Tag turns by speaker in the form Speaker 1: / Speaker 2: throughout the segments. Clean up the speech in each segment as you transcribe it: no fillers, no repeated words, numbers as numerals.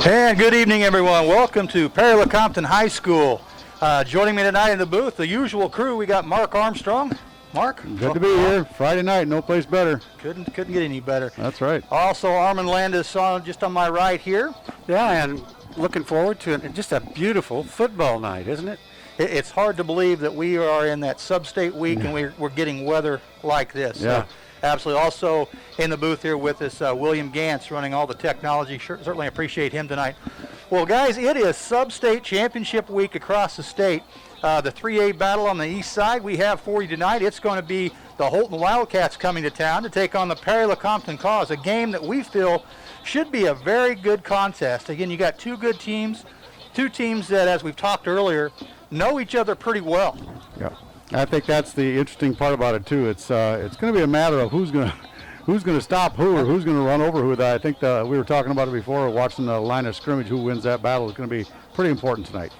Speaker 1: And good evening, everyone. Welcome to Perry-Lecompton High School. Joining me tonight in the booth, the usual crew. We got Mark Armstrong. Mark?
Speaker 2: Good to be here. Friday night, no place better.
Speaker 1: Couldn't get any better.
Speaker 2: That's right.
Speaker 1: Also, Armin Landis just on my right here.
Speaker 3: Yeah, and looking forward to it. Just a beautiful football night, isn't it?
Speaker 1: It's hard to believe that we are in that sub-state week and we're getting weather like this.
Speaker 2: Yeah.
Speaker 1: So, absolutely. Also in the booth here with us, William Gantz running all the technology. Certainly appreciate him tonight. Well, guys, it is sub-state championship week across the state. The 3A battle on the east side we have for you tonight. It's going to be the Holton Wildcats coming to town to take on the Perry-Lecompton Kaws, a game that we feel should be a very good contest. Again, you got two good teams, two teams that, as we've talked earlier, know each other pretty well.
Speaker 2: Yeah, I think that's the interesting part about it too. It's going to be a matter of who's going to stop who or who's going to run over who. I think we were talking about it before, watching the line of scrimmage. Who wins that battle is going to be pretty important tonight.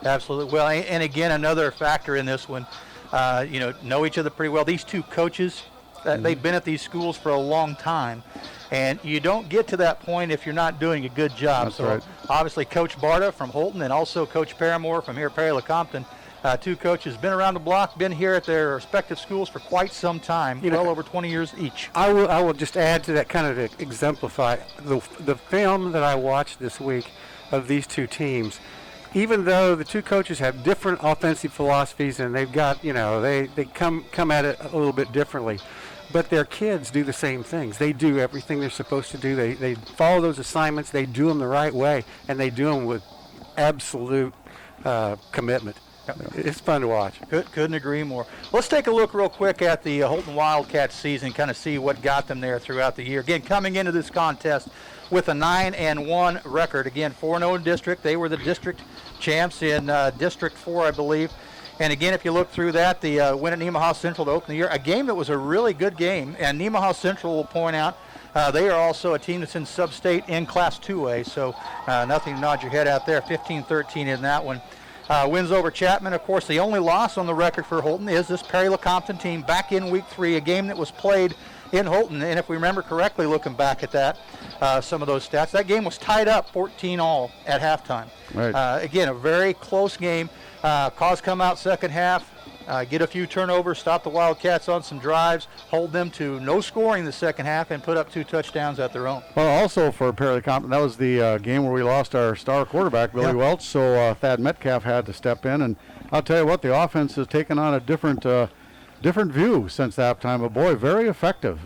Speaker 1: Absolutely. Well, and again, another factor in this one, know each other pretty well. These two coaches, they've been at these schools for a long time, and you don't get to that point if you're not doing a good job.
Speaker 2: That's
Speaker 1: so
Speaker 2: right.
Speaker 1: Obviously, Coach Barta from Holton and also Coach Paramore from here, Perry-Lecompton, two coaches been around the block, been here at their respective schools for quite some time, well over 20 years each.
Speaker 3: I will just add to that, kind of to exemplify the film that I watched this week of these two teams. Even though the two coaches have different offensive philosophies and they've got, they come at it a little bit differently, but their kids do the same things. They do everything they're supposed to do. They follow those assignments. They do them the right way, and they do them with absolute commitment. It's fun to watch.
Speaker 1: Couldn't agree more. Let's take a look real quick at the Holton Wildcats season, kind of see what got them there throughout the year. Again, coming into this contest with a 9-1 record. Again, 4-0 in district. They were the district champs in District 4, I believe. And again, if you look through that, the win at Nemaha Central to open the year, a game that was a really good game. And Nemaha Central, will point out, they are also a team that's in sub-state in Class 2A, so nothing to nod your head out there. 15-13 in that one. Wins over Chapman. Of course, the only loss on the record for Holton is this Perry-Lecompton team back in Week 3, a game that was played in Holton. And if we remember correctly, looking back at that, some of those stats, that game was tied up 14-all at halftime.
Speaker 2: Right.
Speaker 1: Again, a very close game. Kaws come out second half, get a few turnovers, stop the Wildcats on some drives, hold them to no scoring the second half, and put up 2 touchdowns at their own.
Speaker 2: Well, also for Perry-Lecompton, that was the game where we lost our star quarterback, Billy Welch, so Thad Metcalf had to step in. And I'll tell you what, the offense has taken on a different view since that time. But boy, very effective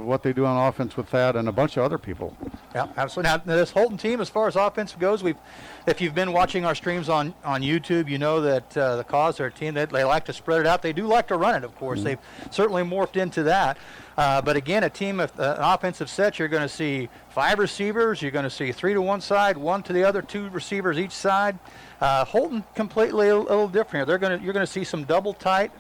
Speaker 2: what they do on offense with Thad and a bunch of other people.
Speaker 1: Yeah, absolutely. Now, this Holton team, as far as offense goes, if you've been watching our streams on YouTube, you know that the Kaws are a team that they like to spread it out. They do like to run it, of course. They've certainly morphed into that. But again, a team of an offensive set, you're going to see 5 receivers. You're going to see 3 to one side, 1 to the other, 2 receivers each side. Holton completely a little different here. You're going to see some double tight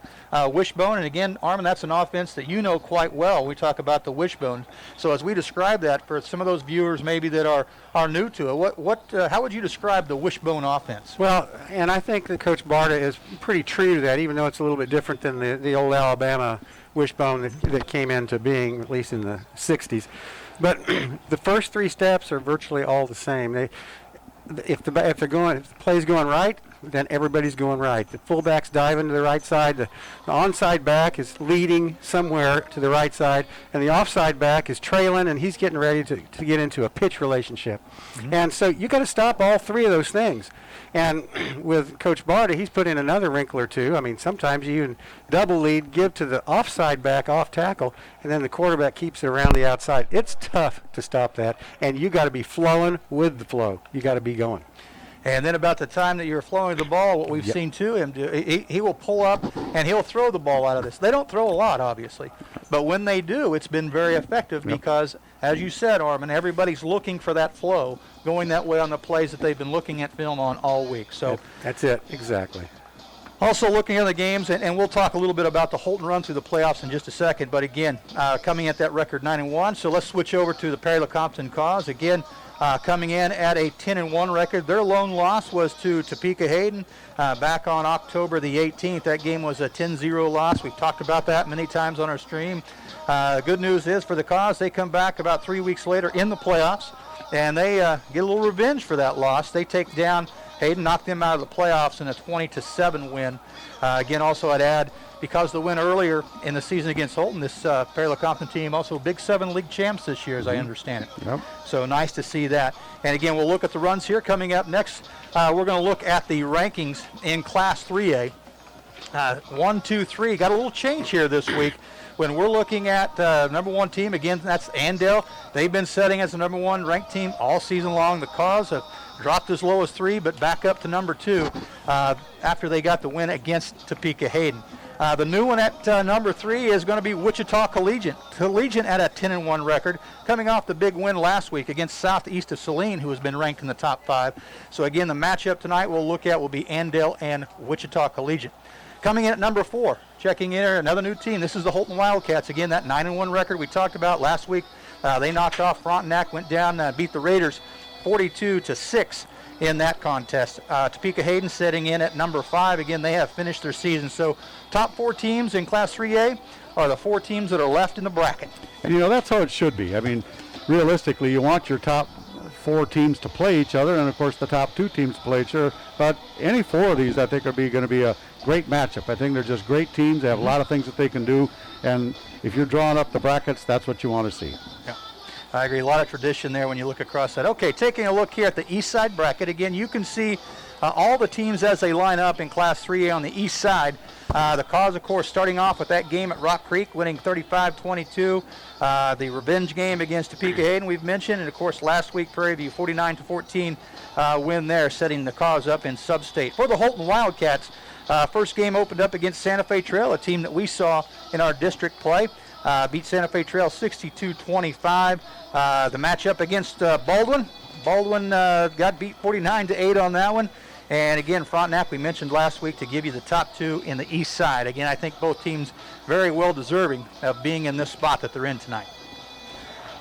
Speaker 1: wishbone, and again, Armin, that's an offense that you know quite well. We talk about the wishbone. So as we describe that for some of those viewers maybe that are new to it, how would you describe the wishbone offense?
Speaker 3: Well, and I think that Coach Barta is pretty true to that, even though it's a little bit different than the old Alabama wishbone that came into being, at least in the 60s. But the first 3 steps are virtually all the same. If the play's going right, then everybody's going right. The fullback's diving to the right side. The onside back is leading somewhere to the right side, and the offside back is trailing, and he's getting ready to get into a pitch relationship. And so you got to stop all 3 of those things. And with Coach Barta, he's put in another wrinkle or two. I mean, sometimes you even double lead, give to the offside back off tackle, and then the quarterback keeps it around the outside. It's tough to stop that, and you got to be flowing with the flow. You got to be going.
Speaker 1: And then about the time that you're flowing the ball, what we've seen him do, he will pull up and he'll throw the ball out of this. They don't throw a lot, obviously. But when they do, it's been very effective because, as you said, Armin, everybody's looking for that flow, going that way on the plays that they've been looking at film on all week. So
Speaker 3: that's it, exactly.
Speaker 1: Also looking at the games, and we'll talk a little bit about the Holton run through the playoffs in just a second. But again, coming at that record 9-1. So let's switch over to the Perry-Lecompton Kaws. Again, coming in at a 10-1 record. Their lone loss was to Topeka Hayden back on October the 18th. That game was a 10-0 loss. We've talked about that many times on our stream. Good news is for the Kaws, they come back about 3 weeks later in the playoffs. and they get a little revenge for that loss. They take down Hayden, knock them out of the playoffs in a 20-7 win. Again, also I'd add, because of the win earlier in the season against Holton, this Perry-Lecompton team also Big 7 league champs this year, as I understand it.
Speaker 2: Yep.
Speaker 1: So nice to see that. And again, we'll look at the runs here. Coming up next, we're going to look at the rankings in Class 3A. 1, 2, 3. Got a little change here this week. When we're looking at number 1 team, again, that's Andale. They've been setting as the number 1 ranked team all season long. The Kaws have dropped as low as 3, but back up to number 2 after they got the win against Topeka Hayden. The new one at number 3 is going to be Wichita Collegiate. Collegiate at a 10-1 record, coming off the big win last week against Southeast of Saline, who has been ranked in the top 5. So again, the matchup tonight we'll look at will be Andale and Wichita Collegiate. Coming in at number 4, checking in here, another new team. This is the Holton Wildcats. Again, that 9-1 record we talked about last week. They knocked off Frontenac, went down, beat the Raiders 42-6 in that contest. Topeka Hayden setting in at number 5. Again, they have finished their season. So top 4 teams in Class 3A are the 4 teams that are left in the bracket.
Speaker 2: And, that's how it should be. I mean, realistically, you want your top 4 teams to play each other, and, of course, the top 2 teams to play each other. But any 4 of these, I think, are going to be a great matchup. I think they're just great teams. They have a lot of things that they can do. And if you're drawing up the brackets, that's what you want to see.
Speaker 1: Yeah. I agree. A lot of tradition there when you look across that. Okay, taking a look here at the east side bracket. Again, you can see all the teams as they line up in Class 3A on the east side. The Kaws, of course, starting off with that game at Rock Creek, winning 35-22. The revenge game against Topeka Hayden we've mentioned. And, of course, last week, Prairie View 49-14 win there, setting the Kaws up in sub-state. For the Holton Wildcats, first game opened up against Santa Fe Trail, a team that we saw in our district play. Beat Santa Fe Trail 62-25. The matchup against Baldwin. Baldwin got beat 49-8 on that one. And again, Frontenac, we mentioned last week to give you the top 2 in the east side. Again, I think both teams very well deserving of being in this spot that they're in tonight.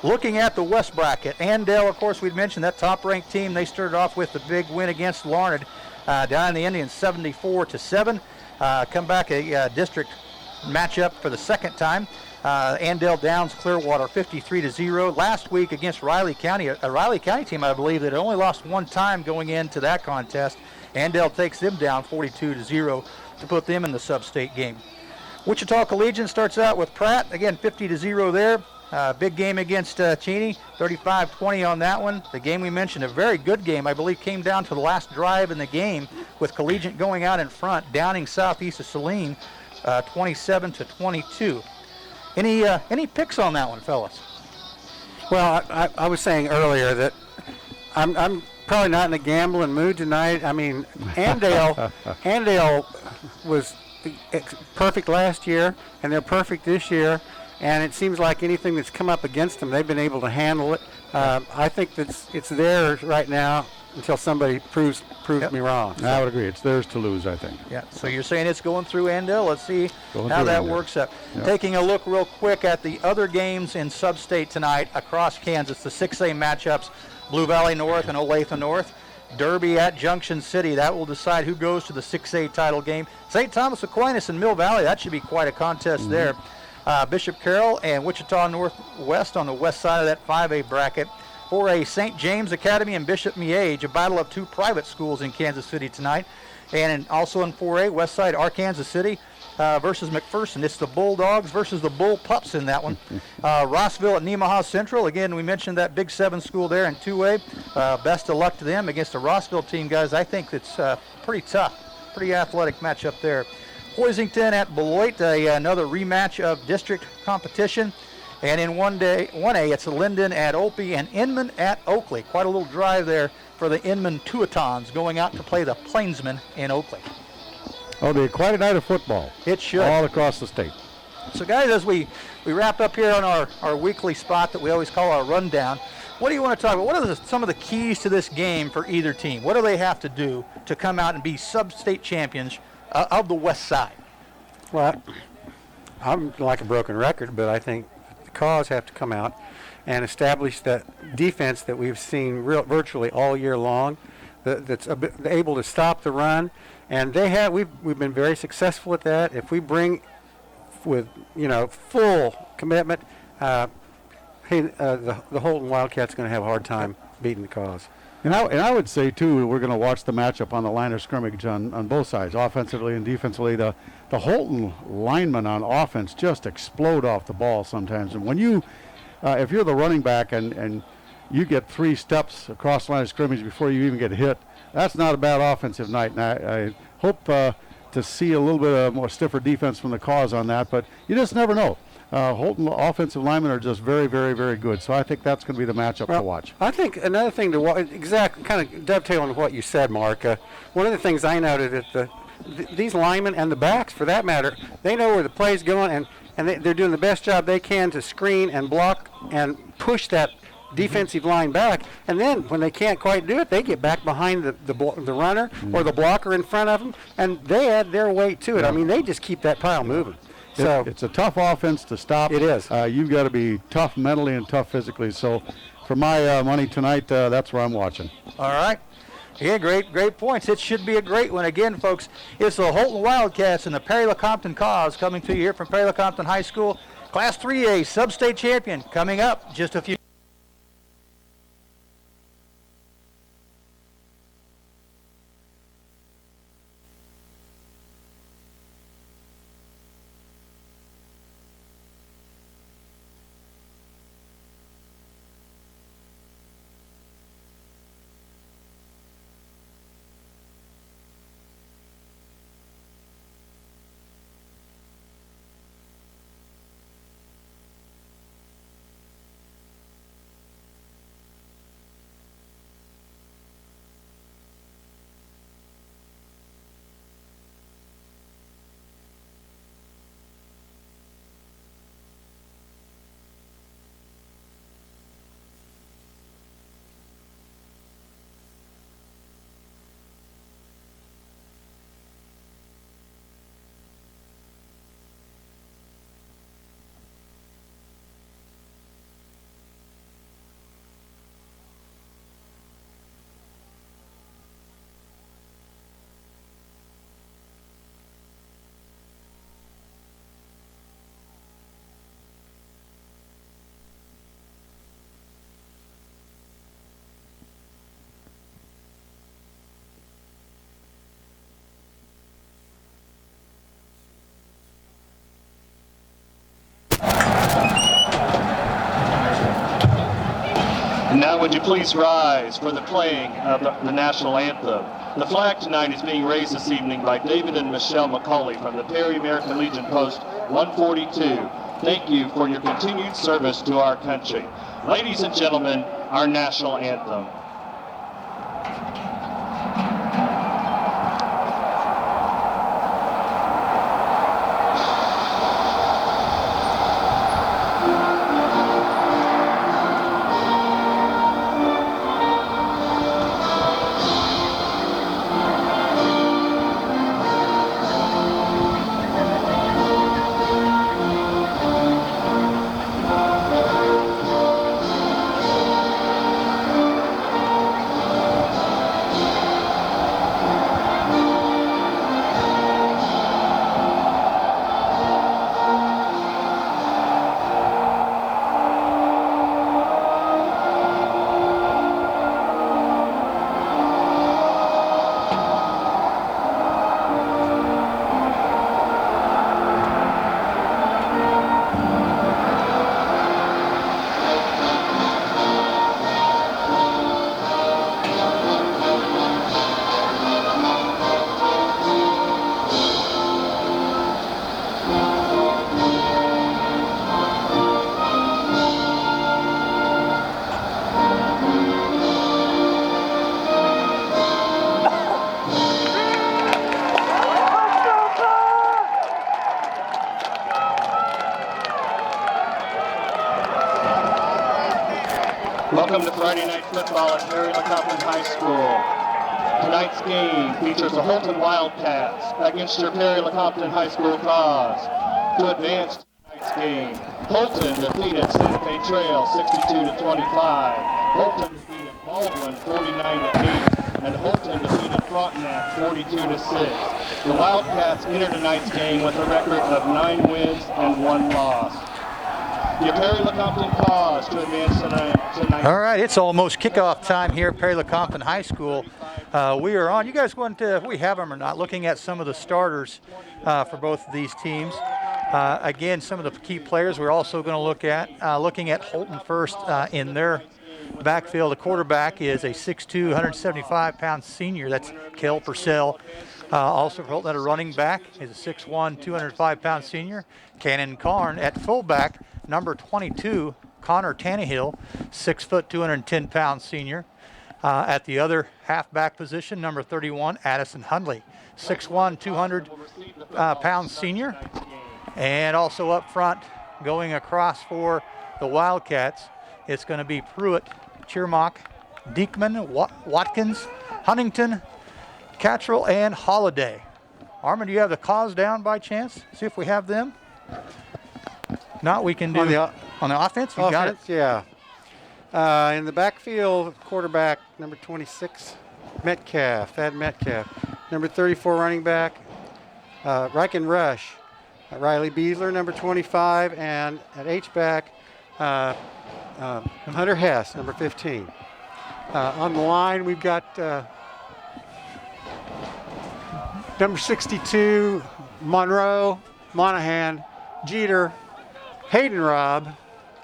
Speaker 1: Looking at the west bracket, Andale, of course, we'd mentioned that top-ranked team. They started off with the big win against Larned down in the Indians 74-7. Come back a district matchup for the second time. Andale Downs Clearwater 53-0. Last week against Riley County, a Riley County team, I believe, that only lost 1 time going into that contest. Andale takes them down 42-0 to put them in the sub-state game. Wichita Collegiate starts out with Pratt, again 50-0 there. Big game against Cheney, 35-20 on that one. The game we mentioned, a very good game, I believe, came down to the last drive in the game with Collegiate going out in front, downing Southeast of Saline 27-22. Any picks on that one, fellas?
Speaker 3: Well, I was saying earlier that I'm probably not in a gambling mood tonight. I mean, Andale was perfect last year, and they're perfect this year. And it seems like anything that's come up against them, they've been able to handle it. I think that it's theirs right now until somebody proves me wrong.
Speaker 2: I would agree. It's theirs to lose, I think.
Speaker 1: Yeah, so you're saying it's going through Andale. Let's see
Speaker 2: Going
Speaker 1: how
Speaker 2: through
Speaker 1: that
Speaker 2: Andale.
Speaker 1: works out.
Speaker 2: Yep.
Speaker 1: Taking a look real quick at the other games in sub-state tonight across Kansas, the 6A matchups, Blue Valley North and Olathe North. Derby at Junction City. That will decide who goes to the 6A title game. St. Thomas Aquinas and Mill Valley, that should be quite a contest there. Bishop Carroll and Wichita Northwest on the west side of that 5A bracket. For a St. James Academy and Bishop Miege, a battle of 2 private schools in Kansas City tonight. And also in 4A, west side Arkansas City versus McPherson. It's the Bulldogs versus the Bull Pups in that one. Rossville at Nemaha Central. Again, we mentioned that Big 7 school there in 2A. Best of luck to them against the Rossville team, guys. I think it's pretty tough, pretty athletic matchup there. Hoisington at Beloit, another rematch of district competition. And in 1A, it's Linden at Opie and Inman at Oakley. Quite a little drive there for the Inman Tuatons going out to play the Plainsmen in Oakley.
Speaker 2: Oh, it'll be quite a night of football.
Speaker 1: It should.
Speaker 2: All across the state.
Speaker 1: So, guys, as we wrap up here on our weekly spot that we always call our rundown, what do you want to talk about? What are some of the keys to this game for either team? What do they have to do to come out and be sub-state champions of the west side?
Speaker 3: Well, I'm like a broken record, but I think the Kaws have to come out and establish that defense that we've seen virtually all year long, that's able to stop the run, and we've been very successful at that. If we bring with full commitment, the Holton Wildcats going to have a hard time beating the Kaws.
Speaker 2: And I would say, too, we're going to watch the matchup on the line of scrimmage on both sides, offensively and defensively. The Holton linemen on offense just explode off the ball sometimes. And when you, if you're the running back and you get 3 steps across the line of scrimmage before you even get hit, that's not a bad offensive night. And I hope to see a little bit of more stiffer defense from the Kaws on that, but you just never know. Holton offensive linemen are just very, very, very good. So I think that's going to be the matchup to watch.
Speaker 3: I think another thing to watch, kind of dovetailing on what you said, Mark, one of the things I noted is these linemen and the backs, for that matter, they know where the play's going, and they're doing the best job they can to screen and block and push that defensive line back. And then when they can't quite do it, they get back behind the runner or the blocker in front of them, and they add their weight to it. I mean, they just keep that pile moving. So
Speaker 2: it's a tough offense to stop.
Speaker 3: It is.
Speaker 2: You've got to be tough mentally and tough physically. So for my money tonight, that's where I'm watching.
Speaker 1: All right. Yeah, great points. It should be a great one. Again, folks, it's the Holton Wildcats and the Perry-Lecompton Kaws coming to you here from Perry-Lecompton High School. Class 3A sub-state champion coming up just a few.
Speaker 4: And now would you please rise for the playing of the national anthem. The flag tonight is being raised this evening by David and Michelle McCauley from the Perry American Legion Post 142. Thank you for your continued service to our country. Ladies and gentlemen, our national anthem. Welcome to Friday Night Football at Perry-Lecompton High School. Tonight's game features the Holton Wildcats against your Perry-Lecompton High School Kaws. To advance to tonight's game, Holton defeated Santa Fe Trail 62-25. Holton defeated Baldwin 49-8, and Holton defeated Frontenac 42-6. The Wildcats enter tonight's game with a record of 9 wins and 1 loss. Your Perry-Lecompton Kaws to advance tonight.
Speaker 1: All right, it's almost kickoff time here at Perry-Lecompton High School. We are on. You guys want to, if we have them or not, looking at some of the starters for both of these teams. Again, some of the key players we're also going to look at. Looking at Holton first in their backfield. The quarterback is a 6'2", 175-pound senior. That's Kel Purcell. Also for Holton at a running back is a 6'1", 205-pound senior. Cannon Karn at fullback, number 22, Connor Tannehill, 6 foot, 210-pound senior. At the other halfback position, number 31, Addison Hundley, 6'1", 200-pound senior. And also up front, going across for the Wildcats, it's going to be Pruitt, Cheermock, Diekman, Watkins, Huntington, Cattrall, and Holiday. Armin, do you have the Kaws down by chance? See if we have them. Not, we can do on the offense. You got it.
Speaker 3: Yeah. In the backfield, quarterback number 26, Thad Metcalf. Number 34, running back, Riken Rush. Riley Beasler, number 25, and at H-back, Hunter Hess, number 15. On the line, we've got number 62, Monroe, Monahan, Jeter, Hayden Robb,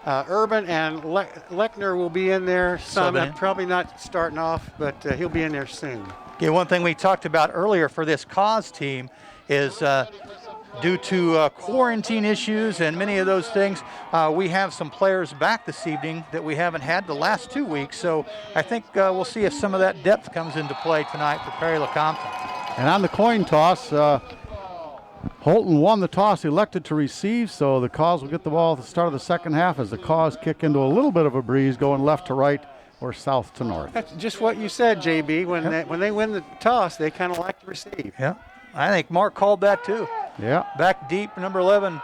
Speaker 3: Urban, and Lechner will be in there. Probably not starting off, but he'll be in there soon.
Speaker 1: Okay, one thing we talked about earlier for this Kaws team is due to quarantine issues and many of those things, we have some players back this evening that we haven't had the last 2 weeks. So I think we'll see if some of that depth comes into play tonight for Perry-Lecompton.
Speaker 2: And on the coin toss, Holton won the toss, elected to receive, so the Kaws will get the ball at the start of the second half as the Kaws kick into a little bit of a breeze going left to right or south to north.
Speaker 3: That's just what you said, JB. When they win the toss, they kind of like to receive.
Speaker 1: Yeah, I think Mark called that too.
Speaker 2: Yeah.
Speaker 1: Back deep, number 11,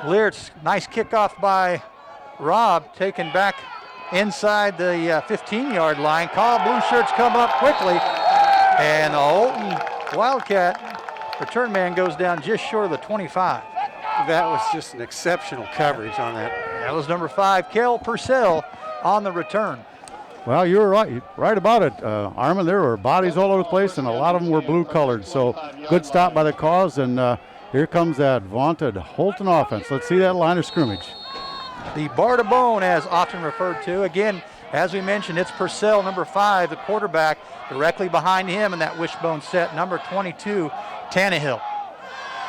Speaker 1: Leartz. Nice kickoff by Robb, taken back inside the 15-yard line. Blue shirts come up quickly, and the Holton Wildcat return man goes down just short of the 25.
Speaker 3: That was just an exceptional coverage on that.
Speaker 1: That was number 5, Kel Purcell, on the return.
Speaker 2: Well, you were right about it, Armin. There were bodies all over the place, and a lot of them were blue-colored. So good stop by the Kaws, and here comes that vaunted Holton offense. Let's see that line of scrimmage.
Speaker 1: The bar to bone, as often referred to. Again, as we mentioned, it's Purcell, number 5, the quarterback. Directly behind him in that wishbone set, number 22, Tannehill.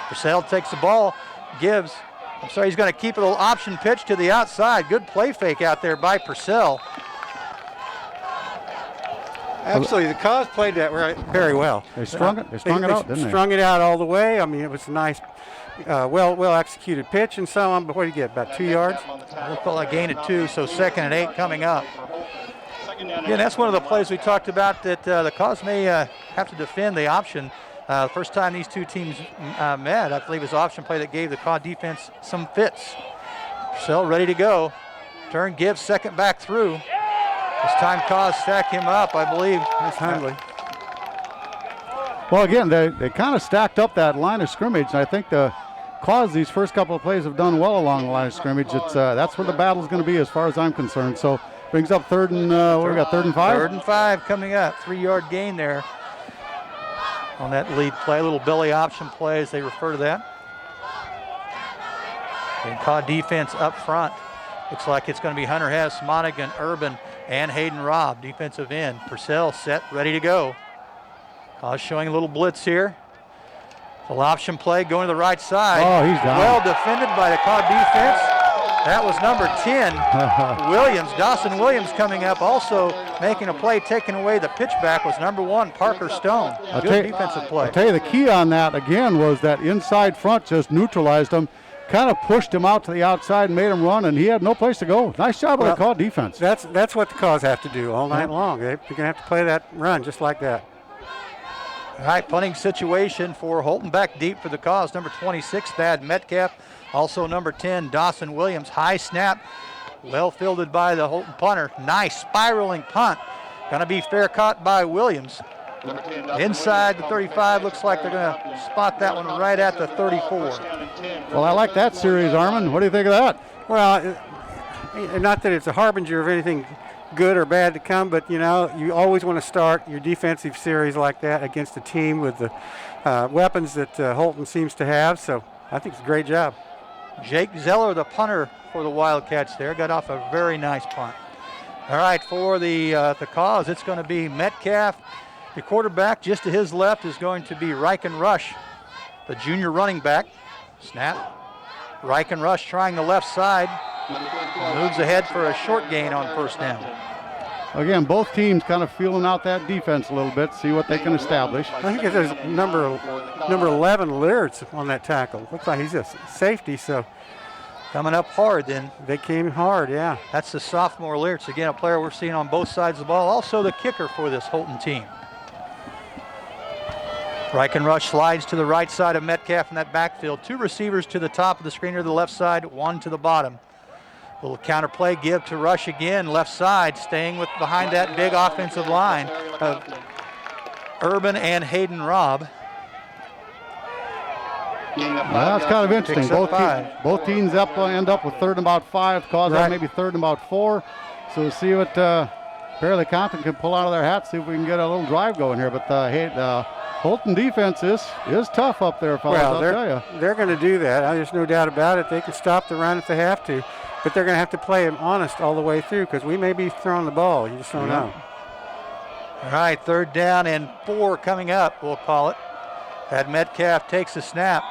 Speaker 1: Purcell takes the ball, he's going to keep a little option pitch to the outside. Good play fake out there by Purcell.
Speaker 3: Absolutely, the Kaws played that very well.
Speaker 2: They strung it out, didn't they?
Speaker 3: Strung it out all the way. I mean, it was a nice, well executed pitch and so on. But what did you get? About 2 yards?
Speaker 1: We'll call a gain of 2, so 2nd and 8 coming up. Yeah, that's one of the plays we talked about that the Kaws may have to defend the option. First time these two teams met, I believe, was option play that gave the Kaw defense some fits. Purcell ready to go. Turn, gives, second back through. This time Kaws stack him up, I believe.
Speaker 3: That's Hundley.
Speaker 2: Well, again, they kind of stacked up that line of scrimmage, and I think the Kaws, these first couple of plays have done well along the line of scrimmage. That's where the battle's going to be as far as I'm concerned. So brings up third and 5?
Speaker 1: 3rd and 5 coming up. 3-yard gain there on that lead play. Little belly option play, as they refer to that. And Kaw defense up front. Looks like it's going to be Hunter Hess, Monaghan, Urban, and Hayden Robb, defensive end. Purcell set, ready to go. Kaws showing a little blitz here. Full option play going to the right side.
Speaker 2: Oh, he's down.
Speaker 1: Well defended by the Kaw defense. That was number 10, Williams. Dawson Williams coming up, also making a play, taking away the pitchback was number 1, Parker Stone. Good defensive play.
Speaker 2: I'll tell you, the key on that, again, was that inside front just neutralized him, kind of pushed him out to the outside and made him run, and he had no place to go. Nice job by the Kaw defense.
Speaker 3: That's what the Kaws have to do all night long. They're going to have to play that run just like that.
Speaker 1: All right, punting situation for Holton. Back deep for the Kaws, number 26, Thad Metcalf. Also number 10, Dawson Williams. High snap, well fielded by the Holton punter. Nice spiraling punt. Going to be fair caught by Williams. Inside the 35, looks like they're going to spot that one right at the 34.
Speaker 2: Well, I like that series, Armin. What do you think of that?
Speaker 3: Well, not that it's a harbinger of anything good or bad to come, but you always want to start your defensive series like that against a team with the weapons that Holton seems to have. So I think it's a great job.
Speaker 1: Jake Zeller, the punter for the Wildcats there, got off a very nice punt. All right, for the Kaws, it's going to be Metcalf. The quarterback just to his left is going to be Riken Rush, the junior running back. Snap. Riken Rush trying the left side. Moves ahead for a short gain on first down.
Speaker 2: Again, both teams kind of feeling out that defense a little bit, see what they can establish.
Speaker 3: I think there's number 11, Liertz, on that tackle. Looks like he's a safety, so.
Speaker 1: Coming up hard then.
Speaker 3: They came hard, yeah.
Speaker 1: That's the sophomore Liertz. Again, a player we're seeing on both sides of the ball. Also the kicker for this Holton team. Riken Rush slides to the right side of Metcalf in that backfield. 2 receivers to the top of the screen or the left side, 1 to the bottom. Little counter play, give to Rush again, left side, staying with behind that big offensive line of Urban and Hayden Robb.
Speaker 2: That's kind of interesting. Both teams end up with 3rd and about 5. Cause that maybe 3rd and about 4. So we'll see what Perry-Lecompton can pull out of their hat. See if we can get a little drive going here. But Holton defense is tough up there, fellas.
Speaker 3: Well,
Speaker 2: I'll tell you.
Speaker 3: They're going to do that. There's no doubt about it. They can stop the run if they have to. But they're going to have to play them honest all the way through because we may be throwing the ball. You just don't know.
Speaker 1: All right, 3rd down and 4 coming up, we'll call it. That Metcalf takes a snap.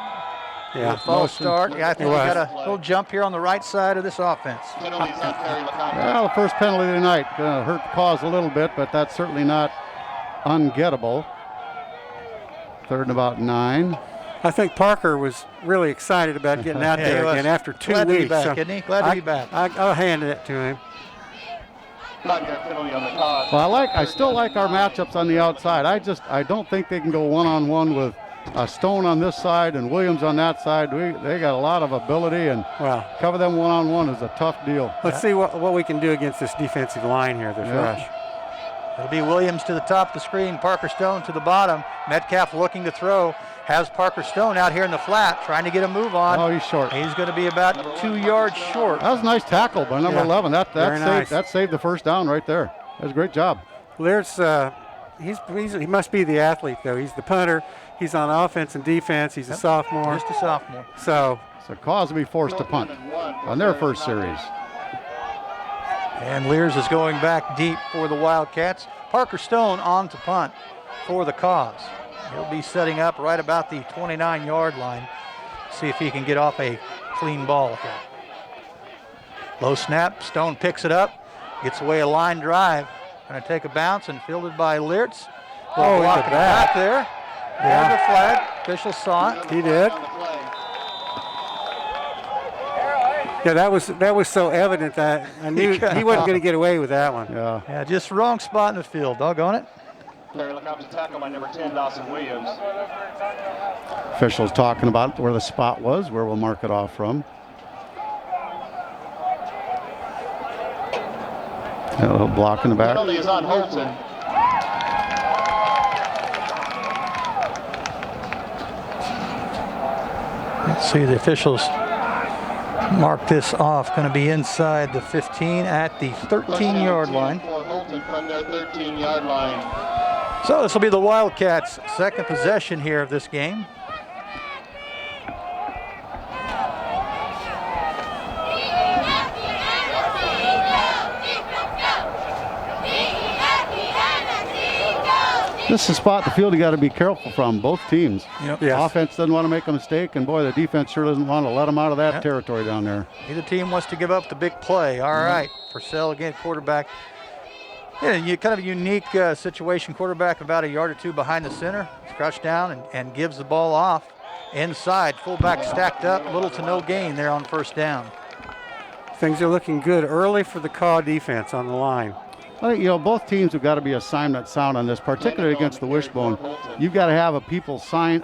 Speaker 3: Yeah,
Speaker 1: false start. Yeah, I think we got a little jump here on the right side of this offense.
Speaker 2: Well, the first penalty of the night hurt the Cause a little bit, but that's certainly not ungettable. 3rd and about 9.
Speaker 3: I think Parker was really excited about getting out there again after 2 weeks.
Speaker 1: Glad to be back, isn't he? Glad to be back.
Speaker 3: I'll hand it to him.
Speaker 2: Well, I still like our matchups on the outside. I don't think they can go one-on-one with Stone on this side and Williams on that side. They got a lot of ability, and cover them one-on-one is a tough deal.
Speaker 3: Let's see what we can do against this defensive line here, this rush.
Speaker 1: It'll be Williams to the top of the screen, Parker Stone to the bottom. Metcalf looking to throw. Has Parker Stone out here in the flat, trying to get a move on.
Speaker 2: Oh, he's short.
Speaker 1: He's going to be about 2 yards short.
Speaker 2: That was a nice tackle by number 11. That saved the first down right there. That was a great job.
Speaker 3: Liertz, he must be the athlete, though. He's the punter. He's on offense and defense. He's a sophomore.
Speaker 1: Just a sophomore.
Speaker 2: So Kaws will be forced to punt on their first series.
Speaker 1: And Lears is going back deep for the Wildcats. Parker Stone on to punt for the Kaws. He'll be setting up right about the 29-yard line. See if he can get off a clean ball here. Low snap, Stone picks it up, gets away a line drive. Going to take a bounce and fielded by Liertz.
Speaker 3: Oh, look at that.
Speaker 1: There. There's the flag. Official saw it.
Speaker 3: He did. Yeah, that was so evident that I knew he wasn't going to get away with that one.
Speaker 2: Yeah,
Speaker 1: just wrong spot in the field. Doggone it.
Speaker 4: Perry-Lecompton tackle by number 10, Dawson Williams.
Speaker 2: Officials talking about where the spot was, where we'll mark it off from. A little block in the back.
Speaker 4: Penalty is on Holton.
Speaker 1: Let's see, the officials mark this off. Going to be inside the 15 at the 13-yard line.
Speaker 4: For Holton from their 13-yard line.
Speaker 1: So this will be the Wildcats' second possession here of this game.
Speaker 2: This is a spot in the field you got to be careful from, both teams.
Speaker 1: Yep.
Speaker 2: The offense doesn't want to make a mistake, and boy, the defense sure doesn't want to let them out of that territory down there.
Speaker 1: Neither team wants to give up the big play. All right, Purcell again, quarterback. Yeah, kind of a unique situation. Quarterback about a yard or two behind the center. Crouched down and gives the ball off inside. Fullback stacked up, little to no gain there on first down.
Speaker 3: Things are looking good early for the Kaw defense on the line.
Speaker 2: I think, both teams have got to be assignment sound on this, particularly against the Wishbone. You've got to have a people assigned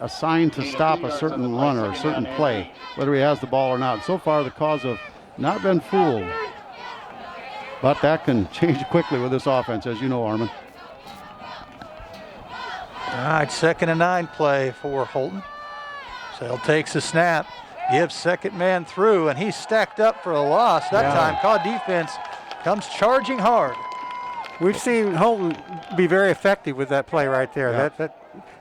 Speaker 2: to stop a certain run or a certain play, whether he has the ball or not. So far, the Kaws have not been fooled. But that can change quickly with this offense, as you know, Armin.
Speaker 1: All right, 2nd and 9 play for Holton. Sale takes a snap, gives second man through, and he's stacked up for a loss. That time, Kaw defense comes charging hard.
Speaker 3: We've seen Holton be very effective with that play right there.
Speaker 2: Yeah.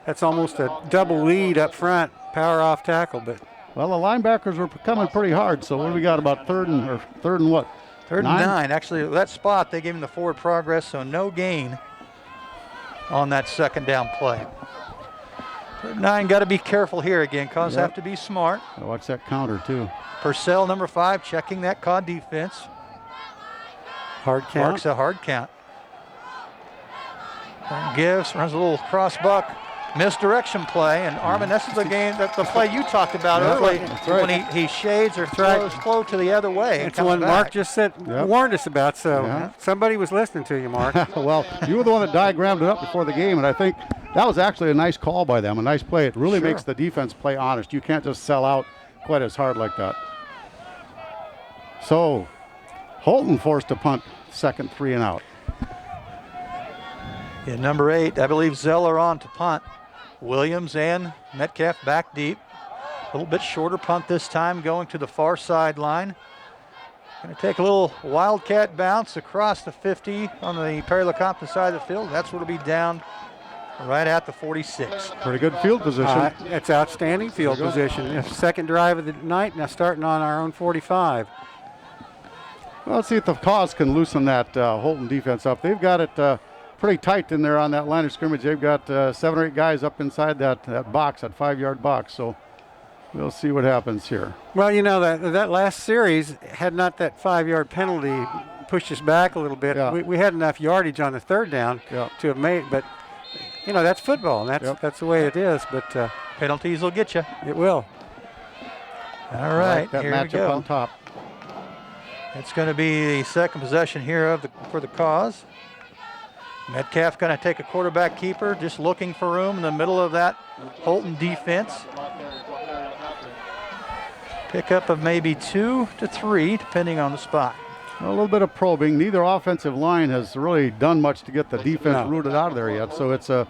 Speaker 3: That's almost a double lead up front, power off tackle. But
Speaker 2: Well, the linebackers were coming pretty hard. So what do we got? About third and what?
Speaker 1: Third and 9. Actually, that spot, they gave him the forward progress, so no gain on that second down play. Third and 9, got to be careful here again. Kaws have to be smart.
Speaker 2: Watch that counter, too.
Speaker 1: Purcell, number 5, checking that Kaw defense.
Speaker 3: hard count.
Speaker 1: Marks a hard count. Gives, runs a little cross buck. Misdirection play, and Armin, this is the play you talked about early, when he shades or throws flow to the other way.
Speaker 3: It's the one Mark just warned us about, so somebody was listening to you, Mark.
Speaker 2: Well, you were the one that diagrammed it up before the game, and I think that was actually a nice call by them, a nice play. It really makes the defense play honest. You can't just sell out quite as hard like that. So, Holton forced to punt second 3 and out.
Speaker 1: Yeah, number 8, I believe Zeller on to punt. Williams and Metcalf back deep. A little bit shorter punt this time, going to the far sideline. Going to take a little wildcat bounce across the 50 on the Perry-Lecompton side of the field. That's what will be down right at the 46.
Speaker 2: Pretty good field position.
Speaker 3: It's outstanding field position. Second drive of the night, now starting on our own 45.
Speaker 2: Well, let's see if the Kaws can loosen that Holton defense up. They've got it pretty tight in there on that line of scrimmage. They've got 7 or 8 guys up inside that box, that 5-yard box. So we'll see what happens here.
Speaker 3: Well, you know, that last series, had not that 5-yard penalty pushed us back a little bit, we had enough yardage on the third down to have made. But, you know, that's football, and that's the way it is. But
Speaker 1: penalties will get you.
Speaker 3: It will.
Speaker 1: All right,
Speaker 2: that
Speaker 1: here we
Speaker 2: matchup
Speaker 1: go.
Speaker 2: on top.
Speaker 1: It's going to be the second possession here for the Kaws. Metcalf going to take a quarterback keeper, just looking for room in the middle of that Holton defense. Pickup of maybe 2 to 3, depending on the spot.
Speaker 2: A little bit of probing. Neither offensive line has really done much to get the defense rooted out of there yet. So it's a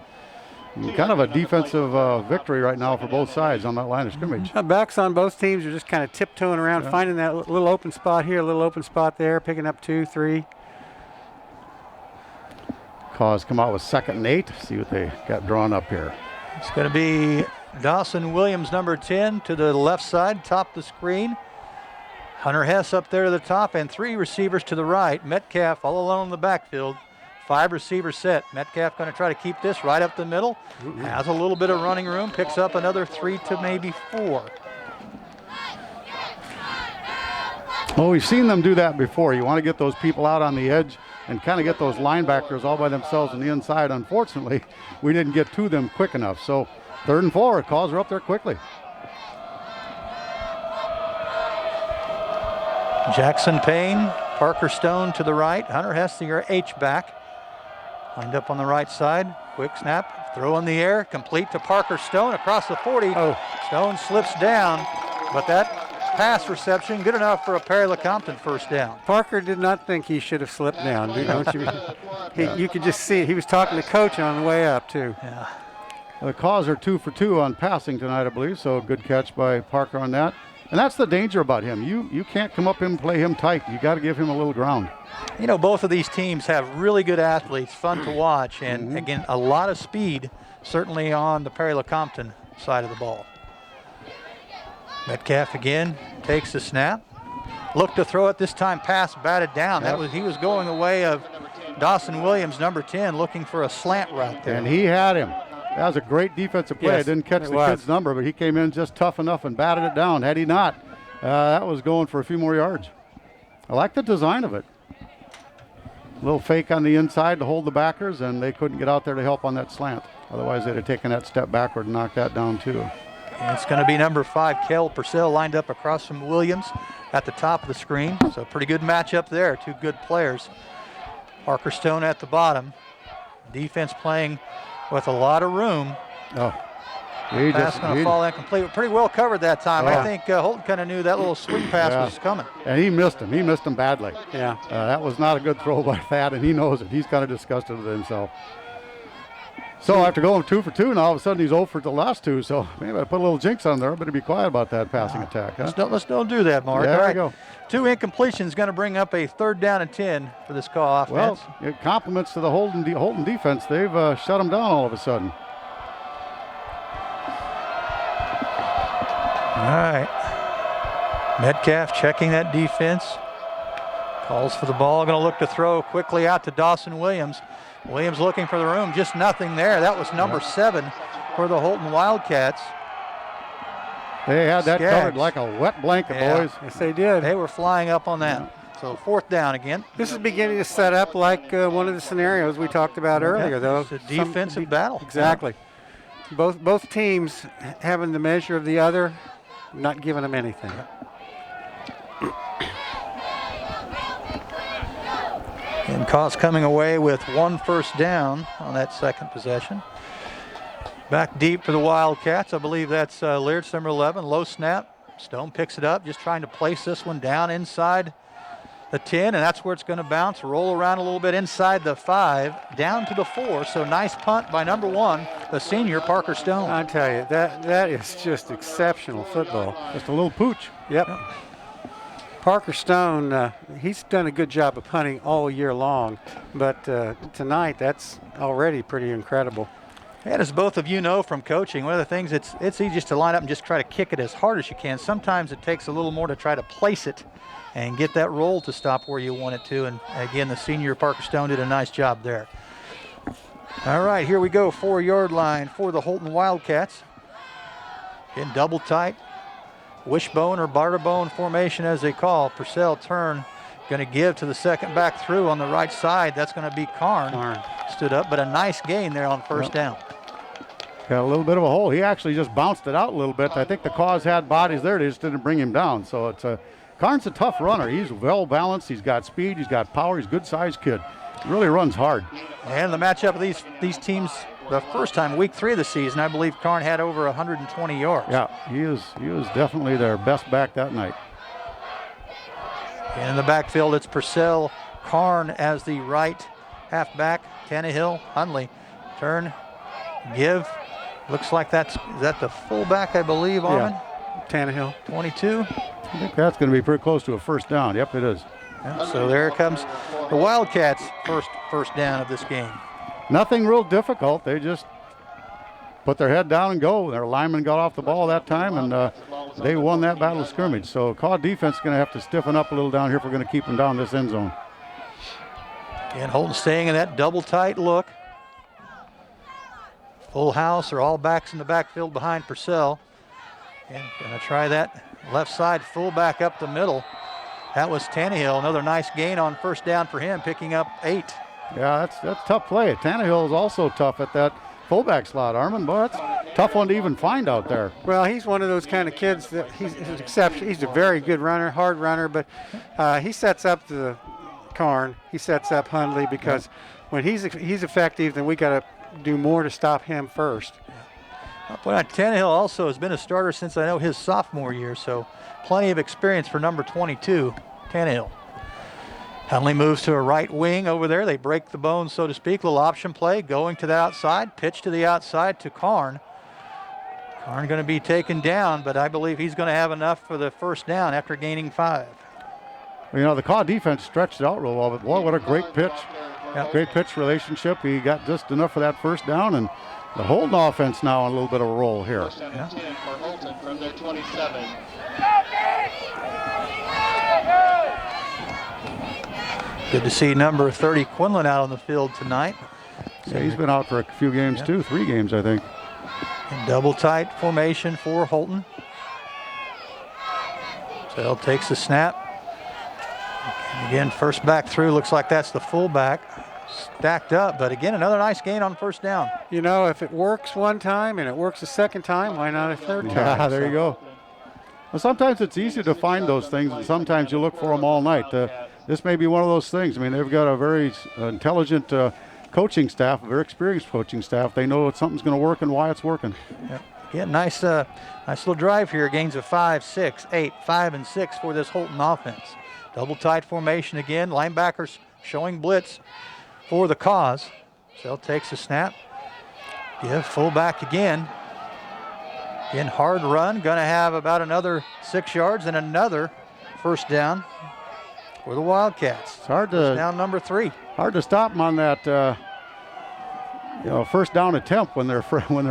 Speaker 2: kind of a defensive victory right now for both sides on that line of scrimmage.
Speaker 3: Backs on both teams are just kind of tiptoeing around, finding that little open spot here, a little open spot there, picking up 2, 3.
Speaker 2: Kaws come out with 2nd and 8. See what they got drawn up here.
Speaker 1: It's going to be Dawson Williams, number 10, to the left side, top of the screen. Hunter Hess up there to the top, and 3 receivers to the right. Metcalf all alone in the backfield. 5 receiver set. Metcalf going to try to keep this right up the middle. Has a little bit of running room. Picks up another 3 to maybe 4.
Speaker 2: Well, we've seen them do that before. You want to get those people out on the edge and kind of get those linebackers all by themselves on the inside. Unfortunately, we didn't get to them quick enough. So 3rd and 4, Kaws are up there quickly.
Speaker 1: Jackson Payne, Parker Stone to the right. Hunter Hess, your H-back. Lined up on the right side. Quick snap, throw in the air, complete to Parker Stone across the 40. Stone slips down, but that pass reception good enough for a Perry-Lecompton first down.
Speaker 3: Parker did not think he should have slipped down. Don't you? You could just see it. He was talking to coach on the way up too.
Speaker 1: Yeah.
Speaker 2: The Kaws are 2 for 2 on passing tonight, I believe. So good catch by Parker on that. And that's the danger about him. You can't come up and play him tight. You got to give him a little ground.
Speaker 1: You know, both of these teams have really good athletes, fun to watch, and again, a lot of speed, certainly on the Perry-Lecompton side of the ball. Metcalf again takes the snap. Looked to throw it this time, pass batted down. He was going the way of Dawson Williams, number 10, looking for a slant route there.
Speaker 2: And he had him. That was a great defensive play. I didn't catch the kid's number, but he came in just tough enough and batted it down. Had he not, that was going for a few more yards. I like the design of it. A little fake on the inside to hold the backers, and they couldn't get out there to help on that slant. Otherwise, they'd have taken that step backward and knocked that down too.
Speaker 1: And it's going to be number 5, Kel Purcell, lined up across from Williams at the top of the screen. So a pretty good matchup there, 2 good players. Parker Stone at the bottom. Defense playing with a lot of room. Pass going to fall incomplete. Pretty well covered that time. I think Holton kind of knew that little swing pass was coming.
Speaker 2: And he missed him. He missed him badly.
Speaker 3: Yeah.
Speaker 2: That was not a good throw by Thad, and he knows it. He's kind of disgusted with himself. So after going 2 for 2, now all of a sudden he's 0 for the last 2. So maybe I put a little jinx on there. Better be quiet about that passing attack. Huh?
Speaker 1: Let's don't do that, Mark.
Speaker 2: Yeah,
Speaker 1: All
Speaker 2: there
Speaker 1: right.
Speaker 2: we go.
Speaker 1: 2 incompletions going to bring up a 3rd down and 10 for this Kaw offense.
Speaker 2: Well, it compliments to the Holton defense. They've shut them down all of a sudden.
Speaker 1: All right. Metcalf checking that defense. Calls for the ball. Going to look to throw quickly out to Dawson Williams. Williams looking for the room. Just nothing there. That was number 7 for the Holton Wildcats.
Speaker 2: They had that
Speaker 1: Skaggs.
Speaker 2: covered like a wet blanket, boys.
Speaker 3: Yes, they did.
Speaker 1: They were flying up on that. So 4th down again.
Speaker 3: This is beginning to set up like one of the scenarios we talked about earlier, though.
Speaker 1: It's a defensive battle.
Speaker 3: Exactly. Both teams having the measure of the other, not giving them anything.
Speaker 1: And Kaws coming away with 1 first down on that 2nd possession. Back deep for the Wildcats. I believe that's Leartz, number 11. Low snap. Stone picks it up, just trying to place this one down inside the 10, and that's where it's going to bounce, roll around a little bit inside the 5, down to the 4. So nice punt by number 1, the senior Parker Stone.
Speaker 3: I tell you, that is just exceptional football.
Speaker 2: Just a little pooch.
Speaker 3: Yep. Parker Stone, he's done a good job of punting all year long, but tonight that's already pretty incredible.
Speaker 1: And as both of you know from coaching, one of the things, it's easiest to line up and just try to kick it as hard as you can. Sometimes it takes a little more to try to place it and get that roll to stop where you want it to. And again, the senior Parker Stone did a nice job there. All right, here we go, 4-yard line for the Holton Wildcats. In double tight, wishbone or barterbone formation as they call. Purcell turn, going to give to the second back through on the right side. That's going to be Karn. Stood up, but a nice gain there on 1st down.
Speaker 2: Got a little bit of a hole. He actually just bounced it out a little bit. I think the Kaws had bodies there. They just didn't bring him down. So Karn's a tough runner. He's well balanced. He's got speed. He's got power. He's a good-sized kid. He really runs hard.
Speaker 1: And the matchup of these teams, the first time, week 3 of the season, I believe Karn had over 120 yards.
Speaker 2: Yeah, he was definitely their best back that night.
Speaker 1: And in the backfield, it's Purcell, Karn as the right halfback. Tannehill, Hundley, turn, give. Looks like is that the fullback, I believe, Armin?
Speaker 3: Yeah, Tannehill.
Speaker 1: 22.
Speaker 2: I think that's going to be pretty close to a 1st down. Yep, it is.
Speaker 1: Yeah, so there comes the Wildcats' first down of this game.
Speaker 2: Nothing real difficult. They just put their head down and go. Their lineman got off the ball that time, and they won that battle of scrimmage. So Kaw defense is going to have to stiffen up a little down here if we're going to keep them down this end zone.
Speaker 1: And Holton staying in that double tight look. Full house, or all backs in the backfield behind Purcell. And going to try that left side fullback up the middle. That was Tannehill. Another nice gain on 1st down for him, picking up 8.
Speaker 2: Yeah, that's tough play. Tannehill is also tough at that fullback slot, Armin. But that's a tough one to even find out there.
Speaker 3: Well, he's one of those kind of kids that he's an exception. He's a very good runner, hard runner, but he sets up the Karn. He sets up Hundley because when he's effective, then we got to do more to stop him first.
Speaker 1: I'll point out Tannehill also has been a starter since I know his sophomore year, so plenty of experience for number 22, Tannehill. Hundley moves to a right wing over there. They break the bone, so to speak. Little option play, going to the outside, pitch to the outside to Karn. Karn going to be taken down, but I believe he's going to have enough for the 1st down after gaining 5.
Speaker 2: You know, the Kaw defense stretched it out real well, but boy, what a great pitch.
Speaker 1: Yep.
Speaker 2: Great pitch relationship. He got just enough for that 1st down, and the Holton offense now on a little bit of a roll here.
Speaker 4: 10 for Holton from their 27.
Speaker 1: Good to see number 30 Quinlan out on the field tonight.
Speaker 2: Yeah, he's been out for a few games too, 3 games I think.
Speaker 1: In double tight formation for Holton. Sell takes the snap. Again, first back through, looks like that's the fullback. Stacked up, but again, another nice gain on 1st down.
Speaker 3: You know, if it works one time and it works a 2nd time, why not a 3rd time?
Speaker 2: Yeah, there you go. Well, sometimes it's easy to find those things, and sometimes you look for them all night. This may be one of those things. I mean, they've got a very intelligent coaching staff, a very experienced coaching staff. They know that something's going to work and why it's working.
Speaker 1: Yep. Again, nice little drive here. Gains of 5, 6, 8, 5, and 6 for this Holton offense. Double tight formation again. Linebackers showing blitz for the Kaws. Sell takes a snap. Give fullback again. Again, hard run. Going to have about another 6 yards and another first down for the Wildcats.
Speaker 2: It's hard
Speaker 1: First
Speaker 2: to
Speaker 1: down number 3.
Speaker 2: hard to stop them on that first down attempt when their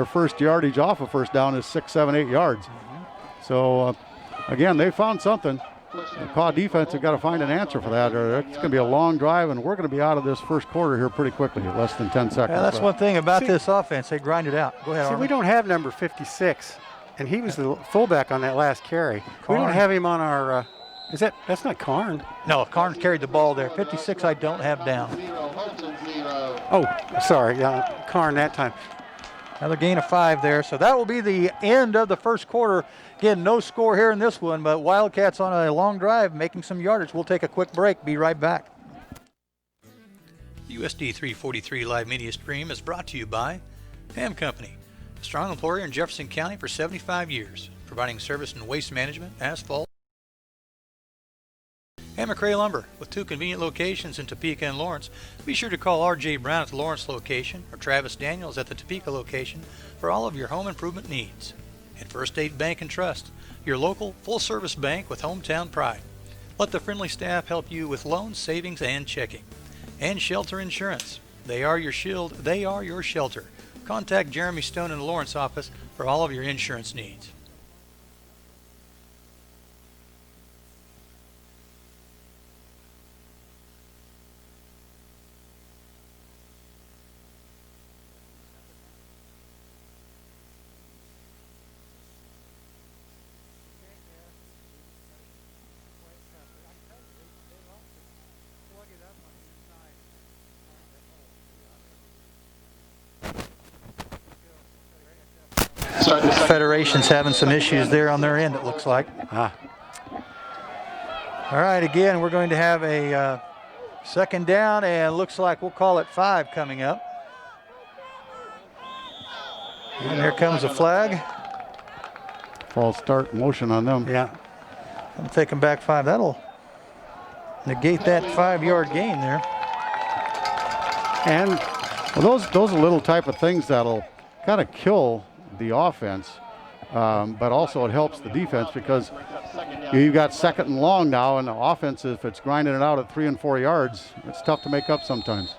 Speaker 2: first yardage off a first down is 6, 7, 8 yards. So again, they found something. The Kaw defense have got to find an answer for that, or it's going to be a long drive, and we're going to be out of this first quarter here pretty quickly, less than 10 seconds.
Speaker 1: Yeah, that's one thing about this offense. They grind it out. Go ahead,
Speaker 3: See,
Speaker 1: Armin.
Speaker 3: we don't have number 56, and he was the fullback on that last carry. We don't
Speaker 1: Karn.
Speaker 3: have him on our. That's not Karn?
Speaker 1: No, Karn carried the ball there. 56 I don't have down.
Speaker 3: Oh, sorry, Karn that time.
Speaker 1: Another gain of 5 there. So that will be the end of the first quarter. Again, no score here in this one, but Wildcats on a long drive making some yardage. We'll take a quick break. Be right back. USD 343 Live Media Stream is brought to you by Ham Company, a strong employer in Jefferson County for 75 years, providing service in waste management, asphalt, and McRae Lumber, with 2 convenient locations in Topeka and Lawrence. Be sure to call R.J. Brown at the Lawrence location or Travis Daniels at the Topeka location for all of your home improvement needs. And First State Bank and Trust, your local full-service bank with hometown pride. Let the friendly staff help you with loans, savings, and checking. And Shelter Insurance. They are your shield. They are your shelter. Contact Jeremy Stone in the Lawrence office for all of your insurance needs. Federation's having some issues there on their end, it looks like. All right, again, we're going to have a second down, and looks like we'll call it 5 coming up. And here comes a flag.
Speaker 2: False start motion on them.
Speaker 3: Yeah.
Speaker 1: I'm taking back 5. That'll negate that 5-yard gain there.
Speaker 2: And well, those are little type of things that'll kind of kill the offense, but also it helps the defense because you've got 2nd and long now, and the offense, if it's grinding it out at 3 and 4 yards, it's tough to make up sometimes.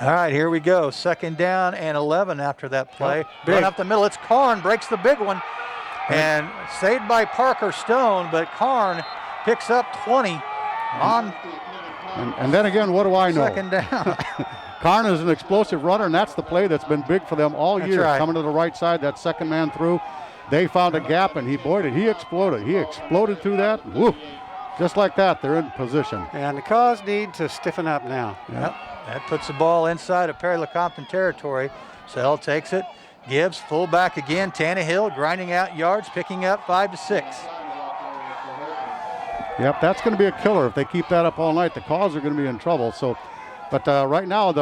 Speaker 1: All right, here we go. 2nd down and 11 after that play. Run up the middle. It's Karn, breaks the big one, and saved by Parker Stone, but Karn picks up 20 on
Speaker 2: And then again, what do I know?
Speaker 1: 2nd down.
Speaker 2: Karn is an explosive runner, and that's the play that's been big for them all year.
Speaker 3: right.
Speaker 2: Coming to the right side, that second man through. They found a gap, and he exploded. He exploded through that. Woo! Just like that, they're in position.
Speaker 3: And the Kaws need to stiffen up now.
Speaker 1: Yep. That puts the ball inside of Perry-Lecompton territory. Sell takes it. Gibbs, fullback again. Tannehill grinding out yards, picking up 5 to 6.
Speaker 2: Yep, that's going to be a killer. If they keep that up all night, the Kaws are going to be in trouble. So, but right now,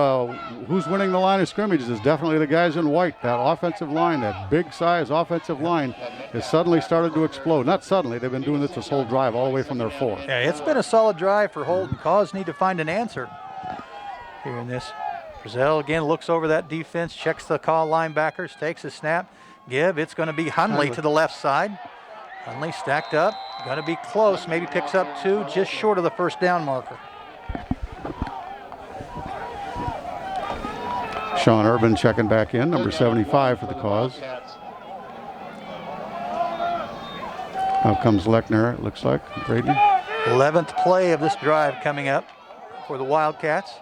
Speaker 2: who's winning the line of scrimmages is definitely the guys in white. That offensive line, that big size offensive line, has suddenly started to explode. Not suddenly, they've been doing this whole drive all the way from their 4.
Speaker 1: Yeah, it's been a solid drive for Holton. Kaws need to find an answer here in this. Brazil again looks over that defense, checks the call linebackers, takes a snap. It's going to be Hunley to the left side. Hunley stacked up, going to be close, maybe picks up 2, just short of the first down marker.
Speaker 2: Sean Urban checking back in, number 75 for the Kaws. Now comes Lechner, it looks like. Brady.
Speaker 1: 11th play of this drive coming up for the Wildcats.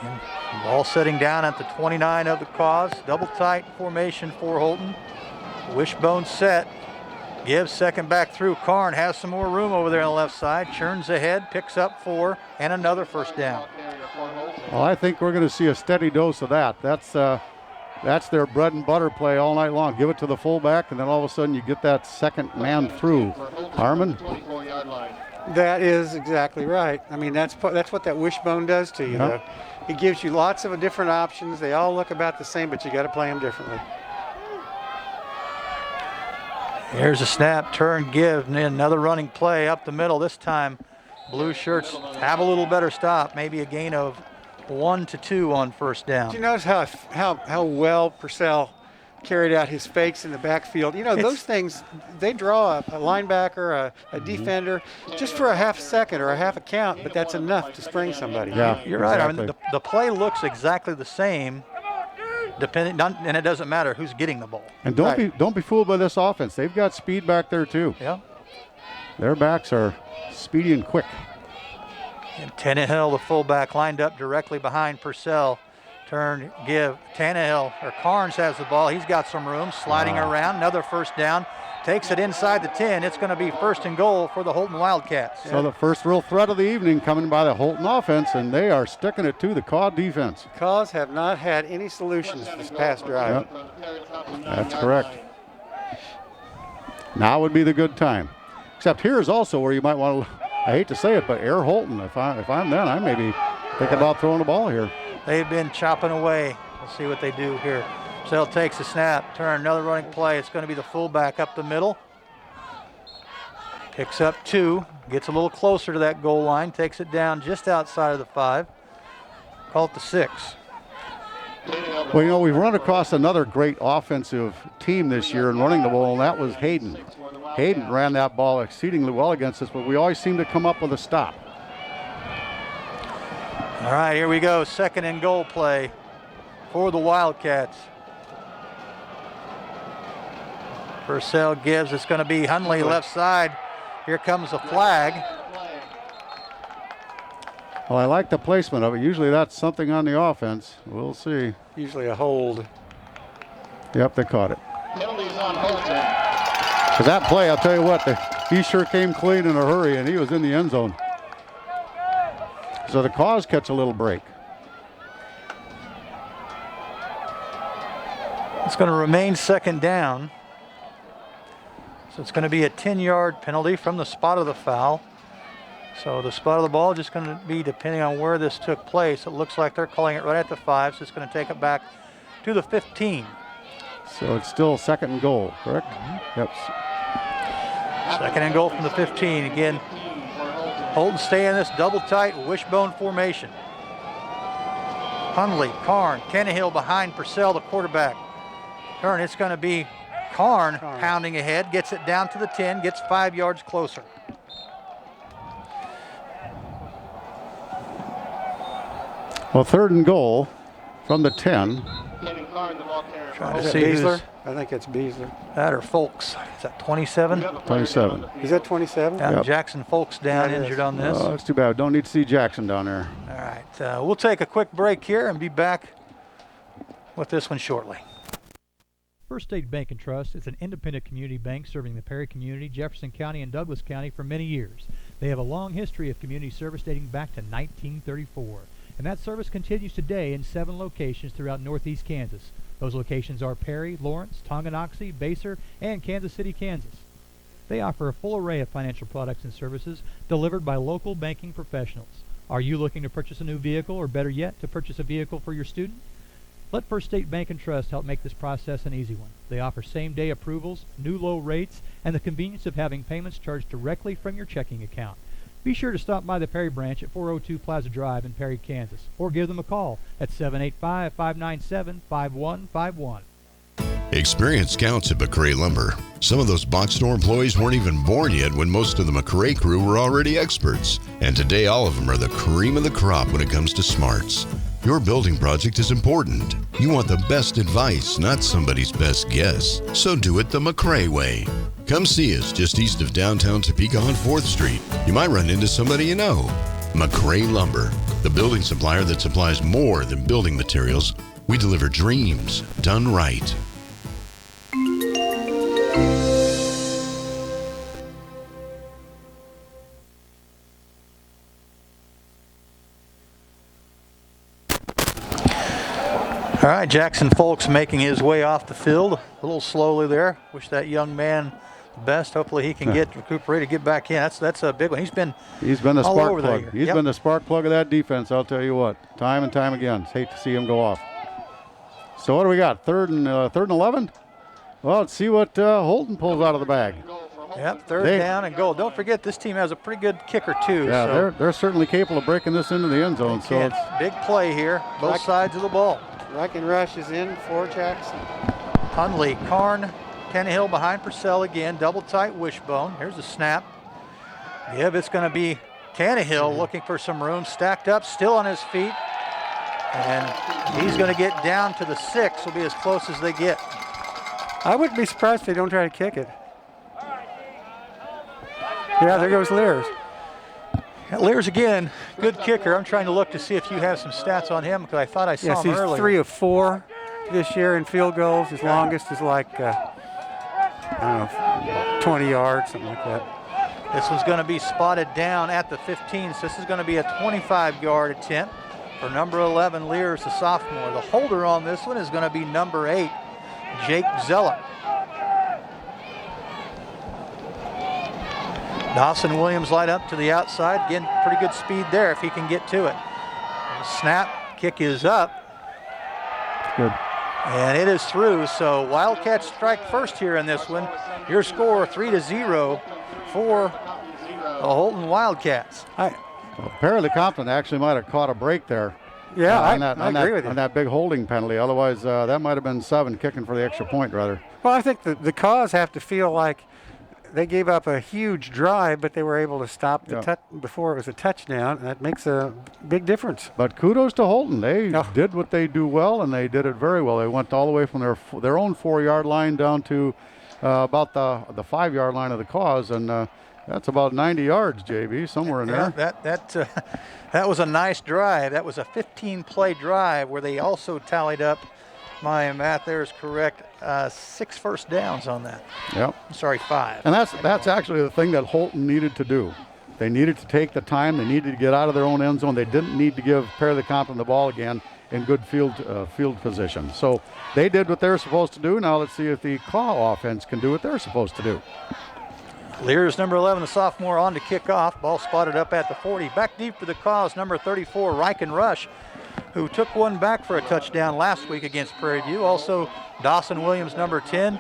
Speaker 1: And ball sitting down at the 29 of the Kaws. Double tight formation for Holton. Wishbone set. Gives second back through. Karn has some more room over there on the left side. Churns ahead, picks up 4, and another first down.
Speaker 2: Well, I think we're going to see a steady dose of that. That's their bread and butter play all night long. Give it to the fullback, and then all of a sudden you get that second man through. Harmon?
Speaker 3: That is exactly right. I mean, that's what that wishbone does to you, though. It gives you lots of different options. They all look about the same, but you got to play them differently.
Speaker 1: Here's a snap, turn, give, and then another running play up the middle. This time, blue shirts have a little better stop, maybe a gain of 1-2 on first down.
Speaker 3: Did you notice how well Purcell carried out his fakes in the backfield? You know, those things, they draw a linebacker, a defender, just for a half second or a half a count, but that's enough to spring somebody.
Speaker 2: Yeah,
Speaker 1: You're right.
Speaker 2: exactly.
Speaker 1: I mean, the play looks exactly the same, and it doesn't matter who's getting the ball.
Speaker 2: And don't be fooled by this offense. They've got speed back there too.
Speaker 1: Yeah.
Speaker 2: Their backs are speedy and quick.
Speaker 1: And Tannehill, the fullback, lined up directly behind Purcell. Turn, give. Tannehill, or Carnes has the ball. He's got some room, sliding around. Another first down. Takes it inside the 10. It's going to be 1st and goal for the Holton Wildcats.
Speaker 2: So the first real threat of the evening coming by the Holton offense, and they are sticking it to the Kaws defense.
Speaker 3: Kaws have not had any solutions this past drive.
Speaker 2: Yep. That's correct. Now would be the good time. Except here is also where you might want to, I hate to say it, but air Holton. If I'm them, I may be thinking about throwing the ball here.
Speaker 1: They've been chopping away. We'll see what they do here. Purcell takes a snap, turn, another running play. It's going to be the fullback up the middle. Picks up 2, gets a little closer to that goal line, takes it down just outside of the 5. Call it the 6.
Speaker 2: Well, you know, we've run across another great offensive team this year in running the ball, and that was Hayden. Hayden ran that ball exceedingly well against us, but we always seem to come up with a stop.
Speaker 1: All right, here we go. 2nd and goal play for the Wildcats. Purcell gives. It's going to be Hunley left side. Here comes the flag.
Speaker 2: Well, I like the placement of it. Usually that's something on the offense. We'll see.
Speaker 3: Usually a hold.
Speaker 2: Yep, they caught it.
Speaker 4: Penalties on Holton.
Speaker 2: Because that play, I'll tell you what, he sure came clean in a hurry, and he was in the end zone. So the Kaws catch a little break.
Speaker 1: It's going to remain 2nd down. So it's going to be a 10-yard penalty from the spot of the foul. So the spot of the ball just going to be depending on where this took place. It looks like they're calling it right at the 5, so it's going to take it back to the 15.
Speaker 2: So it's still 2nd and goal, correct?
Speaker 1: Mm-hmm.
Speaker 2: Yep.
Speaker 1: 2nd and goal from the 15. Again, Holton stay in this double tight wishbone formation. Hunley, Karn, Tannehill behind Purcell, the quarterback. Turn, it's going to be Karn pounding ahead, gets it down to the 10, gets 5 yards closer.
Speaker 2: Well, 3rd and goal from the 10.
Speaker 1: Trying to
Speaker 3: Is that
Speaker 1: see who's
Speaker 3: Beasler? I think it's Beasler.
Speaker 1: that or Folks. Is that 27?
Speaker 2: 27.
Speaker 3: Is that 27?
Speaker 1: Yeah,
Speaker 2: Yep.
Speaker 1: Jackson Folks down,
Speaker 3: That is.
Speaker 1: injured on this.
Speaker 2: Oh, that's too bad. Don't need to see Jackson down there.
Speaker 1: All right, we'll take a quick break here and be back with this one shortly.
Speaker 5: First State Bank and Trust is an independent community bank serving the Perry community, Jefferson County, and Douglas County for many years. They have a long history of community service dating back to 1934, and that service continues today in 7 locations throughout northeast Kansas. Those locations are Perry, Lawrence, Tonganoxie, Baser, and Kansas City, Kansas. They offer a full array of financial products and services delivered by local banking professionals. Are you looking to purchase a new vehicle, or better yet, to purchase a vehicle for your student? Let First State Bank and Trust help make this process an easy one. They offer same-day approvals, new low rates, and the convenience of having payments charged directly from your checking account. Be sure to stop by the Perry branch at 402 Plaza Drive in Perry, Kansas, or give them a call at 785-597-5151.
Speaker 6: Experience counts at McRae Lumber. Some of those box store employees weren't even born yet when most of the McRae crew were already experts. And today all of them are the cream of the crop when it comes to smarts. Your building project is important. You want the best advice, not somebody's best guess. So do it the McRae way. Come see us just east of downtown Topeka on 4th Street. You might run into somebody you know. McRae Lumber, the building supplier that supplies more than building materials. We deliver dreams done right.
Speaker 1: All right, Jackson Folks making his way off the field a little slowly there. Wish that young man the best. Hopefully he can get recuperated, get back in. That's a big one. He's been
Speaker 2: the
Speaker 1: all
Speaker 2: spark
Speaker 1: over
Speaker 2: plug.
Speaker 1: there.
Speaker 2: He's
Speaker 1: Yep.
Speaker 2: been the spark plug of that defense, I'll tell you what. Time and time again. Hate to see him go off. So what do we got? 3rd and 11? Well, let's see what Holton pulls out of the bag.
Speaker 1: Yep, third down and goal. Don't forget, this team has a pretty good kicker, too.
Speaker 2: Yeah,
Speaker 1: so
Speaker 2: they're certainly capable of breaking this into the end zone. So
Speaker 1: it's big play here, both sides of the ball.
Speaker 3: Reich and Rush is in for Jackson.
Speaker 1: Hundley, Karn, Tannehill behind Purcell again, double tight wishbone. Here's a snap. Give, it's going to be Tannehill looking for some room, stacked up, still on his feet. And he's going to get down to the 6, will be as close as they get.
Speaker 3: I wouldn't be surprised if they don't try to kick it. Yeah, there goes Lears.
Speaker 1: Lears again, good kicker. I'm trying to look to see if you have some stats on him because I thought I saw
Speaker 3: Yes,
Speaker 1: him
Speaker 3: he's
Speaker 1: earlier.
Speaker 3: 3 of 4 this year in field goals. His longest is like, I don't know, 20 yards, something like that.
Speaker 1: This one's going to be spotted down at the 15, so this is going to be a 25-yard attempt for number 11, Lears, the sophomore. The holder on this one is going to be number 8, Jake Zeller. Dawson Williams light up to the outside. Again, pretty good speed there if he can get to it. Snap, kick is up.
Speaker 2: good.
Speaker 1: And it is through, so Wildcats strike first here in this one. Your score 3-0 for the Holton Wildcats.
Speaker 2: Well, Perry-Lecompton actually might have caught a break there.
Speaker 3: Yeah,
Speaker 2: I
Speaker 3: agree with you.
Speaker 2: On that big holding penalty. Otherwise, that might have been 7 kicking for the extra point, rather.
Speaker 3: Well, I think the Kaws have to feel like they gave up a huge drive, but they were able to stop the before it was a touchdown. And that makes a big difference.
Speaker 2: But kudos to Holton. They
Speaker 3: Oh.
Speaker 2: did what they do well, and they did it very well. They went all the way from their own 4-yard line down to about the 5-yard line of the Kaws, and that's about 90 yards, JB, somewhere in there.
Speaker 1: That was a nice drive. That was a 15-play drive where they also tallied up, my math there is correct, 6 first downs on that.
Speaker 2: Yep.
Speaker 1: I'm sorry, 5.
Speaker 2: And that's actually the thing that Holton needed to do. They needed to take the time. They needed to get out of their own end zone. They didn't need to give Perry-Lecompton the ball again in good field position. So they did what they were supposed to do. Now let's see if the Kaw offense can do what they're supposed to do.
Speaker 1: Lears, number 11, the sophomore, on to kick off. Ball spotted up at the 40. Back deep for the Kaws, number 34, Reich and Rush, who took one back for a touchdown last week against Prairie View. Also, Dawson Williams, number 10,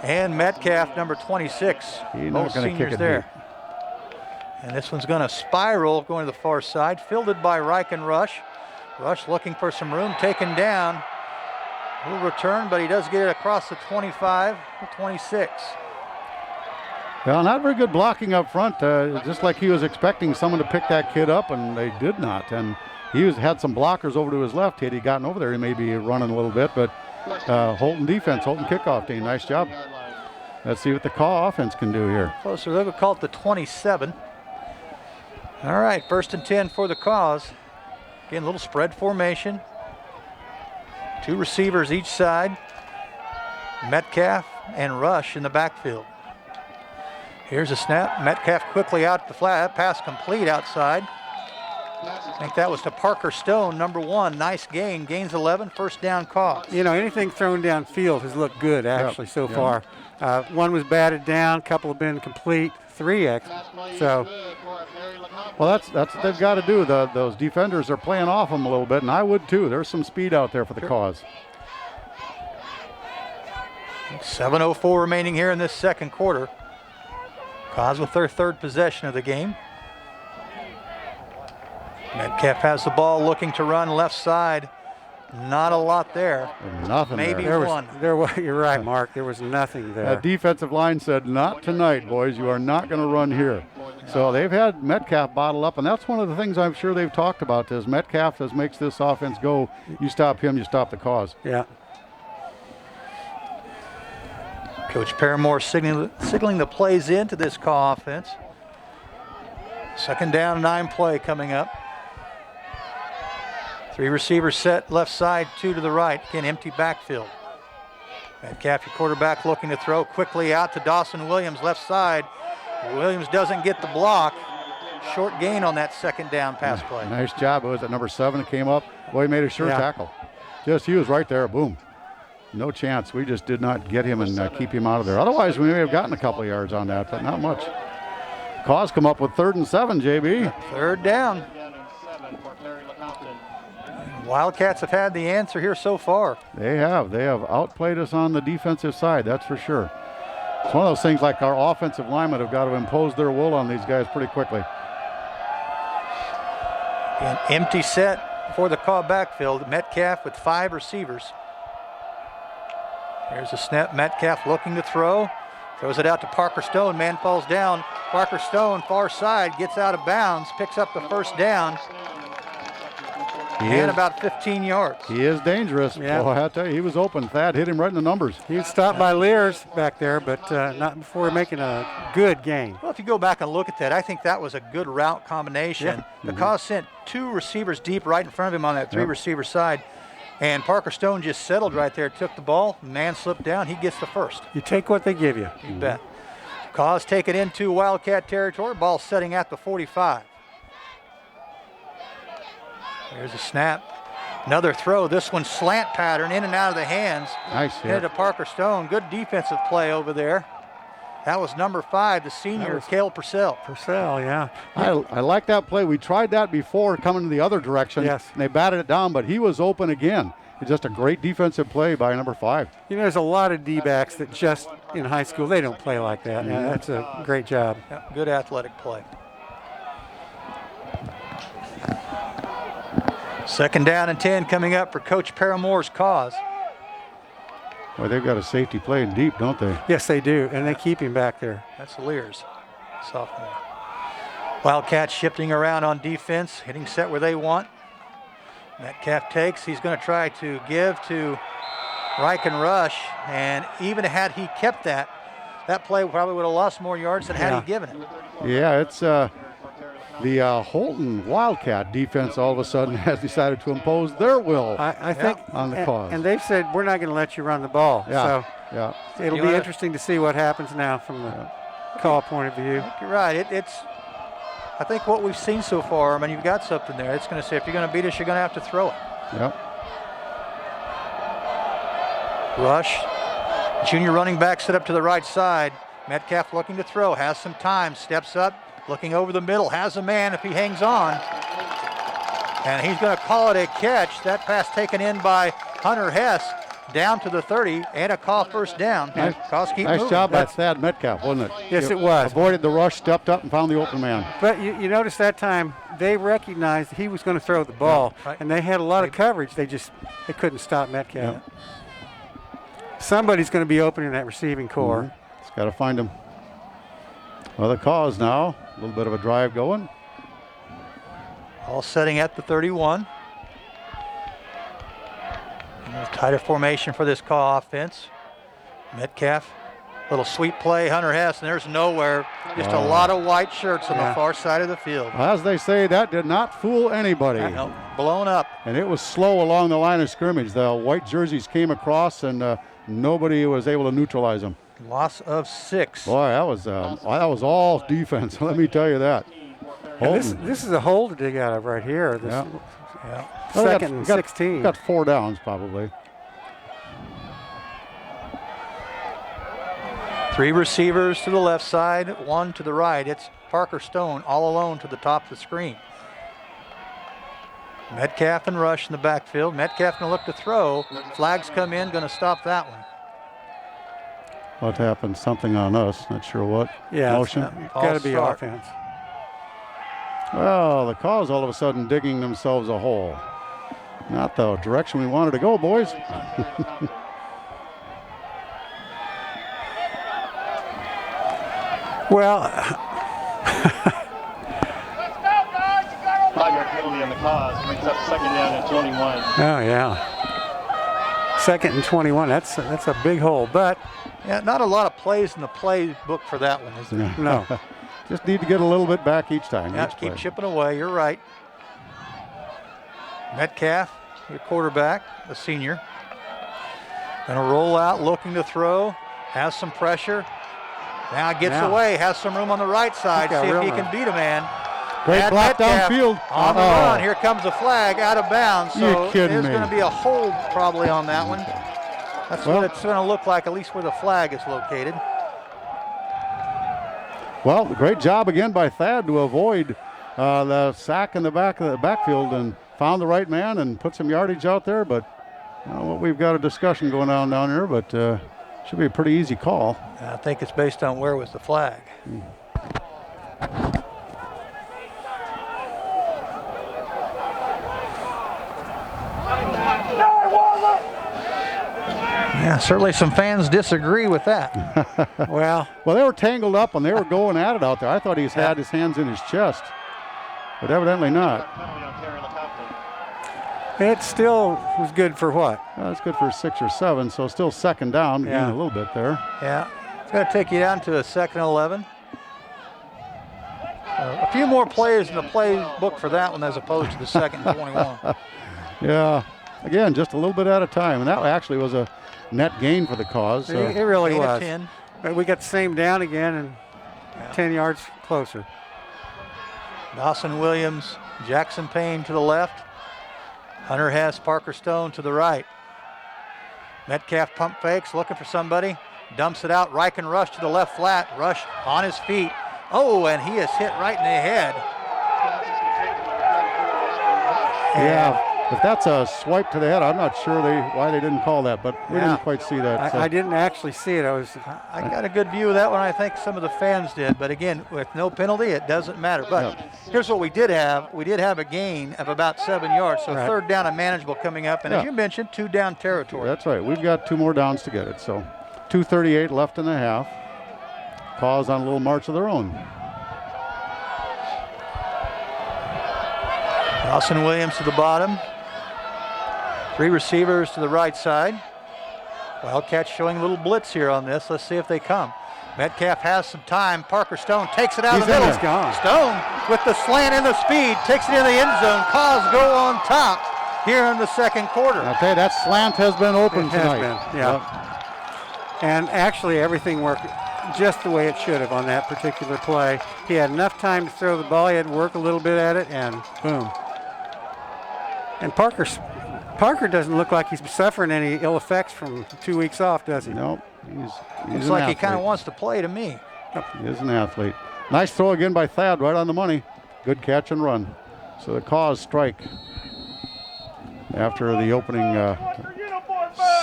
Speaker 1: and Metcalf, number 26.
Speaker 2: He's
Speaker 1: Both
Speaker 2: not going to kick
Speaker 1: seniors
Speaker 2: it
Speaker 1: there.
Speaker 2: deep.
Speaker 1: And this one's going to spiral going to the far side, fielded by Reich and Rush. Rush looking for some room, taken down. He'll return, but he does get it across the 25, the 26.
Speaker 2: Well, not very good blocking up front, just like he was expecting someone to pick that kid up, and they did not. And he had some blockers over to his left. Had he gotten over there, he may be running a little bit, but Holton defense, Holton kickoff team, nice job. Let's see what the Kaw offense can do here.
Speaker 1: Closer look, we'll call it the 27. All right, 1st and 10 for the Kaws. Again, a little spread formation. 2 receivers each side. Metcalf and Rush in the backfield. Here's a snap. Metcalf quickly out the flat. Pass complete outside. I think that was to Parker Stone, number 1. Nice gain. Gains 11. First down Kaws.
Speaker 3: You know, anything thrown downfield has looked good, actually, so far. One was batted down, a couple have been complete, 3 So,
Speaker 2: Well, that's what they've got to do. Those defenders are playing off them a little bit, and I would too. There's some speed out there for the Kaws.
Speaker 1: 7:04 remaining here in this second quarter. Kaws with their 3rd possession of the game. Metcalf has the ball, looking to run left side. Not a lot there.
Speaker 2: Nothing
Speaker 1: Maybe
Speaker 2: there.
Speaker 1: one.
Speaker 3: You're right, Mark. There was nothing there.
Speaker 2: That defensive line said, not tonight, boys. You are not going to run here. So they've had Metcalf bottle up, and that's one of the things I'm sure they've talked about is Metcalf makes this offense go. You stop him, you stop the Kaws.
Speaker 3: Yeah.
Speaker 1: Coach Paramore signaling the plays into this Kaw offense. 2nd down, 9 play coming up. 3 receivers set, left side, 2 to the right. Again, empty backfield. Metcalf, your quarterback, looking to throw quickly out to Dawson Williams, left side. Williams doesn't get the block. Short gain on that 2nd down pass play.
Speaker 2: Nice job. It was at number 7 that came up. Boy, he made a sure
Speaker 3: Yeah.
Speaker 2: tackle. He was right there. Boom. No chance. We just did not get him and keep him out of there. Otherwise, we may have gotten a couple of yards on that, but not much. Kaws come up with 3rd and 7, JB.
Speaker 1: 3rd down. Wildcats have had the answer here so far.
Speaker 2: They have outplayed us on the defensive side, that's for sure. It's one of those things like our offensive linemen have got to impose their will on these guys pretty quickly.
Speaker 1: An empty set for the Kaw backfield. Metcalf with 5 receivers. There's a snap. Metcalf looking to throw. Throws it out to Parker Stone. Man falls down. Parker Stone, far side, gets out of bounds, picks up the first down. And about 15 yards.
Speaker 2: He is dangerous.
Speaker 3: Yeah.
Speaker 2: Boy, I tell you, he was open. Thad hit him right in the numbers.
Speaker 3: He was stopped by Lears back there, but not before making a good gain.
Speaker 1: Well, if you go back and look at that, I think that was a good route combination. The Kaws sent 2 receivers deep right in front of him on that 3-receiver side. And Parker Stone just settled right there, took the ball, man slipped down, he gets the first.
Speaker 3: You take what they give you.
Speaker 1: You bet. Kaws take it into Wildcat territory, ball setting at the 45. There's a snap. Another throw. This one slant pattern in and out of the hands.
Speaker 2: Nice hit.
Speaker 1: Into Parker Stone. Good defensive play over there. That was number 5, the senior, Cale Purcell.
Speaker 3: Purcell, yeah.
Speaker 2: I like that play. We tried that before coming in the other direction.
Speaker 3: Yes.
Speaker 2: And they batted it down, but he was open again. It's just a great defensive play by number 5.
Speaker 3: You know, there's a lot of D-backs that just in high school, they don't play like that. Yeah, that's a great job.
Speaker 1: Yep, good athletic play. Second down and 10 coming up for Coach Paramore's Kaws.
Speaker 2: Boy, they've got a safety playing deep, don't they?
Speaker 3: Yes, they do, and they keep him back there.
Speaker 1: That's Lears, sophomore. Wildcats shifting around on defense, hitting set where they want. Metcalf takes. He's going to try to give to Reich and Rush, and even had he kept that play probably would have lost more yards than had he given it.
Speaker 2: Yeah, it's the Holton Wildcat defense all of a sudden has decided to impose their will
Speaker 3: I think
Speaker 2: on the Kaws.
Speaker 3: And they've said, we're not going to let you run the ball.
Speaker 2: Yeah,
Speaker 3: So it'll be interesting to see what happens now from the call point of view.
Speaker 1: You're right. I think what we've seen so far, I mean, you've got something there. It's going to say, if you're going to beat us, you're going to have to throw it.
Speaker 2: Yep.
Speaker 1: Rush, junior running back set up to the right side. Metcalf looking to throw, has some time, steps up, looking over the middle, has a man if he hangs on. And he's going to call it a catch. That pass taken in by Hunter Hess down to the 30 and a call first down.
Speaker 2: Nice,
Speaker 1: Kaws keep
Speaker 2: nice
Speaker 1: moving.
Speaker 2: job by Thad Metcalf, wasn't it?
Speaker 3: Yes, it was.
Speaker 2: Avoided the rush, stepped up, and found the open man.
Speaker 3: But you notice that time they recognized he was going to throw the ball,
Speaker 1: right.
Speaker 3: and they had a lot of coverage. They couldn't stop Metcalf.
Speaker 2: Yeah.
Speaker 3: Somebody's going to be open in that receiving core.
Speaker 2: Just got to find him. Well, the Kaws now, a little bit of a drive going.
Speaker 1: All setting at the 31. Tighter formation for this Kaw offense. Metcalf, little sweep play, Hunter Hess, and there's nowhere. Just a lot of white shirts on the far side of the field.
Speaker 2: As they say, that did not fool anybody.
Speaker 1: No, blown up.
Speaker 2: And it was slow along the line of scrimmage. The white jerseys came across, and nobody was able to neutralize them.
Speaker 1: Loss of 6.
Speaker 2: Boy, that was all defense. Let me tell you that.
Speaker 3: This is a hole to dig out of right here. This second and 16.
Speaker 2: Got 4 downs probably.
Speaker 1: 3 receivers to the left side, 1 to the right. It's Parker Stone all alone to the top of the screen. Metcalf and Rush in the backfield. Metcalf going to look to throw. Flags come in, going to stop that one.
Speaker 2: What happened? Something on us. Not sure what.
Speaker 3: Yeah,
Speaker 2: Motion.
Speaker 3: Got to be
Speaker 1: start.
Speaker 3: offense.
Speaker 2: Well, the Kaws all of a sudden digging themselves a hole. Not the direction we wanted to go, boys.
Speaker 3: Well,
Speaker 4: 5-yard penalty on the Kaws brings up second down and 21.
Speaker 3: oh yeah. Second and 21. That's a big hole, but
Speaker 1: Yeah, not a lot of plays in the playbook for that one, is there?
Speaker 3: no.
Speaker 2: Just need to get a little bit back each time.
Speaker 1: Yeah,
Speaker 2: each
Speaker 1: keep
Speaker 2: play.
Speaker 1: chipping away. You're right. Metcalf, your quarterback, the senior. Going to roll out, looking to throw. Has some pressure. Now gets away. Has some room on the right side.
Speaker 3: He's got
Speaker 1: See if
Speaker 3: real
Speaker 1: he
Speaker 3: room.
Speaker 1: can beat a man.
Speaker 2: Great
Speaker 1: Brad
Speaker 2: block
Speaker 1: Metcalf
Speaker 2: downfield.
Speaker 1: On the run. Here comes a flag out of bounds. So
Speaker 2: You're kidding
Speaker 1: there's
Speaker 2: me.
Speaker 1: going to be a hold probably on that one. That's
Speaker 2: Well-
Speaker 1: what it's going to look like, at least where the flag is located.
Speaker 2: Well, great job again by Thad to avoid the sack in the back of the backfield and found the right man and put some yardage out there. But we've got a discussion going on down here, but Should be a pretty easy call.
Speaker 1: I think it's based on where was the flag. Yeah, certainly some fans disagree with that.
Speaker 3: Well,
Speaker 2: Well, they were tangled up and they were going at it out there. I thought he's had his hands in his chest, but evidently not.
Speaker 4: Penalty on Perry-Lecompton.
Speaker 3: it still was good for what?
Speaker 2: Well, it's good for 6 or 7, so still second down,
Speaker 3: Yeah.
Speaker 2: gain a little bit there.
Speaker 1: Yeah, it's going to take you down to a 2nd and 11. A few more players in the playbook for that one as opposed to the 2nd and 21.
Speaker 2: Yeah, again, just a little bit at a time, and that actually was a net gain for the Kaws. So.
Speaker 3: It really
Speaker 1: Gain of
Speaker 3: was.
Speaker 1: 10.
Speaker 3: But we got the same down again and 10 yards closer.
Speaker 1: Dawson Williams, Jackson Payne to the left. Hunter Hess, Parker Stone to the right. Metcalf pump fakes, looking for somebody. Dumps it out. Riken Rush to the left flat. Rush on his feet. Oh, and he is hit right in the head.
Speaker 2: Yeah, if that's a swipe to the head, I'm not sure why they didn't call that, but we
Speaker 1: Yeah.
Speaker 2: didn't quite see that. so.
Speaker 3: I didn't actually see it.
Speaker 1: I got a good view of that one. I think some of the fans did. But again, with no penalty, it doesn't matter. But here's what we did have. We did have a gain of about 7 yards. So
Speaker 3: Right.
Speaker 1: 3rd down and manageable coming up. And as
Speaker 2: Yeah.
Speaker 1: you mentioned, 2 down territory.
Speaker 2: That's right. We've got 2 more downs to get it. So 2:38 left in the half. Kaws on a little march of their own.
Speaker 1: Dawson Williams to the bottom. 3 receivers to the right side. Wildcats showing a little blitz here on this. Let's see if they come. Metcalf has some time. Parker Stone takes it out of the
Speaker 3: He's in
Speaker 1: middle.
Speaker 3: there. He's gone.
Speaker 1: Stone with the slant and the speed takes it in the end zone. Kaws go on top here in the 2nd quarter.
Speaker 2: I'll tell you, that slant has been open
Speaker 3: It has
Speaker 2: tonight.
Speaker 3: been, yeah. And actually, everything worked just the way it should have on that particular play. He had enough time to throw the ball. He had to work a little bit at it, and boom. And Parker doesn't look like he's suffering any ill effects from 2 weeks off, does he?
Speaker 2: Nope. He's
Speaker 1: Looks
Speaker 2: an
Speaker 1: like he
Speaker 2: athlete.
Speaker 1: kind of wants to play to me.
Speaker 2: He is an athlete. Nice throw again by Thad, right on the money. Good catch and run. So the Kaws strike after the opening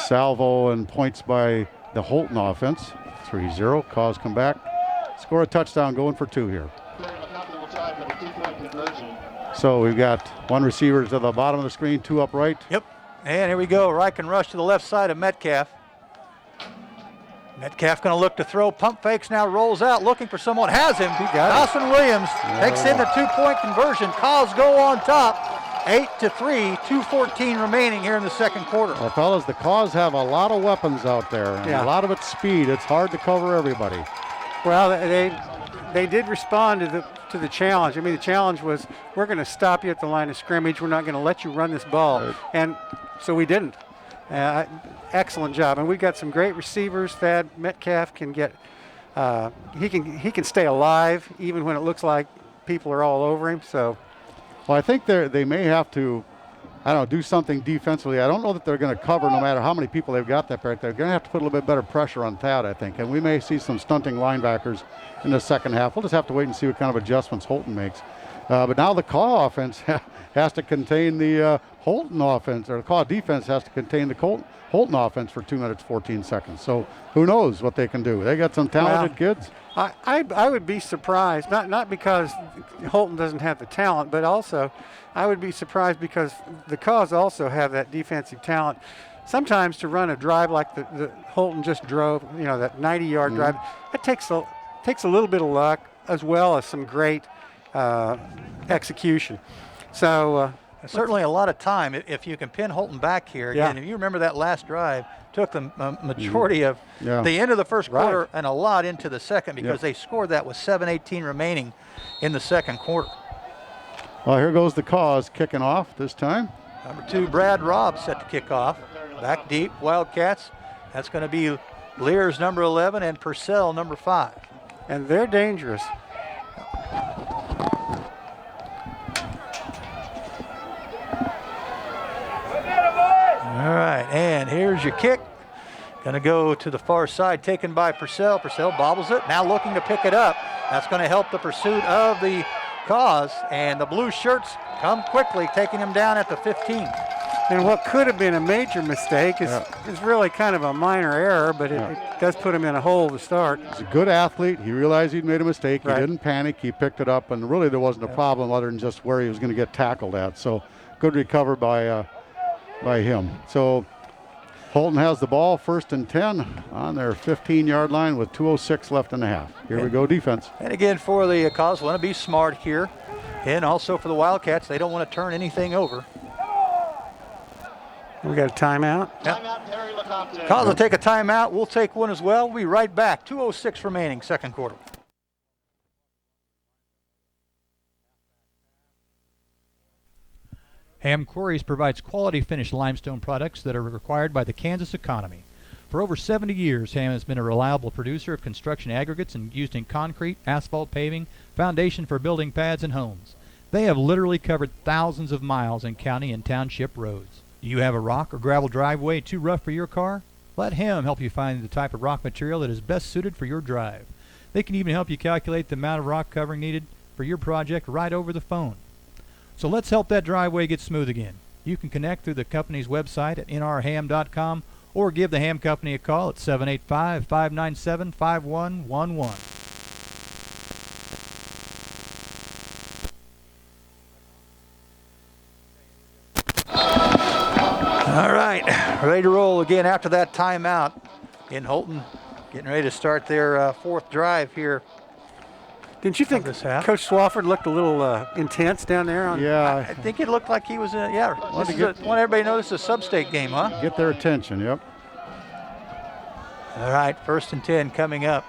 Speaker 2: salvo and points by the Holton offense. 3-0. Kaws come back, score a touchdown, going for 2 here.
Speaker 4: Perry-Lecompton will try for the 2-point conversion.
Speaker 2: So we've got 1 receiver to the bottom of the screen, 2 upright.
Speaker 1: Yep. And here we go. Riken Rush to the left side of Metcalf. Metcalf going to look to throw. Pump fakes now, rolls out, looking for someone. Has him. Dawson Williams takes in the 2-point conversion. Kaws go on top. 8-3, 2:14 remaining here in the 2nd quarter.
Speaker 2: Well, fellas, the Kaws have a lot of weapons out there, and a lot of it's speed. It's hard to cover everybody.
Speaker 3: Well, they did respond to the challenge. I mean, the challenge was, we're going to stop you at the line of scrimmage. We're not going to let you run this ball.
Speaker 2: Right.
Speaker 3: And so we didn't. Excellent job. And we've got some great receivers. Thad Metcalf can get, he can stay alive even when it looks like people are all over him. So,
Speaker 2: Well, I think they may have to, do something defensively. I don't know that they're going to cover no matter how many people they've got there. They're going to have to put a little bit better pressure on Thad, I think. And we may see some stunting linebackers in the 2nd half. We'll just have to wait and see what kind of adjustments Holton makes. But now the Kaw offense has to contain the Holton offense, or the Kaw defense has to contain the Holton offense for 2 minutes, 14 seconds. So who knows what they can do. They got some talented kids.
Speaker 3: I would be surprised, not because Holton doesn't have the talent, but also I would be surprised because the Kaws also have that defensive talent. Sometimes to run a drive like the Holton just drove, that 90-yard drive, it takes a little bit of luck as well as some great execution. So
Speaker 1: Certainly a lot of time if you can pin Holton back here. Again, if you remember that last drive, took the majority of the end of the 1st quarter and a lot into the 2nd because they scored that with 7:18 remaining in the 2nd quarter.
Speaker 2: Well, here goes the Kaws kicking off this time.
Speaker 1: Number 2, Brad Robb set to kick off. Back deep, Wildcats. That's going to be Lears, number 11, and Purcell, number 5.
Speaker 3: And they're dangerous.
Speaker 1: All right, and here's your kick. Going to go to the far side, taken by Purcell. Purcell bobbles it, now looking to pick it up. That's going to help the pursuit of the Kaws, and the blue shirts come quickly, taking him down at the 15.
Speaker 3: And what could have been a major mistake is really kind of a minor error, but it does put him in a hole to start.
Speaker 2: He's a good athlete. He realized he'd made a mistake.
Speaker 3: Right.
Speaker 2: He didn't panic. He picked it up, and really there wasn't a problem other than just where he was going to get tackled at. So good recover by him. So Holton has the ball, 1st and 10 on their 15-yard line with 2:06 left in the half. Here we go, defense.
Speaker 1: And again, for the Kaws, want to be smart here. And also for the Wildcats, they don't want to turn anything over.
Speaker 3: We got a timeout.
Speaker 4: Timeout, Perry-Lecompton.
Speaker 1: Kaws will take a timeout. We'll take one as well. We'll be right back. 2:06 remaining, second quarter.
Speaker 5: Ham Quarries provides quality finished limestone products that are required by the Kansas economy. For over 70 years, Ham has been a reliable producer of construction aggregates and used in concrete, asphalt paving, foundation for building pads and homes. They have literally covered thousands of miles in county and township roads. Do you have a rock or gravel driveway too rough for your car? Let Ham help you find the type of rock material that is best suited for your drive. They can even help you calculate the amount of rock covering needed for your project right over the phone. So let's help that driveway get smooth again. You can connect through the company's website at nrham.com or give the Ham Company a call at 785-597-5111.
Speaker 1: All right, ready to roll again after that timeout. In Holton, getting ready to start their fourth drive here.
Speaker 3: Didn't you think
Speaker 1: this half.
Speaker 3: Coach Swafford looked a little intense down there?
Speaker 2: Yeah,
Speaker 1: I think it looked like he was in, this is want everybody to know this is a sub-state game, huh?
Speaker 2: get their attention, yep.
Speaker 1: All right, 1st and 10 coming up.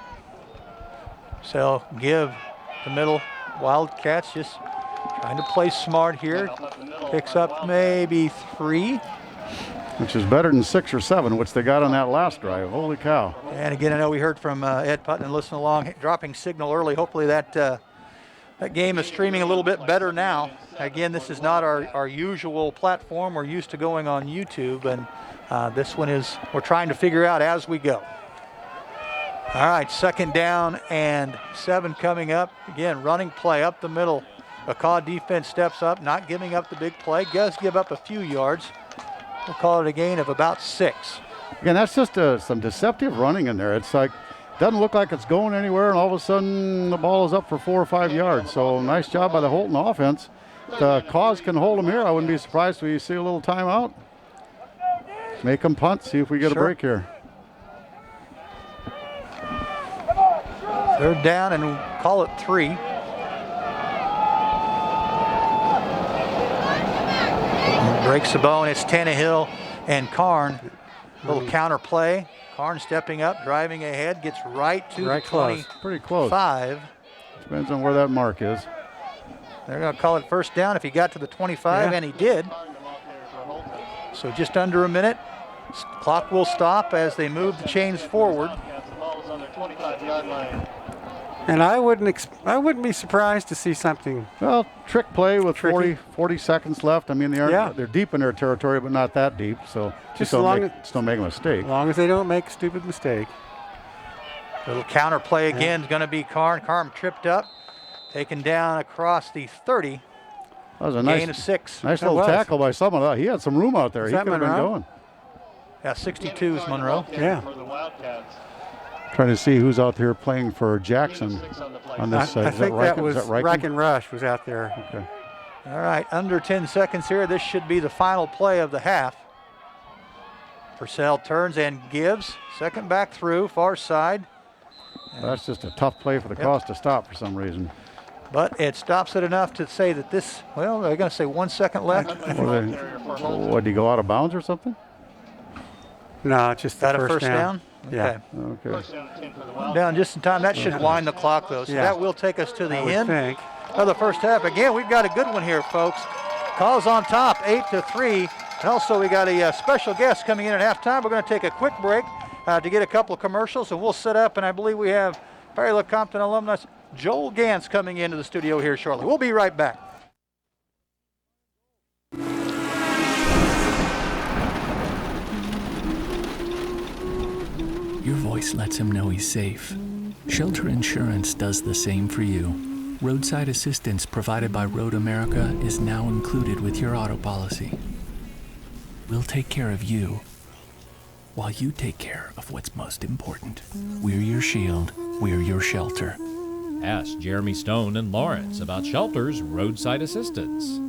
Speaker 1: So give the middle. Wildcats just trying to play smart here. Picks up maybe 3.
Speaker 2: Which is better than 6 or 7, which they got on that last drive. Holy cow.
Speaker 1: And again, I know we heard from Ed Putnam listening along, dropping signal early. Hopefully that game is streaming a little bit better now. Again, this is not our usual platform. We're used to going on YouTube, and this one is, we're trying to figure out as we go. All right, 2nd down and 7 coming up. Again, running play up the middle. The Kaw defense steps up, not giving up the big play. Does give up a few yards. We'll call it a gain of about 6.
Speaker 2: Again, that's just some deceptive running in there. It's like, doesn't look like it's going anywhere, and all of a sudden the ball is up for 4 or 5 yards. So nice job by the Holton offense. The Kaws can hold them here. I wouldn't be surprised if we see a little timeout. Make them punt, see if we get a break here.
Speaker 1: 3rd down and we'll call it 3. Breaks the bone. It's Tannehill and Karn. Little counter play. Karn stepping up, driving ahead, gets right to the 25.
Speaker 2: Pretty close. Depends on where that mark is.
Speaker 1: They're going to call it 1st down if he got to the 25, and he did. So just under a minute. Clock will stop as they move the chains forward.
Speaker 4: The ball is on their 25-yard line.
Speaker 3: And I wouldn't be surprised to see something.
Speaker 2: Well, trick play with 40 seconds left. I mean, they're deep in their territory, but not that deep. So just don't make a mistake.
Speaker 3: As long as they don't make a stupid mistake.
Speaker 1: Little counter play again is going to be Karn. Karn tripped up, taken down across the 30.
Speaker 2: That was a
Speaker 1: gain of 6.
Speaker 2: Nice little tackle by someone. He had some room out there. He could have been going.
Speaker 1: Yeah, 62 is Monroe.
Speaker 3: Yeah.
Speaker 4: For the Wildcats.
Speaker 2: Trying to see who's out there playing for Jackson on this side.
Speaker 3: I think that was
Speaker 2: Riken?
Speaker 3: Riken Rush was out there.
Speaker 2: Okay.
Speaker 1: All right, under 10 seconds here. This should be the final play of the half. Purcell turns and gives. 2nd back through, far side.
Speaker 2: That's just a tough play for the Kaws to stop for some reason.
Speaker 1: But it stops it enough to say that this, well, they're going to say 1 second left.
Speaker 2: What, did he go out of bounds or something?
Speaker 3: No, just the
Speaker 1: Got a first down?
Speaker 3: Yeah.
Speaker 2: Okay.
Speaker 4: First down and 10 for the Wildcats.
Speaker 1: Down just in time. That should wind the clock, though. So that will take us to the end of the first half. Again, we've got a good one here, folks. Kaws on top, 8-3. And also, we got a special guest coming in at halftime. We're going to take a quick break to get a couple of commercials, and we'll set up. And I believe we have Perry-Lecompton alumnus Joel Gantz coming into the studio here shortly. We'll be right back.
Speaker 7: Your voice lets him know he's safe. Shelter Insurance does the same for you. Roadside assistance provided by Road America is now included with your auto policy. We'll take care of you while you take care of what's most important. We're your shield. We're your shelter.
Speaker 8: Ask Jeremy Stone and Lawrence about Shelter's roadside assistance.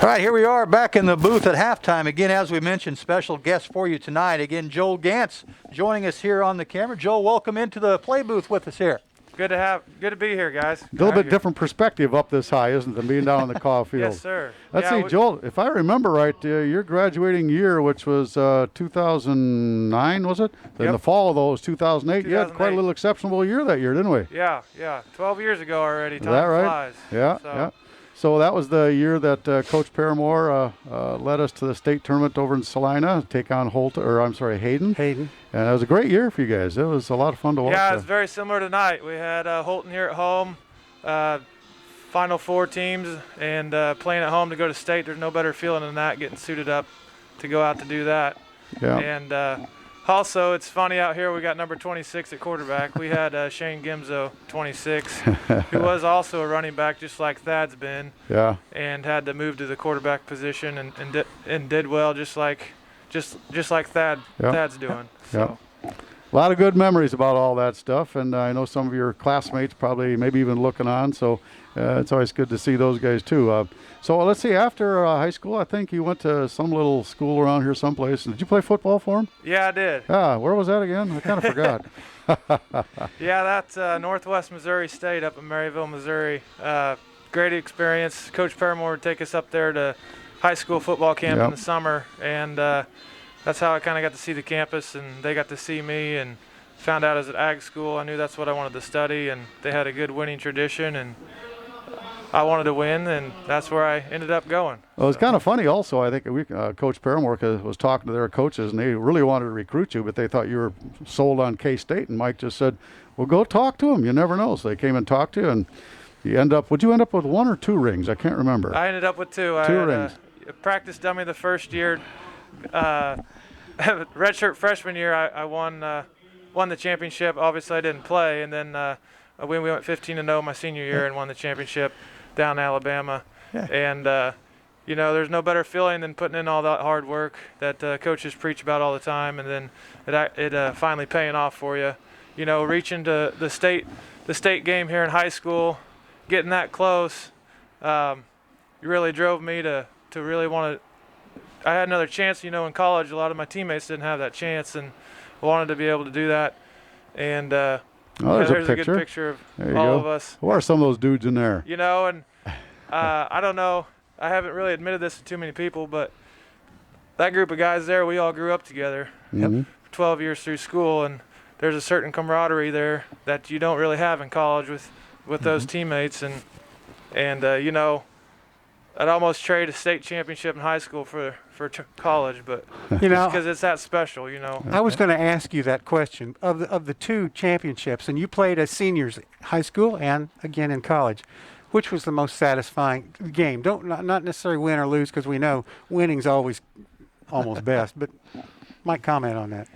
Speaker 1: All right, here we are back in the booth at halftime. Again, as we mentioned, special guest for you tonight. Again, Joel Gantz joining us here on the camera. Joel, welcome into the play booth with us here.
Speaker 9: Good to be here, guys.
Speaker 2: A little bit different perspective up this high, isn't it, than being down in the Kaws field?
Speaker 9: Yes, sir.
Speaker 2: Let's see, Joel, if I remember right, your graduating year, which was 2009, was it?
Speaker 9: Yep.
Speaker 2: In the fall, though, it was 2008. You had quite a little exceptional year that year, didn't we?
Speaker 9: Yeah. 12 years ago already.
Speaker 2: Is that right?
Speaker 9: Flies.
Speaker 2: Yeah,
Speaker 9: so.
Speaker 2: yeah. So that was the year that Coach Paramore led us to the state tournament over in Salina, take on Hayden.
Speaker 3: Hayden.
Speaker 2: And it was a great year for you guys. It was a lot of fun to watch.
Speaker 9: Yeah, it's very similar tonight. We had Holton here at home, Final Four teams, and playing at home to go to state. There's no better feeling than that, getting suited up to go out to do that.
Speaker 2: Yeah.
Speaker 9: And also, it's funny out here, we got number 26 at quarterback. We had Shane Gimzo, 26, who was also a running back just like Thad's been.
Speaker 2: Yeah.
Speaker 9: And had to move to the quarterback position and did well just like Thad.
Speaker 2: Yep.
Speaker 9: Thad's doing. So.
Speaker 2: Yep. A lot of good memories about all that stuff, and I know some of your classmates probably maybe even looking on, so it's always good to see those guys too. So let's see, after high school, I think you went to some little school around here someplace. Did you play football for them?
Speaker 9: Yeah, I did.
Speaker 2: Yeah, where was that again? I kind of forgot.
Speaker 9: Yeah, that's Northwest Missouri State up in Maryville, Missouri. Great experience. Coach Paramore would take us up there to high school football camp in the summer, and that's how I kind of got to see the campus, and they got to see me, and found out as an ag school. I knew that's what I wanted to study, and they had a good winning tradition, and I wanted to win, and that's where I ended up going.
Speaker 2: Well, it's kind of funny also. I think Coach Paramore was talking to their coaches, and they really wanted to recruit you, but they thought you were sold on K-State, and Mike just said, well, go talk to them. You never know. So they came and talked to you, and would you end up with 1 or 2 rings? I can't remember.
Speaker 9: I ended up with 2.
Speaker 2: 2 rings.
Speaker 9: I practiced dummy the first year. Redshirt freshman year, I won the championship. Obviously, I didn't play, and then we went 15-0 my senior year and won the championship down in Alabama.
Speaker 1: Yeah.
Speaker 9: And there's no better feeling than putting in all that hard work that coaches preach about all the time, and then it finally paying off for you. Reaching to the state game here in high school, getting that close, really drove me to really want to. I had another chance, in college. A lot of my teammates didn't have that chance, and I wanted to be able to do that. And
Speaker 2: there's
Speaker 9: a
Speaker 2: picture.
Speaker 9: good picture of
Speaker 2: There you
Speaker 9: all
Speaker 2: go.
Speaker 9: of us.
Speaker 2: Who are some of those dudes in there?
Speaker 9: And I don't know. I haven't really admitted this to too many people, but that group of guys there, we all grew up together
Speaker 2: Mm-hmm.
Speaker 9: for 12 years through school, and there's a certain camaraderie there that you don't really have in college with those teammates. And I'd almost trade a state championship in high school for college, but because it's that special,
Speaker 3: I was going to ask you that question. Of the 2 championships, and you played as seniors, high school and again in college, which was the most satisfying game? Not necessarily win or lose, because we know winning's always almost best, but might comment on that.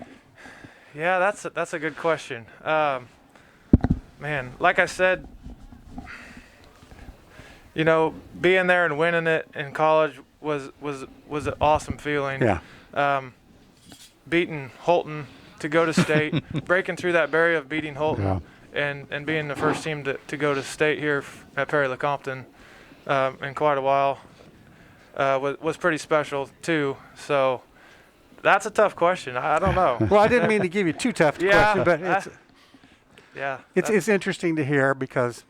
Speaker 9: Yeah, that's a good question. Man, like I said, being there and winning it in college was an awesome feeling.
Speaker 3: Yeah.
Speaker 9: Beating Holton to go to state, breaking through that barrier of beating Holton, and being the first team to go to state here at Perry-Lecompton in quite a while was pretty special too. So that's a tough question. I don't know.
Speaker 3: Well, I didn't mean to give you too tough a question, but it's interesting to hear, because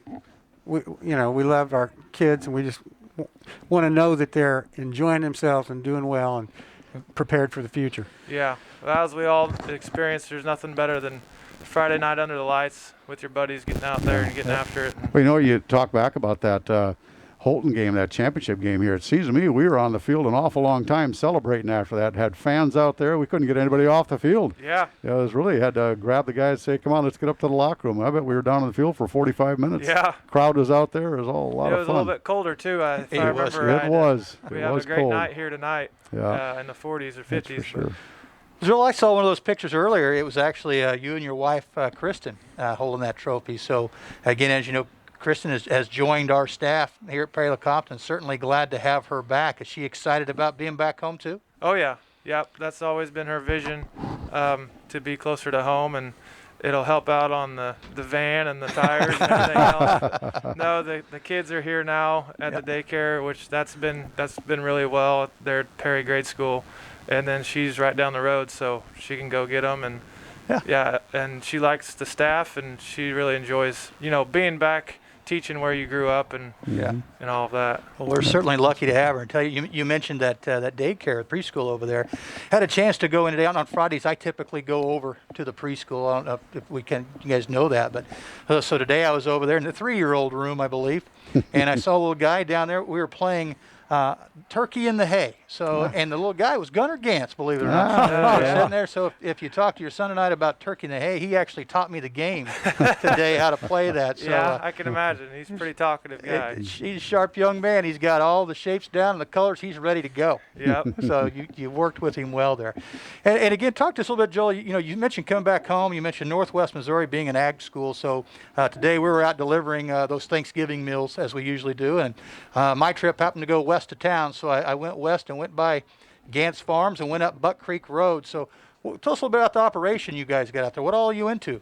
Speaker 3: we love our kids, and we just want to know that they're enjoying themselves and doing well and prepared for the future.
Speaker 9: Yeah, well, as we all experience, there's nothing better than Friday night under the lights with your buddies, getting out there and getting after it.
Speaker 2: Well, you talk back about that Holton game, that championship game here. It seems to me we were on the field an awful long time celebrating after that. Had fans out there. We couldn't get anybody off the field.
Speaker 9: Yeah.
Speaker 2: It was really, had to grab the guys and say, come on, let's get up to the locker room. I bet we were down on the field for 45 minutes.
Speaker 9: Yeah.
Speaker 2: Crowd was out there. It was all a lot of fun.
Speaker 9: It was a little bit colder, too. If I remember right.
Speaker 2: It was.
Speaker 9: We
Speaker 2: it
Speaker 9: have
Speaker 2: was
Speaker 9: a great
Speaker 2: cold.
Speaker 9: night here tonight in the 40s or 50s.
Speaker 2: That's for sure.
Speaker 1: Joel, I saw one of those pictures earlier. It was actually you and your wife, Kristen, holding that trophy. So, again, as you know, Kristen has joined our staff here at Perry-Lecompton. Certainly glad to have her back. Is she excited about being back home, too?
Speaker 9: Oh, yeah. Yep, that's always been her vision, to be closer to home, and it'll help out on the van and the tires and everything else. No, the kids are here now at the daycare, which that's been really well. They're at Perry grade school, and then she's right down the road, so she can go get them. And and she likes the staff, and she really enjoys being back teaching where you grew up and all of that.
Speaker 1: Well, we're certainly lucky to have her. And tell you mentioned that daycare, preschool over there. Had a chance to go in today on Fridays. I typically go over to the preschool. I don't know if you guys know that, but so today I was over there in the 3-year-old room, I believe, and I saw a little guy down there. We were playing turkey in the hay. So, and the little guy was Gunnar Gantz, believe it or not. Sitting there. So if you talk to your son tonight about turkey in the hay, he actually taught me the game today, how to play that. So,
Speaker 9: yeah, I can imagine. He's a pretty talkative guy.
Speaker 1: He's a sharp young man. He's got all the shapes down and the colors. He's ready to go.
Speaker 9: Yep.
Speaker 1: So you worked with him well there. And again, talk to us a little bit, Joel. You mentioned coming back home. You mentioned Northwest Missouri being an ag school. So today we were out delivering those Thanksgiving meals as we usually do. And my trip happened to go west of town. So I went west and went by Gantz Farms and went up Buck Creek Road. So tell us a little bit about the operation you guys got out there. What all are you into?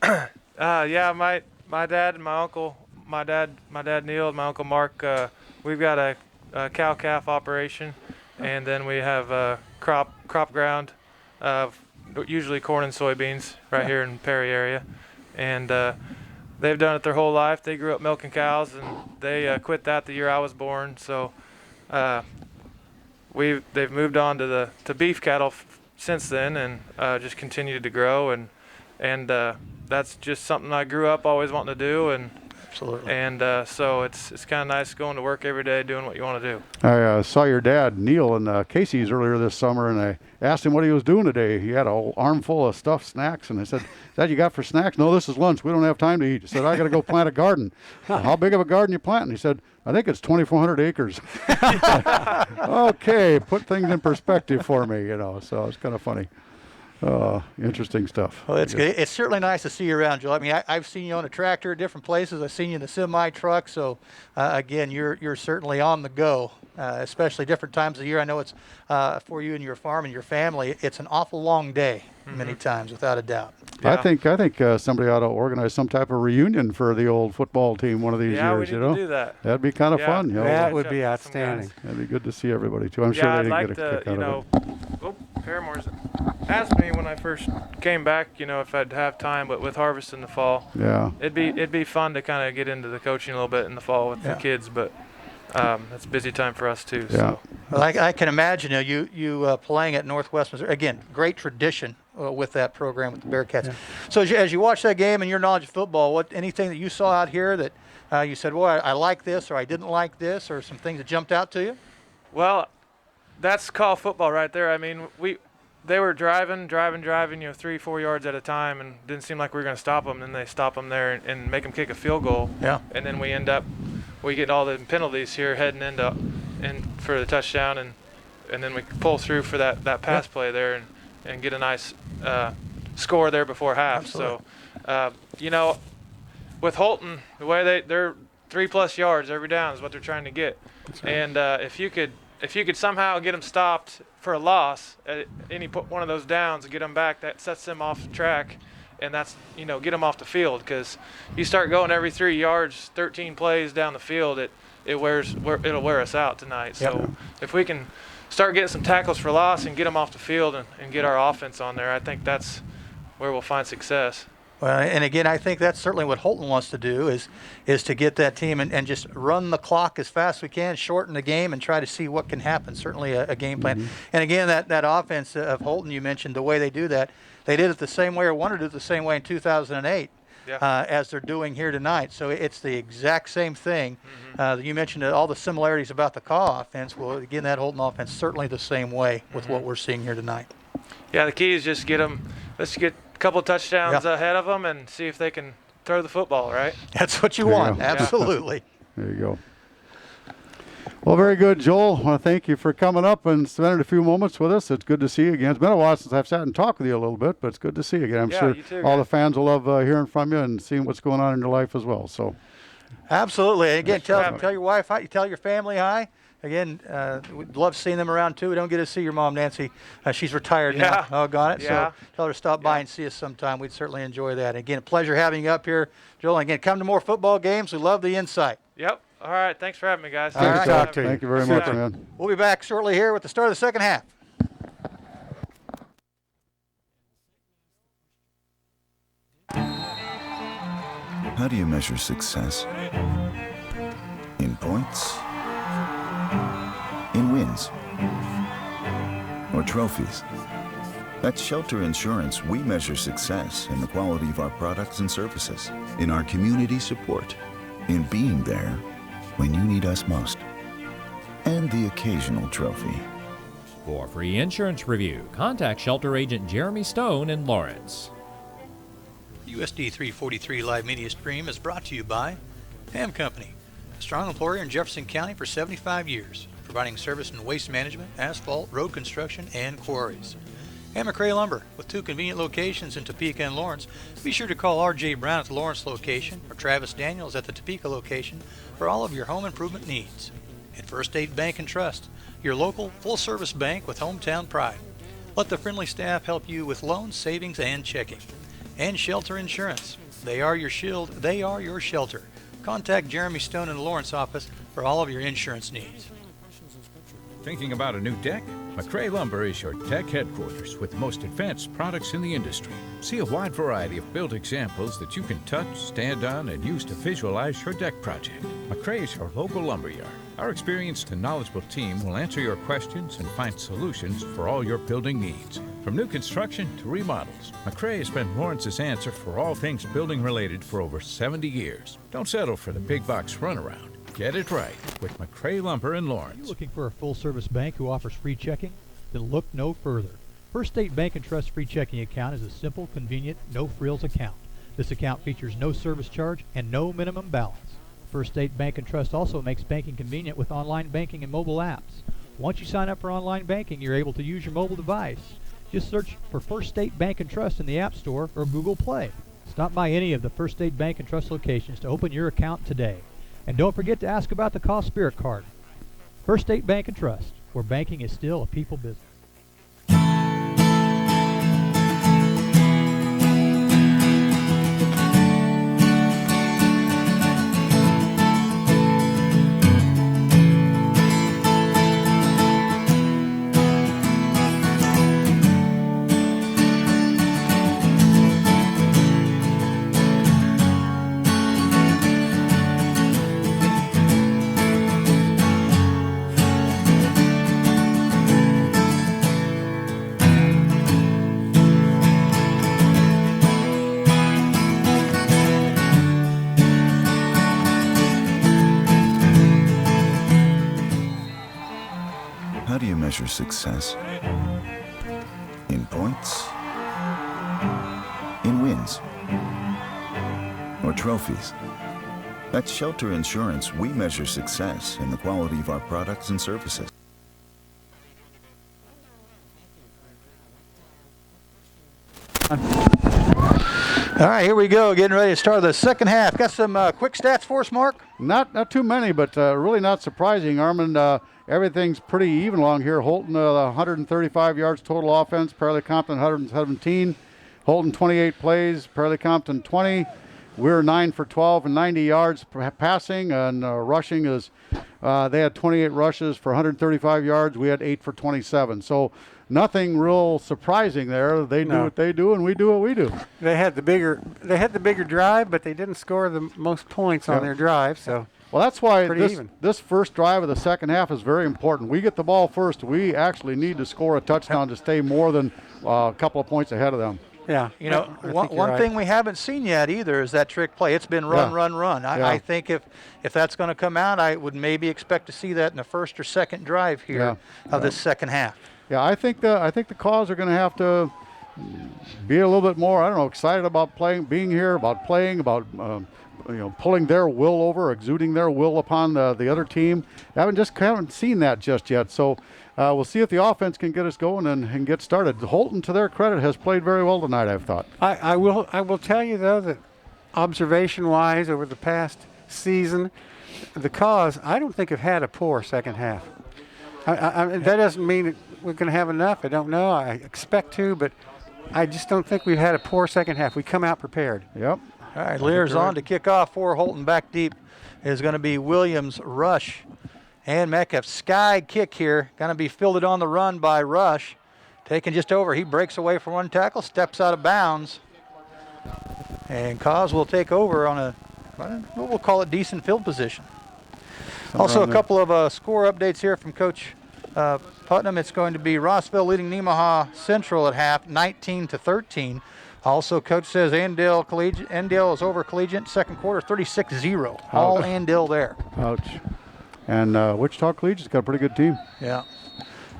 Speaker 9: Yeah, my dad and my uncle, my dad Neil and my uncle Mark, we've got a cow-calf operation, and then we have crop ground, usually corn and soybeans right here in Perry area, and they've done it their whole life. They grew up milking cows, and they quit that the year I was born. So they've moved on to beef cattle since then, and just continued to grow, and that's just something I grew up always wanting to do, and
Speaker 1: absolutely.
Speaker 9: And so it's kind of nice going to work every day doing what you want to do.
Speaker 2: I saw your dad, Neil, in Casey's earlier this summer, and I asked him what he was doing today. He had a whole armful of stuffed snacks, and I said, "Is that you got for snacks?" "No, this is lunch. We don't have time to eat." He said, "I got to go plant a garden." "How big of a garden you planting?" He said, "I think it's 2,400 acres." Okay, put things in perspective for me, so it's kind of funny. Interesting stuff.
Speaker 1: Well, it's good. It's certainly nice to see you around, Joel. I mean, I've seen you on a tractor at different places. I've seen you in a semi truck. So, again, you're certainly on the go, especially different times of the year. I know it's for you and your farm and your family. It's an awful long day many times, without a doubt.
Speaker 2: Yeah. I think somebody ought to organize some type of reunion for the old football team one of these years.
Speaker 9: We need to do that.
Speaker 2: That'd be kind of fun.
Speaker 3: That would be outstanding.
Speaker 2: That'd be good to see everybody too. I'm sure
Speaker 9: I'd
Speaker 2: they'd
Speaker 9: like
Speaker 2: get a kick out of it.
Speaker 9: Paramore's asked me when I first came back, if I'd have time, but with harvest in the fall, it'd be fun to kind of get into the coaching a little bit in the fall with the kids, but it's a busy time for us too.
Speaker 2: Yeah.
Speaker 9: So.
Speaker 1: Well, I can imagine you playing at Northwest Missouri. Again, great tradition with that program with the Bearcats. Yeah. So as you watch that game and your knowledge of football, anything that you saw out here that you said, well, I like this or I didn't like this, or some things that jumped out to you?
Speaker 9: Well, that's call football right there. I mean, they were driving, 3-4 yards at a time, and didn't seem like we were going to stop them. And they stop them there and make them kick a field goal.
Speaker 1: Yeah.
Speaker 9: And then we get all the penalties here heading for the touchdown, and then we pull through for that pass play there and get a nice score there before half. Absolutely. So, with Holton, the way they're 3+ yards every down is what they're trying to get. Right. And if you could somehow get them stopped for a loss at any one of those downs and get them back, that sets them off the track, and that's get them off the field, because you start going every 3 yards, 13 plays down the field, it'll wear us out tonight.
Speaker 1: Yep.
Speaker 9: So if we can start getting some tackles for loss and get them off the field and get our offense on there, I think that's where we'll find success.
Speaker 1: Well, and again, I think that's certainly what Holton wants to do is to get that team and just run the clock as fast as we can, shorten the game, and try to see what can happen. Certainly a game plan. Mm-hmm. And again, that offense of Holton, you mentioned the way they do that. They did it the same way, or wanted to do it the same way in 2008. Yeah. As they're doing here tonight. So it's the exact same thing. Mm-hmm. You mentioned all the similarities about the Kaw offense. Well, again, that Holton offense certainly the same way with what we're seeing here tonight.
Speaker 9: Yeah, the key is just let's get a couple of touchdowns ahead of them and see if they can throw the football, right?
Speaker 1: That's what you want. Absolutely.
Speaker 2: There you go. Well, very good, Joel. I want to thank you for coming up and spending a few moments with us. It's good to see you again. It's been a while since I've sat and talked with you a little bit, but it's good to see you again. I'm sure
Speaker 9: you too,
Speaker 2: all the fans will love hearing from you and seeing what's going on in your life as well. So,
Speaker 1: absolutely. And again, tell your wife hi. Tell your family hi. Again, we'd love seeing them around too. We don't get to see your mom, Nancy. She's retired now. Oh, got it.
Speaker 9: Yeah.
Speaker 1: So tell her to stop by and see us sometime. We'd certainly enjoy that. Again, a pleasure having you up here, Joel. Again, come to more football games. We love the insight.
Speaker 9: Yep. All right. Thanks for having me, guys.
Speaker 2: All right.
Speaker 3: Talk to you.
Speaker 2: Thank you very much, man.
Speaker 1: We'll be back shortly here with the start of the second half.
Speaker 10: How do you measure success? In points? In wins? Or trophies? At Shelter Insurance, we measure success in the quality of our products and services, in our community support, in being there when you need us most, and the occasional trophy.
Speaker 8: For free insurance review, contact Shelter Agent Jeremy Stone in Lawrence.
Speaker 1: USD 343 Live Media Stream is brought to you by Ham Company, a strong employer in Jefferson County for 75 years, providing service in waste management, asphalt, road construction, and quarries. And McCray Lumber, with 2 convenient locations in Topeka and Lawrence. Be sure to call R.J. Brown at the Lawrence location or Travis Daniels at the Topeka location for all of your home improvement needs. And First State Bank and Trust, your local full-service bank with hometown pride. Let the friendly staff help you with loans, savings, and checking. And Shelter Insurance. They are your shield. They are your shelter. Contact Jeremy Stone in the Lawrence office for all of your insurance needs.
Speaker 11: Thinking about a new deck? McCray Lumber is your deck headquarters with the most advanced products in the industry. See a wide variety of built examples that you can touch, stand on, and use to visualize your deck project. McCray is your local lumberyard. Our experienced and knowledgeable team will answer your questions and find solutions for all your building needs. From new construction to remodels, McCray has been Lawrence's answer for all things building related for over 70 years. Don't settle for the big box runaround. Get it right with McCray Lumber in Lawrence.
Speaker 5: Are you looking for a full-service bank who offers free checking? Then look no further. First State Bank and Trust free checking account is a simple, convenient, no-frills account. This account features no service charge and no minimum balance. First State Bank and Trust also makes banking convenient with online banking and mobile apps. Once you sign up for online banking, you're able to use your mobile device. Just search for First State Bank and Trust in the App Store or Google Play. Stop by any of the First State Bank and Trust locations to open your account today. And don't forget to ask about the Kaws Spirit Card. First State Bank and Trust, where banking is still a people business.
Speaker 10: How do you measure success? In points? In wins? Or trophies? At Shelter Insurance, we measure success in the quality of our products and services.
Speaker 1: All right, here we go, getting ready to start the second half. Got some quick stats for us, Mark?
Speaker 2: Not too many, but really not surprising, Armand. Everything's pretty even along here. Holton, 135 yards total offense. Perry-Lecompton, 117. Holton, 28 plays. Perry-Lecompton, 20. We're 9 for 12 and 90 yards passing, and rushing is they had 28 rushes for 135 yards. We had 8 for 27. So nothing real surprising there. They do what they do, and we do what we do.
Speaker 3: They had the bigger drive, but they didn't score the most points on their drive. So
Speaker 2: well, that's why
Speaker 3: even.
Speaker 2: this first drive of the second half is very important. We get the ball first. We actually need to score a touchdown to stay more than a couple of points ahead of them.
Speaker 3: Yeah.
Speaker 1: You know, one thing we haven't seen yet either is that trick play. It's been run. I think if that's going to come out, I would maybe expect to see that in the first or second drive here of this second half.
Speaker 2: Yeah, I think the Kaws are going to have to be a little bit more, I don't know, excited about being here, about playing, about pulling their will over, exuding their will upon the other team. Haven't seen that just yet. So we'll see if the offense can get us going and get started. Holton, to their credit, has played very well tonight, I've thought.
Speaker 3: I will tell you though that observation-wise over the past season, the Kaws I don't think have had a poor second half. That doesn't mean that we're going to have enough. I don't know. I expect to, but I just don't think we've had a poor second half. We come out prepared.
Speaker 2: Yep.
Speaker 1: All right, Lear's on to kick off for Holton. Back deep is going to be Williams, Rush, and Metcalf. Sky kick here. Going to be fielded on the run by Rush. Taken just over. He breaks away from one tackle, steps out of bounds. And Kaws will take over on a we'll call it decent field position. Also, a couple of score updates here from Coach Putnam. It's going to be Rossville leading Nemaha Central at half, 19-13. Also, Coach says Andale is over Collegiate second quarter, 36-0. All Andale there.
Speaker 2: Ouch. And Wichita Collegiate's got a pretty good team.
Speaker 1: Yeah.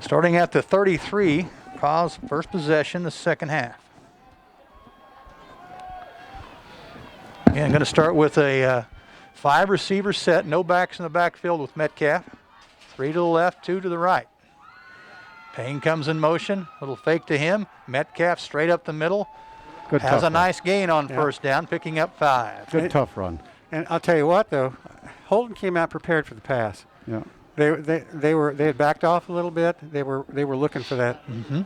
Speaker 1: Starting at the 33, Kaws first possession, the second half. Again, going to start with a 5-receiver set, no backs in the backfield with Metcalf. 3 to the left, 2 to the right. Payne comes in motion, little fake to him. Metcalf straight up the middle.
Speaker 2: Good
Speaker 1: Has a
Speaker 2: run.
Speaker 1: nice gain on first down, picking up 5.
Speaker 2: Good tough run.
Speaker 3: And I'll tell you what, though, Holton came out prepared for the pass.
Speaker 2: Yeah.
Speaker 3: They had backed off a little bit. They were looking for that.
Speaker 1: Mm-hmm.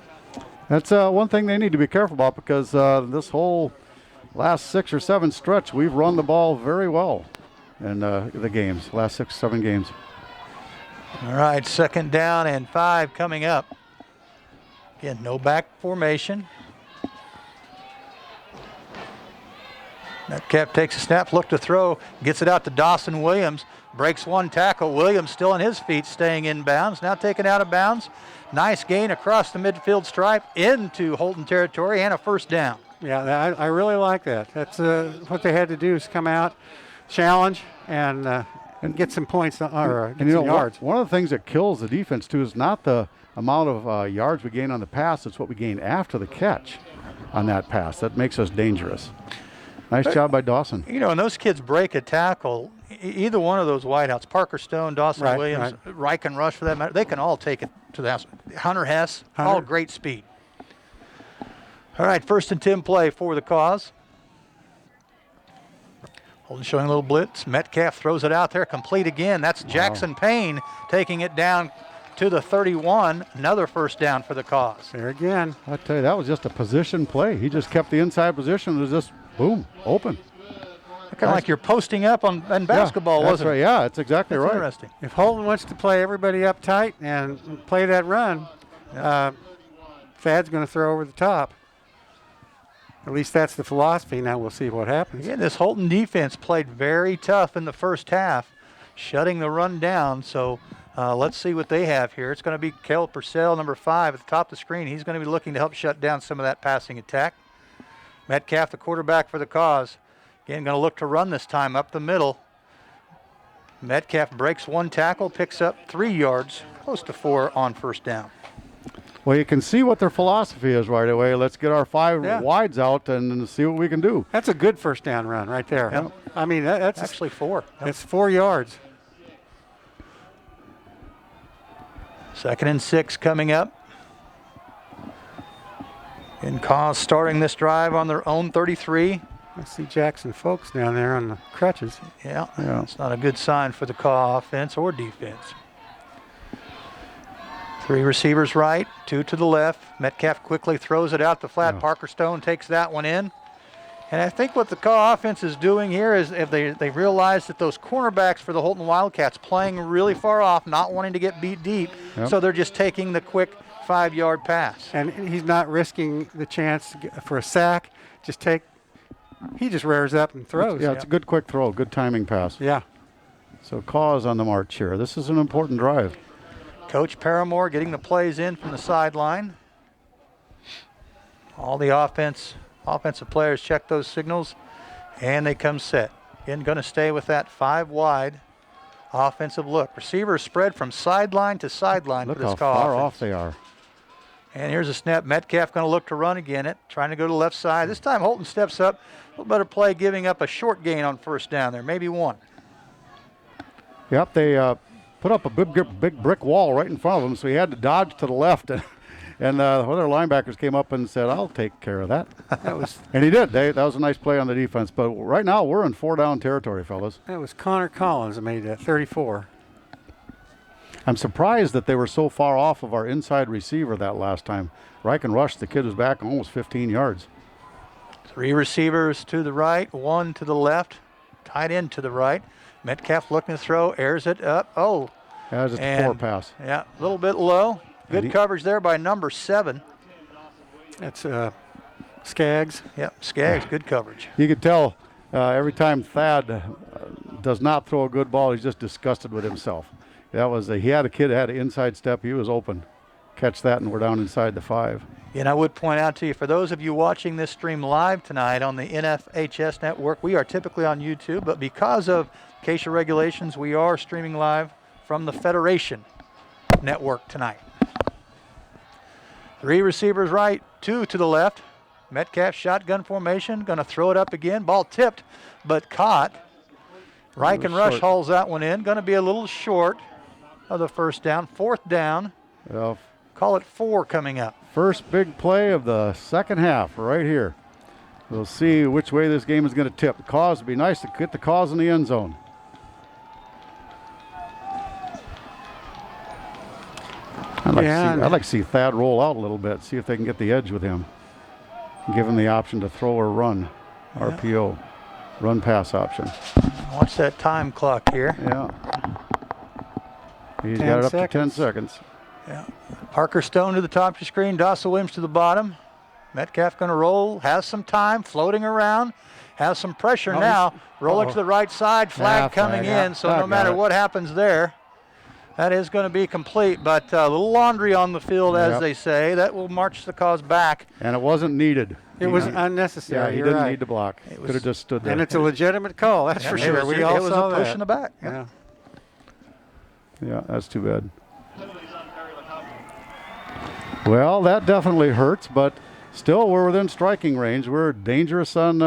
Speaker 2: That's one thing they need to be careful about, because this whole last 6 or 7 stretch, we've run the ball very well in the games, last 6 or 7 games.
Speaker 1: All right, second down and 5 coming up. Again, no back formation. Metcalf takes a snap, look to throw, gets it out to Dawson Williams, breaks one tackle. Williams still on his feet, staying in bounds, now taken out of bounds. Nice gain across the midfield stripe into Holton territory and a first down.
Speaker 3: Yeah, I really like that. That's what they had to do, is come out, challenge, and get some points or get some yards.
Speaker 2: One of the things that kills the defense, too, is not the amount of yards we gain on the pass, it's what we gain after the catch on that pass. That makes us dangerous. Nice job by Dawson.
Speaker 1: You know, and those kids break a tackle, either one of those wideouts, Parker Stone, Dawson Williams, Reich and Rush for that matter, they can all take it to the house. Hunter Hess, all great speed. All right, 1st and 10 play for the Kaws. Holton showing a little blitz. Metcalf throws it out there, complete again. That's Jackson Payne taking it down to the 31. Another first down for the Kaws.
Speaker 3: There again.
Speaker 2: I tell you, that was just a position play. He just kept the inside position. It was just, boom, open.
Speaker 1: Kind of like you're posting up in basketball, wasn't
Speaker 2: it? Yeah, that's exactly right.
Speaker 1: Interesting.
Speaker 3: If Holton wants to play everybody up tight and play that run, Thad's going to throw over the top. At least that's the philosophy. Now we'll see what happens.
Speaker 1: Again, this Holton defense played very tough in the first half, shutting the run down. So let's see what they have here. It's going to be Caleb Purcell, number 5, at the top of the screen. He's going to be looking to help shut down some of that passing attack. Metcalf, the quarterback for the Kaws. Again, going to look to run this time up the middle. Metcalf breaks one tackle, picks up 3 yards, close to 4 on first down.
Speaker 2: Well, you can see what their philosophy is right away. Let's get our 5 wides out and see what we can do.
Speaker 3: That's a good first down run right there.
Speaker 1: Yep.
Speaker 3: I mean, that's
Speaker 1: actually 4.
Speaker 3: It's 4 yards.
Speaker 1: 2nd and 6 coming up. And Kaws starting this drive on their own 33.
Speaker 3: I see Jackson Folks down there on the crutches.
Speaker 1: Yeah. It's not a good sign for the Kaw offense or defense. 3 receivers right, 2 to the left. Metcalf quickly throws it out the flat. Parker Stone takes that one in. And I think what the Kaw offense is doing here is if they realize that those cornerbacks for the Holton Wildcats playing really far off, not wanting to get beat deep, so they're just taking the quick 5-yard pass.
Speaker 3: And he's not risking the chance for a sack. He just rears up and throws.
Speaker 2: It's a good quick throw, good timing pass.
Speaker 3: Yeah.
Speaker 2: So Kaws on the march here. This is an important drive.
Speaker 1: Coach Paramore getting the plays in from the sideline. All the offensive players check those signals, and they come set. Again, going to stay with that 5 wide offensive look. Receivers spread from sideline to sideline for this
Speaker 2: Look
Speaker 1: Kaw
Speaker 2: how far
Speaker 1: offense.
Speaker 2: off they are.
Speaker 1: And here's a snap. Metcalf going to look to run again, trying to go to the left side. This time Holton steps up. A little better play, giving up a short gain on first down there, maybe 1.
Speaker 2: Yep, they put up a big brick wall right in front of him, so he had to dodge to the left. And the other linebackers came up and said, I'll take care of that. And he did. That was a nice play on the defense. But right now we're in 4-down territory, fellas.
Speaker 3: That was Connor Collins that made that, 34.
Speaker 2: I'm surprised that they were so far off of our inside receiver that last time. Reich and Rush, the kid was back almost 15 yards.
Speaker 1: 3 receivers to the right, 1 to the left, tight end to the right. Metcalf looking to throw, airs it up.
Speaker 2: That was just a poor pass.
Speaker 1: Yeah, a little bit low. Good coverage there by number 7.
Speaker 3: That's Skaggs.
Speaker 1: Yep, Skaggs, good coverage.
Speaker 2: You could tell Every time Thad does not throw a good ball, he's just disgusted with himself. That was he had a kid that had an inside step. He was open. Catch that, and we're down inside the 5.
Speaker 1: And I would point out to you, for those of you watching this stream live tonight on the NFHS network, we are typically on YouTube, but because of Acacia regulations, we are streaming live from the Federation network tonight. 3 receivers right, 2 to the left. Metcalf shotgun formation, going to throw it up again. Ball tipped, but caught. Reich and Rush hauls that one in. Going to be a little short of the first down. 4th down.
Speaker 2: Well,
Speaker 1: call it 4 coming up.
Speaker 2: First big play of the second half right here. We'll see which way this game is going to tip. Kaws would be nice to get the Kaws in the end zone. I'd like to see Thad roll out a little bit, see if they can get the edge with him. Give him the option to throw or run. Yeah. RPO. Run pass option.
Speaker 1: Watch that time clock here.
Speaker 2: Yeah. He's got it up to 10 seconds.
Speaker 1: Yeah. Parker Stone to the top of the screen. Dossel Williams to the bottom. Metcalf going to roll. Has some time. Floating around. Has some pressure now. Rolling to the right side. Flag coming in. So no matter what happens there, that is going to be complete. But a little laundry on the field, as they say. That will march the Kaws back.
Speaker 2: And it wasn't needed.
Speaker 3: It was unnecessary.
Speaker 2: Yeah, he didn't need to block. Could have just stood there.
Speaker 3: And it's a legitimate call, that's for sure.
Speaker 1: We all saw that. It was a push in the back.
Speaker 3: Yeah.
Speaker 2: Yeah, that's too bad. Well, that definitely hurts, but still we're within striking range. We're dangerous on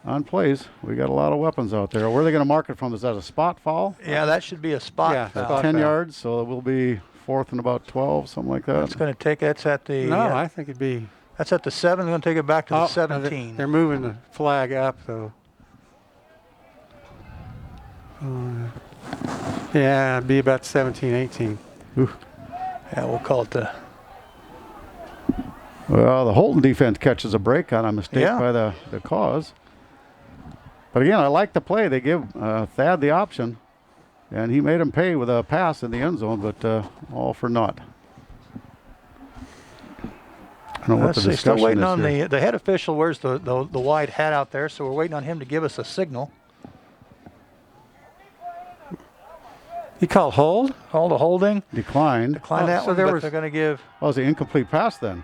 Speaker 2: on plays. We got a lot of weapons out there. Where are they going to mark it from? Is that a spot foul?
Speaker 1: Yeah, that should be a spot foul.
Speaker 2: 10 yards, so it will be 4th and about 12, something like that.
Speaker 1: It's going to take, that's at the...
Speaker 3: No, I think it'd be...
Speaker 1: That's at the 7. They're going to take it back to the 17.
Speaker 3: They're moving the flag up, though. Yeah, it'd be about 17, 18.
Speaker 2: Ooh.
Speaker 1: Yeah, we'll call it the...
Speaker 2: Well, the Holton defense catches a break on a mistake by the Kaws. But again, I like the play. They give Thad the option, and he made him pay with a pass in the end zone, but all for naught. I don't know what the discussion
Speaker 1: still waiting
Speaker 2: is
Speaker 1: on
Speaker 2: here.
Speaker 1: the head official. Wears the white hat out there, so we're waiting on him to give us a signal.
Speaker 3: He called hold?
Speaker 1: Called a holding.
Speaker 2: Declined.
Speaker 1: That one, but they're going to give...
Speaker 2: Oh, it was an incomplete pass then.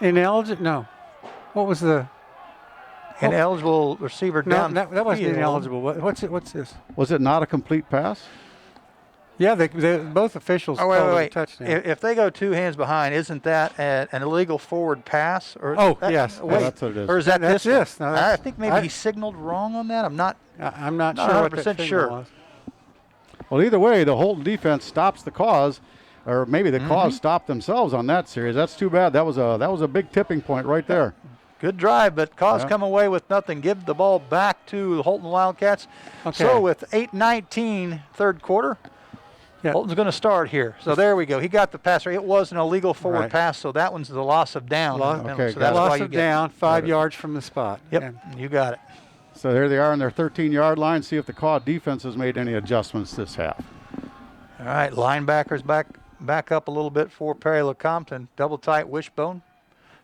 Speaker 3: Ineligible? No. What was the...
Speaker 1: Ineligible receiver down.
Speaker 3: No, that wasn't ineligible. What's this?
Speaker 2: Was it not a complete pass?
Speaker 3: Yeah, they both officials called it a touchdown.
Speaker 1: If they go 2 hands behind, isn't that an illegal forward pass? Or
Speaker 3: yes.
Speaker 2: Wait, that's what it is.
Speaker 1: Or is that
Speaker 3: that's
Speaker 1: this?
Speaker 3: No,
Speaker 1: I think maybe he signaled wrong on that. I'm not
Speaker 3: sure
Speaker 1: 100% sure.
Speaker 3: Was.
Speaker 2: Well, either way, the Holton defense stops the Kaws, or maybe the Kaws stopped themselves on that series. That's too bad. That was a big tipping point right there.
Speaker 1: Good drive, but Kaws come away with nothing. Give the ball back to the Holton Wildcats.
Speaker 3: Okay.
Speaker 1: So with 8:19 third quarter, Holton's going to start here. So there we go. He got the pass. It was an illegal forward pass, so that one's the loss of down.
Speaker 3: Okay,
Speaker 1: so that's
Speaker 3: loss
Speaker 1: why you
Speaker 3: of down, 5 yards from the spot.
Speaker 1: Yep, you got it.
Speaker 2: So there they are on their 13-yard line. See if the Kaw defense has made any adjustments this half.
Speaker 1: All right, linebackers back up a little bit for Perry-Lecompton. Double tight wishbone.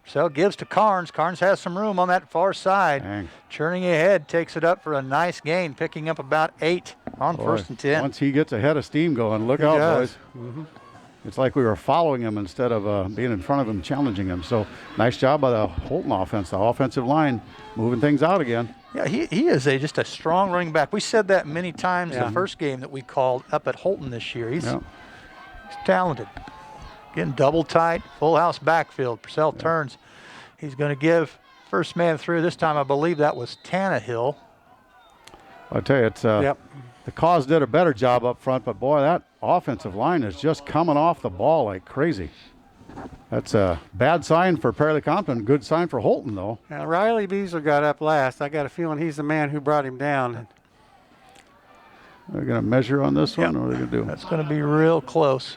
Speaker 1: So gives to Carnes. Carnes has some room on that far side.
Speaker 2: Dang.
Speaker 1: Churning ahead, takes it up for a nice gain, picking up about 8 on 1st and 10.
Speaker 2: Once he gets a head of steam going, look out, boys. It's like we were following him instead of being in front of him, challenging him. So nice job by the Holton offense, the offensive line, moving things out again.
Speaker 1: Yeah, he is just a strong running back. We said that many times the first game that we called up at Holton this year. He's talented. Getting double tight, full house backfield. Purcell turns. He's going to give first man through. This time I believe that was Tannehill.
Speaker 2: I tell you, it's the Kaws did a better job up front, but boy, that offensive line is just coming off the ball like crazy. That's a bad sign for Perry-Lecompton. Good sign for Holton, though.
Speaker 3: Now, Riley Beasler got up last. I got a feeling he's the man who brought him down.
Speaker 2: They're going to measure on this one, or what are they going to do?
Speaker 1: That's going to be real close.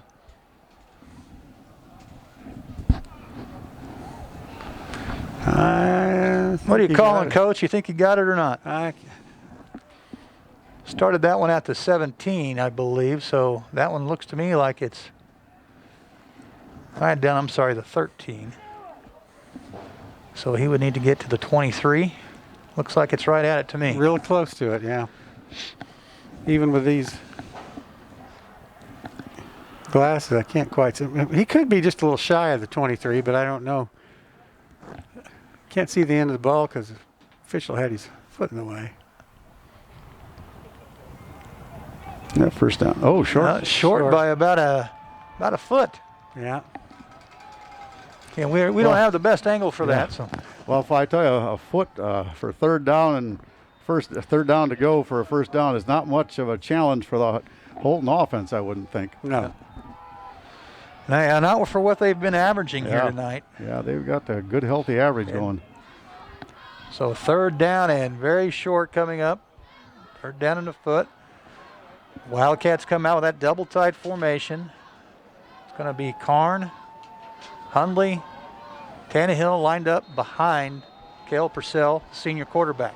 Speaker 1: What are you calling, Coach? You think you got it or not? Started that one at the 17, I believe, so that one looks to me like it's right down, I'm sorry, the 13. So he would need to get to the 23. Looks like it's right at it to me.
Speaker 3: Real close to it, yeah. Even with these glasses, I can't quite see. He could be just a little shy of the 23, but I don't know. Can't see the end of the ball because the official had his foot in the way.
Speaker 2: Yeah, first down. Oh, short.
Speaker 1: Short by about a foot.
Speaker 3: Yeah.
Speaker 1: And we don't have the best angle for that. So.
Speaker 2: Well, if I tell you a foot for third down and third down to go for a first down is not much of a challenge for the Holton offense, I wouldn't think.
Speaker 3: No.
Speaker 1: Now, not for what they've been averaging here tonight.
Speaker 2: Yeah, they've got a good, healthy average going.
Speaker 1: So third down and very short coming up. Third down in the foot. Wildcats come out with that double tight formation. It's going to be Karn, Hundley, Tannehill lined up behind Cale Purcell, senior quarterback.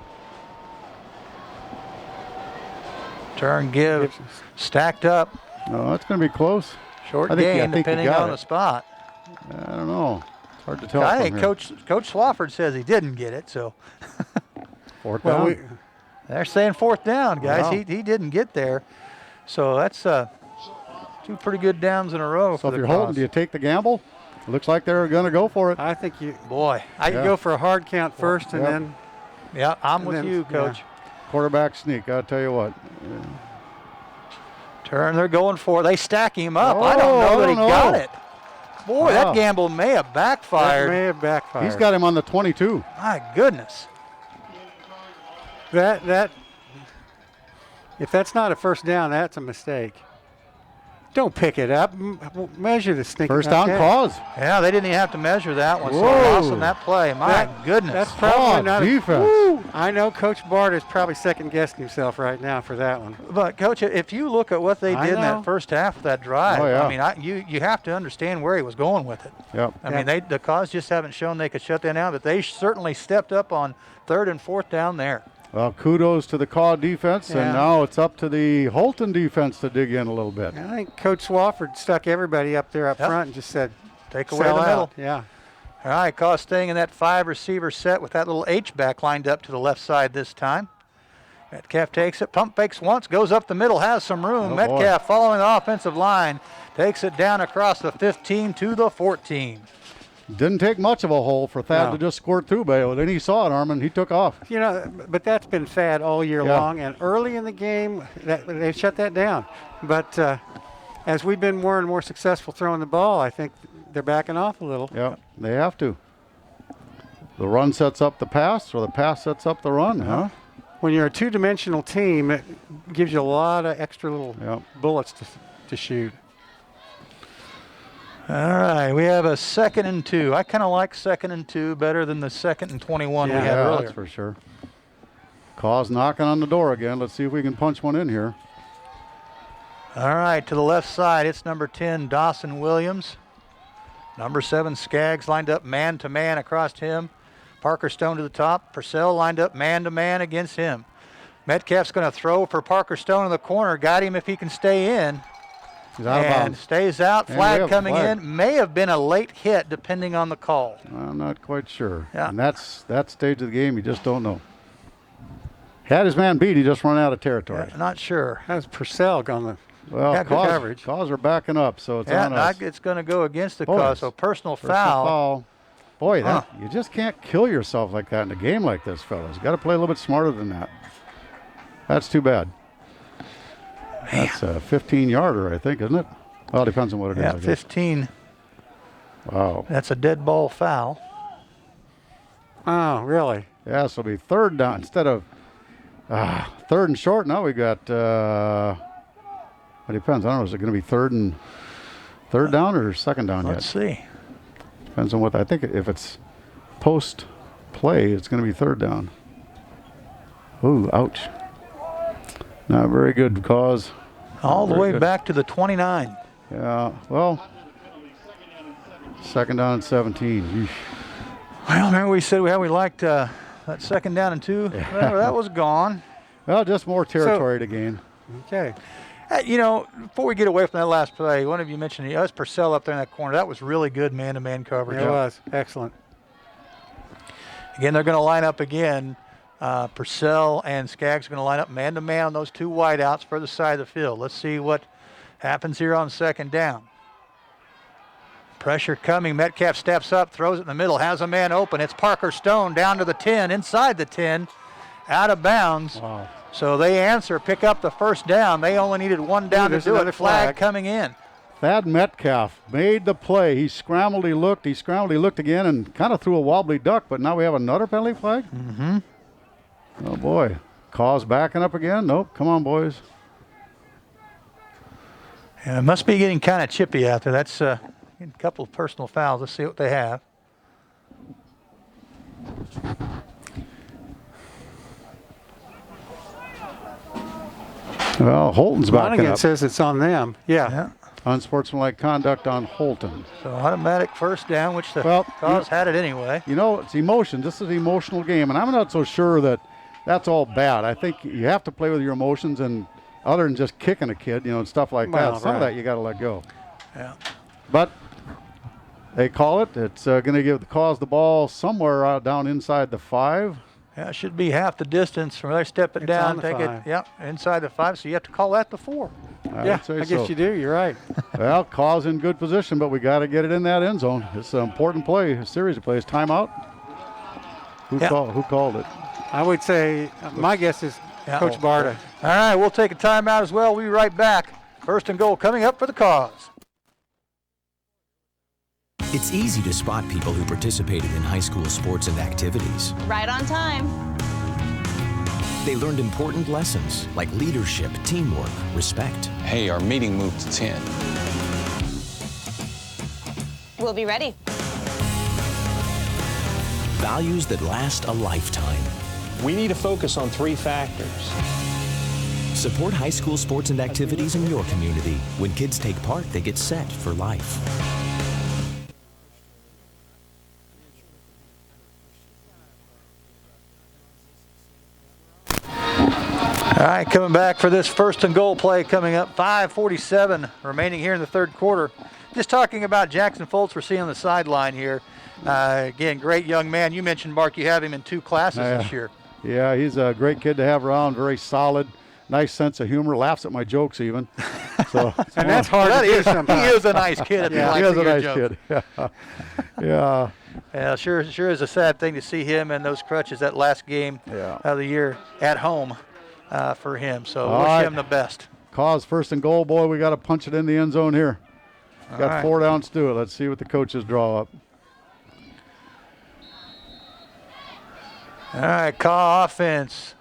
Speaker 1: Turn, give, stacked up.
Speaker 2: No, that's going to be close.
Speaker 1: Short
Speaker 2: I
Speaker 1: gain,
Speaker 2: think
Speaker 1: depending on the spot.
Speaker 2: I don't know. It's hard to tell.
Speaker 1: I think Coach Swafford says he didn't get it, so.
Speaker 2: Fourth down.
Speaker 1: They're saying fourth down, guys.
Speaker 2: Wow.
Speaker 1: He didn't get there. So that's two pretty good downs in a row.
Speaker 2: So if you're Holton, do you take the gamble? It looks like they're going to go for it.
Speaker 3: I think
Speaker 1: I
Speaker 3: could go for a hard count first and then.
Speaker 1: Yeah, I'm with you, Coach.
Speaker 2: Quarterback sneak, I'll tell you what.
Speaker 1: Turn, they're going for it. They stack him up. I don't know that he got it. Boy, that gamble may have backfired.
Speaker 3: That may have backfired.
Speaker 2: He's got him on the 22.
Speaker 1: My goodness.
Speaker 3: That if that's not a first down, that's a mistake. Don't pick it up. Measure the sneak.
Speaker 2: First down, Kaws.
Speaker 1: Yeah, they didn't even have to measure that one.
Speaker 2: Whoa.
Speaker 1: So loss on that play. My goodness.
Speaker 3: That's probably not
Speaker 2: defense.
Speaker 3: I know Coach Bart is probably second guessing himself right now for that one.
Speaker 1: But Coach, if you look at what they did in that first half of that drive, I mean, you have to understand where he was going with it.
Speaker 2: Yep.
Speaker 1: I mean, the Kaws just haven't shown they could shut that down, but they certainly stepped up on third and fourth down there.
Speaker 2: Well, kudos to the Kaw defense, and now it's up to the Holton defense to dig in a little bit.
Speaker 3: I think Coach Swafford stuck everybody up there up front and just said,
Speaker 1: take away the middle.
Speaker 3: Yeah.
Speaker 1: All right, Kaws staying in that 5-receiver set with that little H-back lined up to the left side this time. Metcalf takes it, pump fakes once, goes up the middle, has some room. Metcalf following the offensive line, takes it down across the 15 to the 14.
Speaker 2: Didn't take much of a hole for Thad to just squirt through, but then he saw it, Armin. He took off.
Speaker 3: You know, but that's been Thad all year long, and early in the game, they shut that down. But as we've been more and more successful throwing the ball, I think they're backing off a little.
Speaker 2: Yeah, they have to. The run sets up the pass, or the pass sets up the run, huh?
Speaker 3: When you're a two-dimensional team, it gives you a lot of extra little bullets to shoot.
Speaker 1: All right, we have a 2nd and 2. I kind of like 2nd and 2 better than the 2nd and 21 we had earlier.
Speaker 2: That's for sure. Kaws knocking on the door again. Let's see if we can punch one in here.
Speaker 1: All right, to the left side, it's number 10, Dawson Williams. Number 7, Skaggs lined up man-to-man across him. Parker Stone to the top. Purcell lined up man-to-man against him. Metcalf's going to throw for Parker Stone in the corner. Got him if he can stay in.
Speaker 2: He's out of bounds.
Speaker 1: Stays out. Flag coming in. May have been a late hit depending on the call.
Speaker 2: I'm not quite sure.
Speaker 1: Yeah.
Speaker 2: And that's that stage of the game, you just don't know. Had his man beat, he just run out of territory.
Speaker 1: Yeah, not sure.
Speaker 3: That was Purcell on the
Speaker 2: Kaws are backing up, so it's on us.
Speaker 1: It's going to go against the Kaws. So personal foul.
Speaker 2: Boy, you just can't kill yourself like that in a game like this, fellas. You got to play a little bit smarter than that. That's too bad. That's a 15-yarder, I think, isn't it? Well, it depends on what it is.
Speaker 1: Yeah, 15.
Speaker 2: Wow.
Speaker 1: That's a dead ball foul.
Speaker 3: Oh, really?
Speaker 2: Yeah, so it'll be third down instead of third and short. Now we got. It depends. I don't know. Is it going to be third down or second down yet?
Speaker 1: Let's see.
Speaker 2: Depends on what. I think if it's post play, it's going to be third down. Ooh, ouch. Not very good, Kaws.
Speaker 1: All the way back to the 29.
Speaker 2: Yeah, well, second down and 17. Yeesh.
Speaker 1: Well, remember we said we liked that 2nd down and 2?
Speaker 2: Yeah.
Speaker 1: Well, that was gone.
Speaker 2: Well, just more territory to gain.
Speaker 3: Okay.
Speaker 1: You know, before we get away from that last play, one of you mentioned us Purcell up there in that corner. That was really good man-to-man coverage.
Speaker 3: It was. Excellent.
Speaker 1: Again, they're going to line up again. Purcell and Skaggs are going to line up man-to-man on those two wideouts for the side of the field. Let's see what happens here on second down. Pressure coming. Metcalf steps up, throws it in the middle, has a man open. It's Parker Stone down to the 10, inside the 10, out of bounds.
Speaker 2: Wow.
Speaker 1: So they answer, pick up the first down. They only needed one down to do it. Flag coming in.
Speaker 2: Thad Metcalf made the play. He scrambled, he looked again, and kind of threw a wobbly duck, but now we have another penalty flag?
Speaker 1: Mm-hmm.
Speaker 2: Oh, boy. Kaws backing up again? Nope. Come on, boys.
Speaker 1: Yeah, it must be getting kind of chippy out there. That's a couple of personal fouls. Let's see what they have.
Speaker 2: Well, Holton's backing
Speaker 3: Monaghan
Speaker 2: up.
Speaker 3: says it's on them. Yeah.
Speaker 2: Unsportsmanlike conduct on Holton.
Speaker 1: So automatic first down, which the Kaws had it anyway.
Speaker 2: You know, it's emotion. This is an emotional game, and I'm not so sure that that's all bad. I think you have to play with your emotions, and other than just kicking a kid, you know, and stuff like that. Some of that you got to let go.
Speaker 1: Yeah.
Speaker 2: But they call it. It's going to give the Kaws the ball somewhere down inside the 5.
Speaker 1: Yeah, it should be half the distance from there. Step it down, take it, inside the 5. So you have to call that the 4.
Speaker 3: I guess you do. You're right.
Speaker 2: Well, Kaws in good position, but we got to get it in that end zone. It's an important play, a series of plays. Timeout. Who called it?
Speaker 3: I would say my guess is Coach Barta.
Speaker 1: All right, we'll take a timeout as well. We'll be right back. First and goal coming up for the Kaws.
Speaker 12: It's easy to spot people who participated in high school sports and activities.
Speaker 13: Right on time.
Speaker 12: They learned important lessons like leadership, teamwork, respect.
Speaker 14: Hey, our meeting moved to 10.
Speaker 13: We'll be ready.
Speaker 12: Values that last a lifetime.
Speaker 14: We need to focus on 3 factors.
Speaker 12: Support high school sports and activities in your community. When kids take part, they get set for life.
Speaker 1: All right, coming back for this first and goal play coming up. 5:47 remaining here in the third quarter. Just talking about Jackson Foltz we're seeing on the sideline here. Again, great young man. You mentioned, Mark, you have him in 2 classes this year.
Speaker 2: Yeah, he's a great kid to have around. Very solid, nice sense of humor. Laughs at my jokes even. So
Speaker 3: and that's hard to do sometimes.
Speaker 1: He is a nice kid.
Speaker 2: He is a nice kid. Yeah.
Speaker 1: Yeah, sure is a sad thing to see him in those crutches that last game of the year at home for him. So wish him the best.
Speaker 2: Kaws first and goal, boy. We got to punch it in the end zone here. Got 4 downs to do it. Let's see what the coaches draw up.
Speaker 1: All right, Kaw offense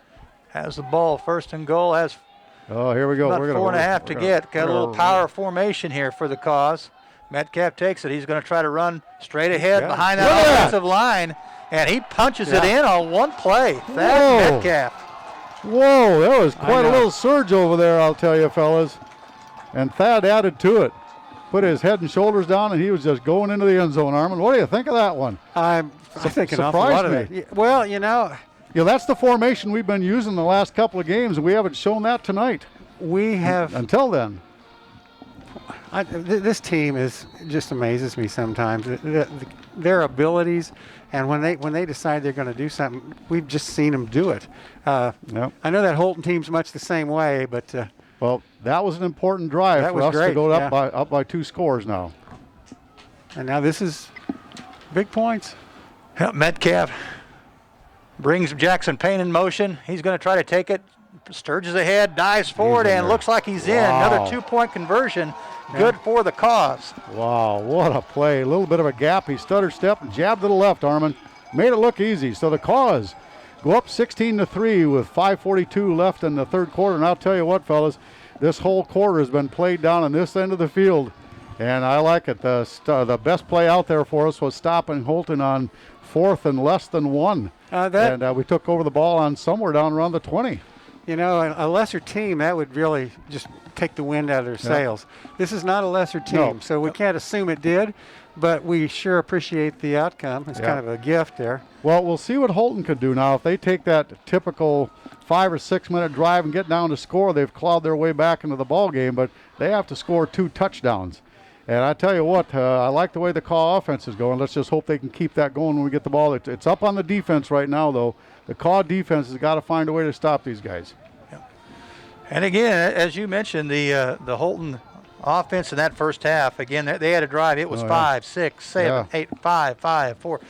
Speaker 1: has the ball first and goal. Has
Speaker 2: here we go.
Speaker 1: About 4.5 to get. Got a little power formation here for the Kaws. Metcalf takes it. He's going to try to run straight ahead behind that offensive line, and he punches it in on one play. Thad Metcalf.
Speaker 2: Whoa, that was quite a little surge over there, I'll tell you, fellas. And Thad added to it. Put his head and shoulders down, and he was just going into the end zone, Armin. What do you think of that one?
Speaker 3: I'm thinking an awful lot of that. Well, you know.
Speaker 2: Yeah, that's the formation we've been using the last couple of games, and we haven't shown that tonight.
Speaker 3: We have.
Speaker 2: Until then.
Speaker 3: This team just amazes me sometimes. Their abilities, and when they decide they're going to do something, we've just seen them do it. I know that Holton team's much the same way, but
Speaker 2: well, that was an important drive for us to go up by 2 scores now.
Speaker 3: And now this is big points.
Speaker 1: Metcalf brings Jackson Payne in motion. He's going to try to take it. Sturges ahead, dives forward, and looks like he's in. Another 2-point conversion. Good for the Kaws.
Speaker 2: Wow, what a play. A little bit of a gap. He stutter stepped and jabbed to the left, Armin. Made it look easy. So the Kaws go up 16-3 with 5:42 left in the third quarter. And I'll tell you what, fellas, this whole quarter has been played down on this end of the field. And I like it. The best play out there for us was stopping Holton on 4th and less than 1. And we took over the ball on somewhere down around the 20.
Speaker 3: You know, a lesser team, that would really just take the wind out of their sails. This is not a lesser team, so we can't assume it did, but we sure appreciate the outcome. It's kind of a gift there.
Speaker 2: Well, we'll see what Holton could do now. If they take that typical 5 or 6 minute drive and get down to score, they've clawed their way back into the ball game, but they have to score 2 touchdowns. And I tell you what, I like the way the Kaw offense is going. Let's just hope they can keep that going when we get the ball. It's up on the defense right now, though. The Kaw defense has got to find a way to stop these guys.
Speaker 1: And again, as you mentioned, the Holton offense in that first half, again, they had a drive. It was 5, 6, 7, 8, 5, 5, 4.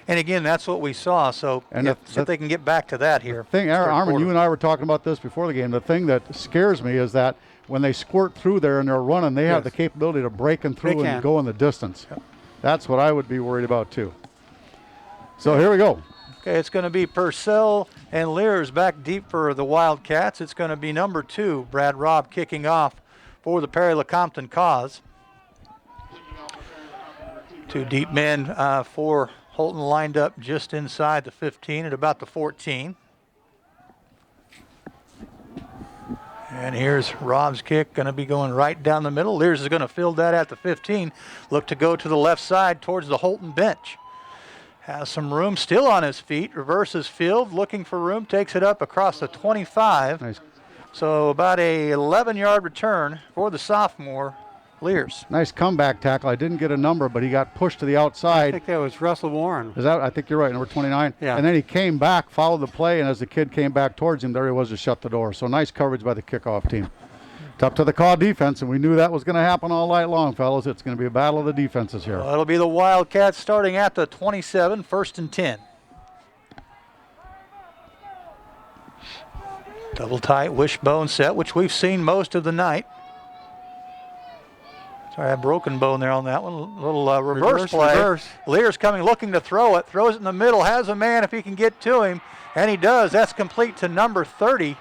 Speaker 1: And again, that's what we saw. So if they can get back to that here.
Speaker 2: Armin, you and I were talking about this before the game. The thing that scares me is that when they squirt through there and they're running, they have the capability of breaking through and going the distance. That's what I would be worried about too. So here we go.
Speaker 1: Okay, it's going to be Purcell and Lears back deep for the Wildcats. It's going to be number 2, Brad Robb, kicking off for the Perry-Lecompton Kaws. 2 deep men for Holton lined up just inside the 15 at about the 14. And here's Robb's kick, going to be going right down the middle. Lears is going to field that at the 15. Look to go to the left side towards the Holton bench. Has some room, still on his feet. Reverses field, looking for room, takes it up across the 25.
Speaker 2: Nice.
Speaker 1: So about a 11-yard return for the sophomore, Lears.
Speaker 2: Nice comeback tackle. I didn't get a number, but he got pushed to the outside.
Speaker 3: I think that was Russell Warren.
Speaker 2: I think you're right, number 29.
Speaker 3: Yeah.
Speaker 2: And then he came back, followed the play, and as the kid came back towards him, there he was to shut the door. So nice coverage by the kickoff team. It's up to the Kaw defense, and we knew that was going to happen all night long, fellas. It's going to be a battle of the defenses here.
Speaker 1: Well, it'll be the Wildcats starting at the 27, 1st and 10. Double tight wishbone set, which we've seen most of the night. Sorry, I had broken bone there on that one. A little reverse play. Lears coming, looking to throw it. Throws it in the middle. Has a man if he can get to him. And he does. That's complete to number 30.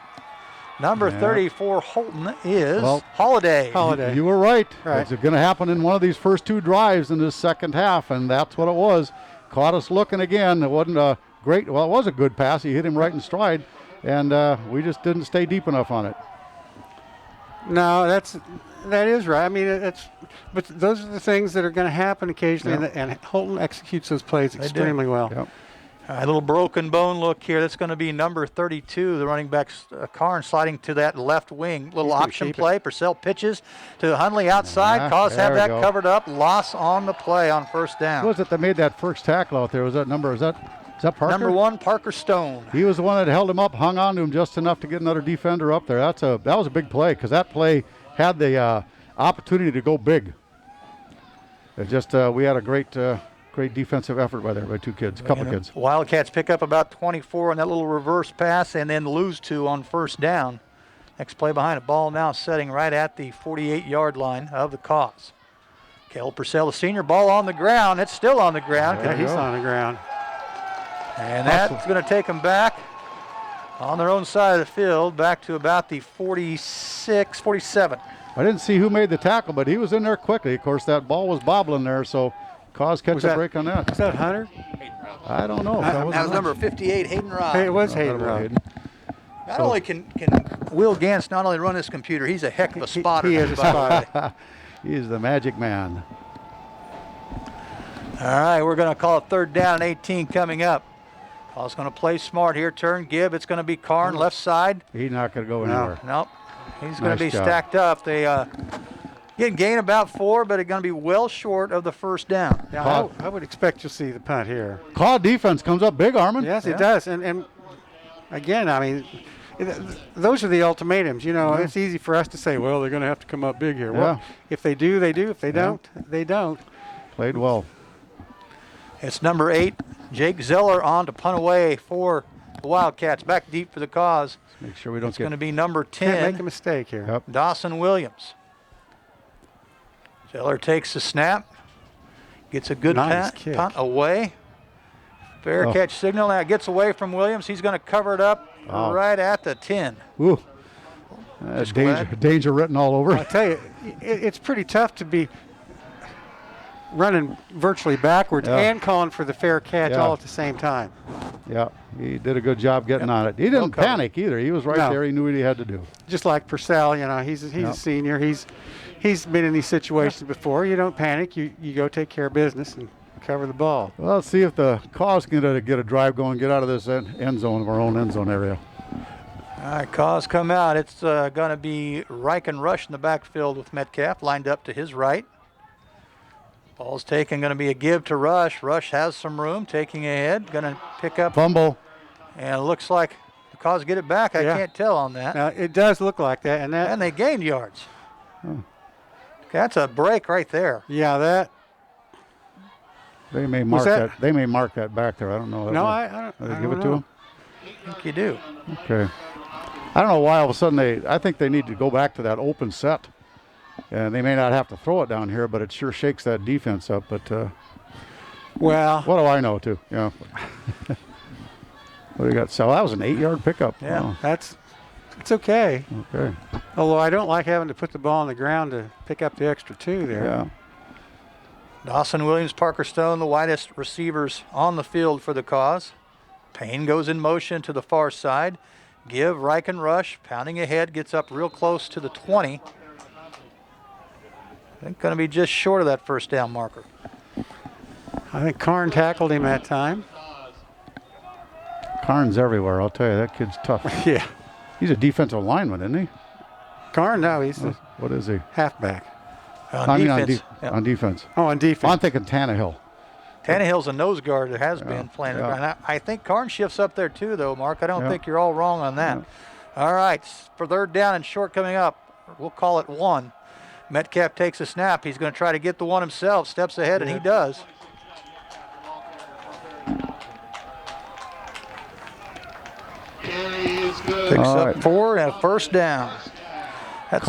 Speaker 1: Number 30 for Holton is Holiday.
Speaker 2: You were right. It's going to happen in one of these first 2 drives in this second half, and that's what it was. Caught us looking again. It wasn't a great, well, it was a good pass. He hit him right in stride, and we just didn't stay deep enough on it.
Speaker 3: No, that is right. I mean, but those are the things that are going to happen occasionally, and Holton executes those plays extremely well.
Speaker 2: Yep.
Speaker 1: A little broken bone look here. That's going to be number 32, the running back, Karn, sliding to that left wing. Little option play. Purcell pitches to Hundley outside. Kaws have that covered up. Loss on the play on first down.
Speaker 2: Who was it that made that first tackle out there? Was that number? Is that Parker?
Speaker 1: Number 1, Parker Stone.
Speaker 2: He was the one that held him up, hung on to him just enough to get another defender up there. That was a big play because that play had the opportunity to go big. It just we had a great defensive effort by 2 kids, a couple kids.
Speaker 1: Wildcats pick up about 24 on that little reverse pass and then lose 2 on first down. Next play behind a ball now setting right at the 48-yard line of the Kaws. Kel Purcell, the senior, ball on the ground. It's still on the ground.
Speaker 3: Yeah, he's on the ground.
Speaker 1: And that's going to take them back on their own side of the field, back to about the 46, 47.
Speaker 2: I didn't see who made the tackle, but he was in there quickly. Of course, that ball was bobbling there, so Kaws catch a break on that.
Speaker 3: Was that Hunter?
Speaker 2: I don't know.
Speaker 1: That was number 58, Hayden Robb.
Speaker 3: Hey, it was Hayden Robb.
Speaker 1: Not only can Will Gantz not only run his computer, he's a heck of a spotter.
Speaker 3: He is a spotter.
Speaker 2: He's the magic man.
Speaker 1: All right, we're going to call it 3rd down and 18 coming up. Kaws going to play smart here. Turn, give. It's going to be Karn, left side.
Speaker 2: He's not going to go anywhere.
Speaker 1: Nope. He's going to be stacked up. They gain about 4, but it's going to be well short of the first down.
Speaker 3: Yeah, I would expect you'll see the punt here.
Speaker 2: Kaw defense comes up big, Armin.
Speaker 3: Yes, it does. And again, I mean, those are the ultimatums. You know, it's easy for us to say, well, they're going to have to come up big here. Well, if they do, they do. If they don't, they don't.
Speaker 2: Played well.
Speaker 1: It's number 8, Jake Zeller, on to punt away for the Wildcats. Back deep for the Kaws.
Speaker 2: Make sure we don't
Speaker 1: It's going to be number 10.
Speaker 3: Can't make a mistake here.
Speaker 2: Yep.
Speaker 1: Dawson Williams. Zeller takes the snap. Gets a good punt away. Fair catch signal. Now it gets away from Williams. He's going to cover it up right at the 10.
Speaker 2: Ooh. Danger written all over.
Speaker 3: I'll tell you, it's pretty tough to be running virtually backwards and calling for the fair catch all at the same time.
Speaker 2: Yeah, he did a good job getting on it. He didn't panic either. He was right there. He knew what he had to do.
Speaker 3: Just like Purcell, you know, he's a senior. He's been in these situations before. You don't panic. You go take care of business and cover the ball.
Speaker 2: Well, let's see if the Kaws can get a drive going, get out of this end zone, of our own end zone area.
Speaker 1: All right, Kaws come out. It's going to be Reich and Rush in the backfield with Metcalf lined up to his right. Ball's taken, going to be a give to Rush. Rush has some room, taking ahead, going to pick up.
Speaker 2: Fumble.
Speaker 1: And it looks like the Kaws get it back. I can't tell on that.
Speaker 3: Now, it does look like that.
Speaker 1: And they gained yards. Okay, that's a break right there.
Speaker 3: Yeah, that.
Speaker 2: They may mark that. They may mark that back there. I don't know.
Speaker 3: No, I don't.
Speaker 2: Give it to them.
Speaker 1: I think you do.
Speaker 2: Okay. I don't know why all of a sudden I think they need to go back to that open set. And they may not have to throw it down here, but it sure shakes that defense up. But
Speaker 3: well,
Speaker 2: what do I know too? Yeah. What do you got? So that was an 8-yard pickup.
Speaker 3: Yeah,
Speaker 2: wow.
Speaker 3: it's okay.
Speaker 2: Okay.
Speaker 3: Although I don't like having to put the ball on the ground to pick up the extra 2 there.
Speaker 2: Yeah.
Speaker 1: Dawson Williams, Parker Stone, the widest receivers on the field for the Kaws. Payne goes in motion to the far side. Give, Reich and Rush, pounding ahead, gets up real close to the 20. I think going to be just short of that first down marker.
Speaker 3: I think Karn tackled him that time.
Speaker 2: Karn's everywhere. I'll tell you, that kid's tough.
Speaker 3: Yeah.
Speaker 2: He's a defensive lineman, isn't he?
Speaker 3: Karn, no, he's the
Speaker 2: what is he?
Speaker 3: halfback.
Speaker 2: On defense.
Speaker 3: Oh, on defense.
Speaker 2: I'm thinking Tannehill.
Speaker 1: Tannehill's a nose guard that has been playing.
Speaker 2: Yeah.
Speaker 1: And I think Karn shifts up there too, though, Mark. I don't think you're all wrong on that. Yeah. All right, for third down and short coming up, we'll call it 1. Metcalf takes a snap. He's going to try to get the one himself. Steps ahead, and he does. Picks up 4 and a first down. That's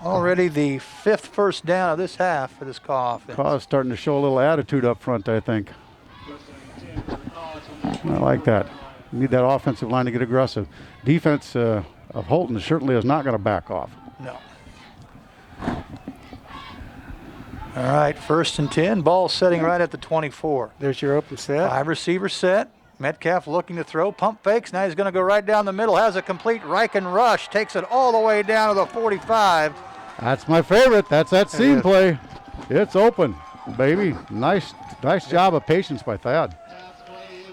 Speaker 1: already the 5th first down of this half for this Kaw offense.
Speaker 2: Kaws starting to show a little attitude up front, I think. I like that. Need that offensive line to get aggressive. Defense of Holton certainly is not going to back off.
Speaker 1: No. All right, 1st and 10. Ball setting right at the 24.
Speaker 3: There's your open set.
Speaker 1: 5 receivers set. Metcalf looking to throw. Pump fakes. Now he's going to go right down the middle. Has a complete Reich and Rush. Takes it all the way down to the 45.
Speaker 2: That's my favorite. That's that seam play. It's open, baby. Nice job of patience by Thad.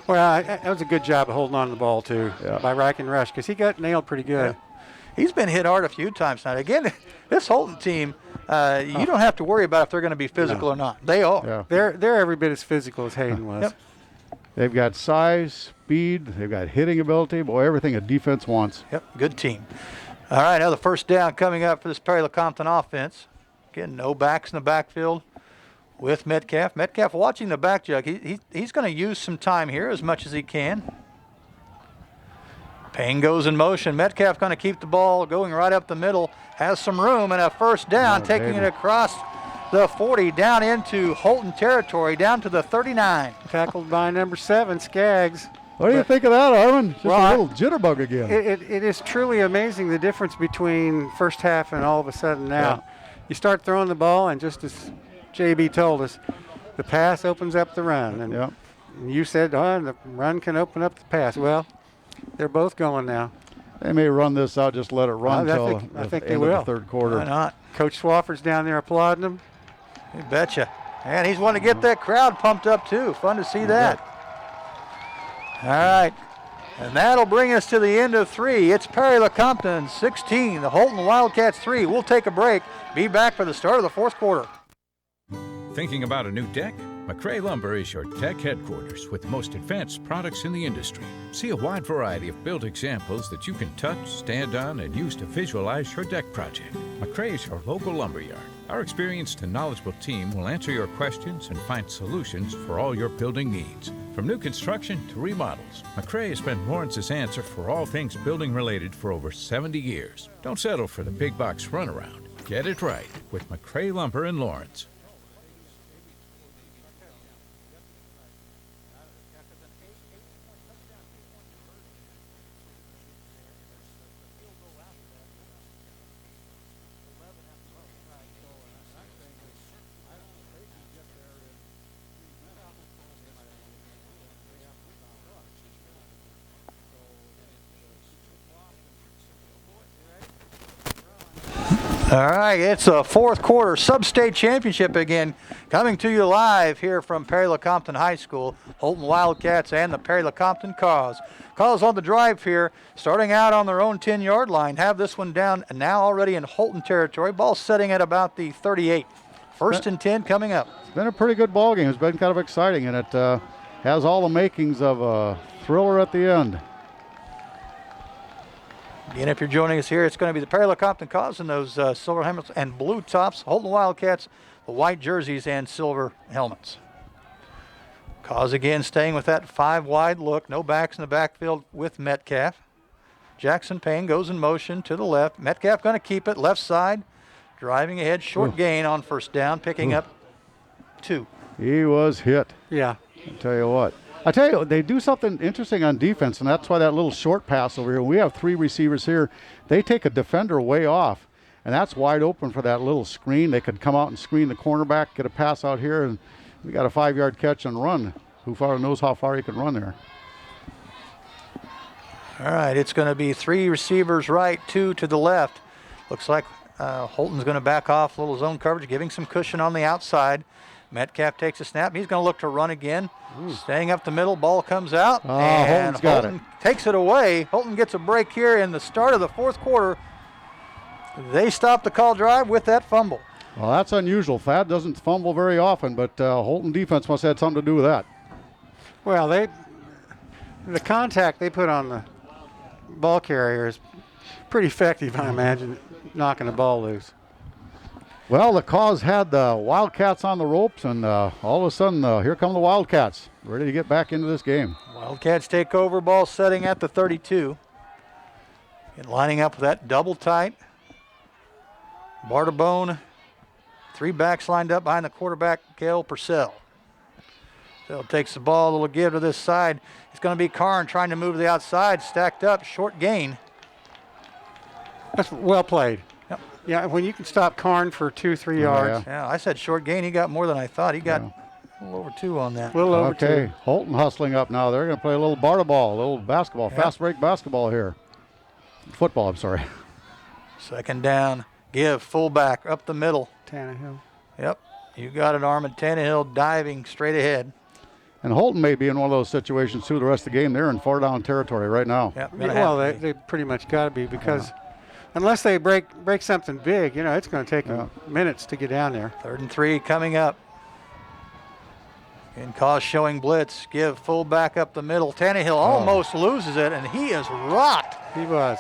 Speaker 3: Well, that was a good job of holding on to the ball, too, by Reich and Rush, because he got nailed pretty good.
Speaker 1: Yeah. He's been hit hard a few times now. Again, this Holton team, you don't have to worry about if they're going to be physical or not. They are.
Speaker 2: Yeah.
Speaker 3: They're every bit as physical as Hayden was.
Speaker 1: Yep.
Speaker 2: They've got size, speed, they've got hitting ability, boy, everything a defense wants.
Speaker 1: Yep, good team. All right, now the first down coming up for this Perry-Lecompton offense. Again, no backs in the backfield with Metcalf. Metcalf watching the back jug. He's going to use some time here as much as he can. Payne goes in motion. Metcalf going to keep the ball going right up the middle. Has some room and a first down, taking it across the 40 down into Holton territory, down to the 39.
Speaker 3: Tackled by number 7, Skaggs.
Speaker 2: What do you think of that, Armin? Just a little jitterbug again.
Speaker 3: It is truly amazing the difference between first half and all of a sudden now.
Speaker 2: Yeah.
Speaker 3: You start throwing the ball, and just as JB told us, the pass opens up the run. And you said, the run can open up the pass. Well, they're both going now.
Speaker 2: They may run this out, just let it run until
Speaker 3: I think
Speaker 2: the
Speaker 3: they
Speaker 2: end
Speaker 3: will.
Speaker 2: of the third quarter.
Speaker 1: Why not?
Speaker 3: Coach Swafford's down there applauding them.
Speaker 1: You betcha. And he's wanting to get that crowd pumped up too. Fun to see that. All right. And that'll bring us to the end of 3. It's Perry-Lecompton 16, the Holton Wildcats 3. We'll take a break. Be back for the start of the 4th quarter.
Speaker 11: Thinking about a new deck? McCray Lumber is your deck headquarters with the most advanced products in the industry. See a wide variety of built examples that you can touch, stand on, and use to visualize your deck project. McCray is your local lumberyard. Our experienced and knowledgeable team will answer your questions and find solutions for all your building needs. From new construction to remodels, McCray has been Lawrence's answer for all things building related for over 70 years. Don't settle for the big box runaround. Get it right with McCray Lumber in Lawrence.
Speaker 1: All right, it's a 4th quarter sub-state championship again, coming to you live here from Perry-Lecompton High School. Holton Wildcats and the Perry-Lecompton Kaws. Kaws on the drive here, starting out on their own 10-yard line. Have this one down now already in Holton territory. Ball setting at about the 38. First and 10 coming up.
Speaker 2: It's been a pretty good ball game. It's been kind of exciting, and it has all the makings of a thriller at the end.
Speaker 1: Again, if you're joining us here, it's going to be the Perry-Lecompton Kaws in those silver helmets and blue tops. Holton Wildcats, the white jerseys and silver helmets. Kaws again staying with that 5-wide look. No backs in the backfield with Metcalf. Jackson Payne goes in motion to the left. Metcalf going to keep it left side. Driving ahead, short gain on first down, picking up 2.
Speaker 2: He was hit.
Speaker 3: Yeah.
Speaker 2: I'll tell you what. I tell you, they do something interesting on defense, and that's why that little short pass over here. We have 3 receivers here. They take a defender way off, and that's wide open for that little screen. They could come out and screen the cornerback, get a pass out here, and we got a 5-yard catch and run. Who far knows how far he can run there?
Speaker 1: All right, it's going to be 3 receivers right, 2 to the left. Looks like Holton's going to back off, a little zone coverage, giving some cushion on the outside. Metcalf takes a snap. He's going to look to run again. Staying up the middle, ball comes out. And
Speaker 2: Holton's got
Speaker 1: Holton takes it away. Holton gets a break here in the start of the 4th quarter. They stop the call drive with that fumble.
Speaker 2: Well, that's unusual. Thad doesn't fumble very often, but Holton defense must have had something to do with that.
Speaker 3: Well, the contact they put on the ball carrier is pretty effective, I imagine, knocking the ball loose.
Speaker 2: Well, the Kaws had the Wildcats on the ropes, and all of a sudden, here come the Wildcats, ready to get back into this game.
Speaker 1: Wildcats take over, ball setting at the 32. And lining up with that double tight. Bartabone, 3 backs lined up behind the quarterback, Cale Purcell. Purcell takes the ball, a little give to this side. It's going to be Karn trying to move to the outside, stacked up, short gain.
Speaker 3: That's well played.
Speaker 1: Yep.
Speaker 3: Yeah, when you can stop Karn for 2-3 yards.
Speaker 1: Yeah, I said short gain. He got more than I thought. He got a little over 2 on that.
Speaker 3: A little over 2.
Speaker 2: Okay, Holton hustling up now. They're going to play a little Barta ball, a little basketball, fast break basketball here. Football, I'm sorry.
Speaker 1: Second down. Give fullback up the middle.
Speaker 3: Tannehill.
Speaker 1: Yep. You got it, Armand. Tannehill diving straight ahead.
Speaker 2: And Holton may be in one of those situations, too, the rest of the game. They're in 4-down territory right now.
Speaker 1: Yep.
Speaker 3: Well, they pretty much got to be because unless they break something big, it's going to take them minutes to get down there.
Speaker 1: 3rd and 3 coming up. And Kaws showing blitz. Give fullback up the middle. Tannehill almost loses it, and he is rocked.
Speaker 3: He was.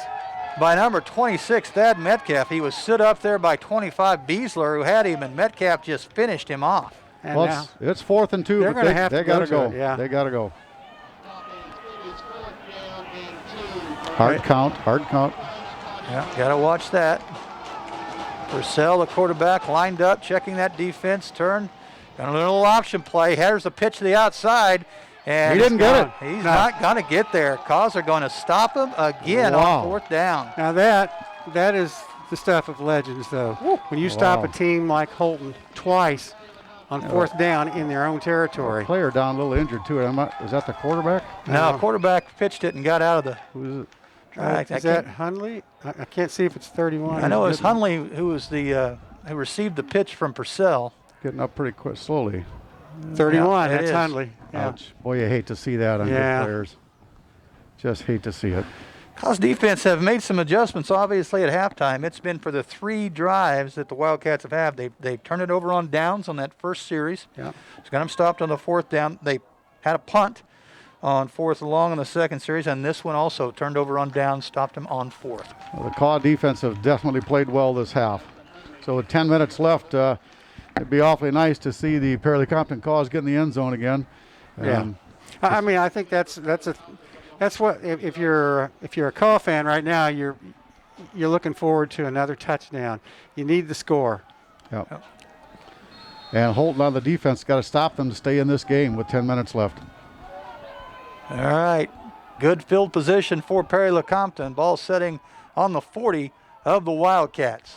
Speaker 1: By number 26, Thad Metcalf. He was stood up there by 25, Beasler, who had him, and Metcalf just finished him off.
Speaker 3: And
Speaker 2: well, it's 4th and 2, but they got to go.
Speaker 3: Yeah.
Speaker 2: They got to go. Hard count.
Speaker 1: Yeah, got to watch that. Purcell, the quarterback, lined up, checking that defense, turn. Got a little option play. Here's a pitch to the outside. And
Speaker 2: he didn't get it.
Speaker 1: He's not going to get there. Kaws are going to stop him again on 4th down.
Speaker 3: Now that is the stuff of legends, though. When you stop a team like Holton twice on 4th down in their own territory.
Speaker 2: A player down a little injured, too. Is that the quarterback?
Speaker 1: No, quarterback pitched it and got out of the.
Speaker 2: Who is it?
Speaker 3: Is that Hundley? I can't see if it's 31.
Speaker 1: I know it was Hundley who was the who received the pitch from Purcell.
Speaker 2: Getting up pretty quick, slowly.
Speaker 3: 31,
Speaker 1: Yeah,
Speaker 3: that's Hundley. Yeah.
Speaker 2: Ouch. Boy, you hate to see that on good players. Just hate to see it.
Speaker 1: Kaws defense have made some adjustments, obviously, at halftime. It's been for the 3 drives that the Wildcats have had. They've turned it over on downs on that first series.
Speaker 3: Yeah.
Speaker 1: It's got them stopped on the 4th down. They had a punt on 4th and long in the second series, and this one also turned over on downs, stopped them on 4th.
Speaker 2: Well, the Kaw defense have definitely played well this half. So with 10 minutes left, it'd be awfully nice to see the Perry-Lecompton Kaws get in the end zone again.
Speaker 3: Yeah. I mean, I think that's what if you're a Kaw fan right now, you're looking forward to another touchdown. You need the score.
Speaker 2: Yep. And Holton on the defense got to stop them to stay in this game with 10 minutes left.
Speaker 1: All right. Good field position for Perry-Lecompton. Ball setting on the 40 of the Wildcats.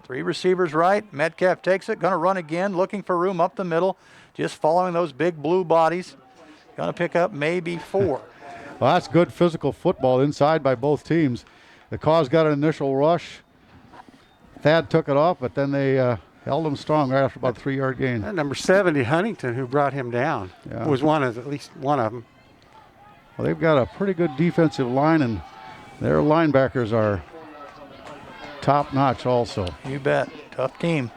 Speaker 1: 3 receivers right. Metcalf takes it. Going to run again. Looking for room up the middle. Just following those big blue bodies. Going to pick up maybe 4.
Speaker 2: Well, that's good physical football inside by both teams. The Kaws got an initial rush. Thad took it off, but then they held him strong right after about a 3-yard gain.
Speaker 3: That number 70, Huntington, who brought him down, was at least one of them.
Speaker 2: Well, they've got a pretty good defensive line, and their linebackers are top-notch also.
Speaker 1: You bet. Tough team.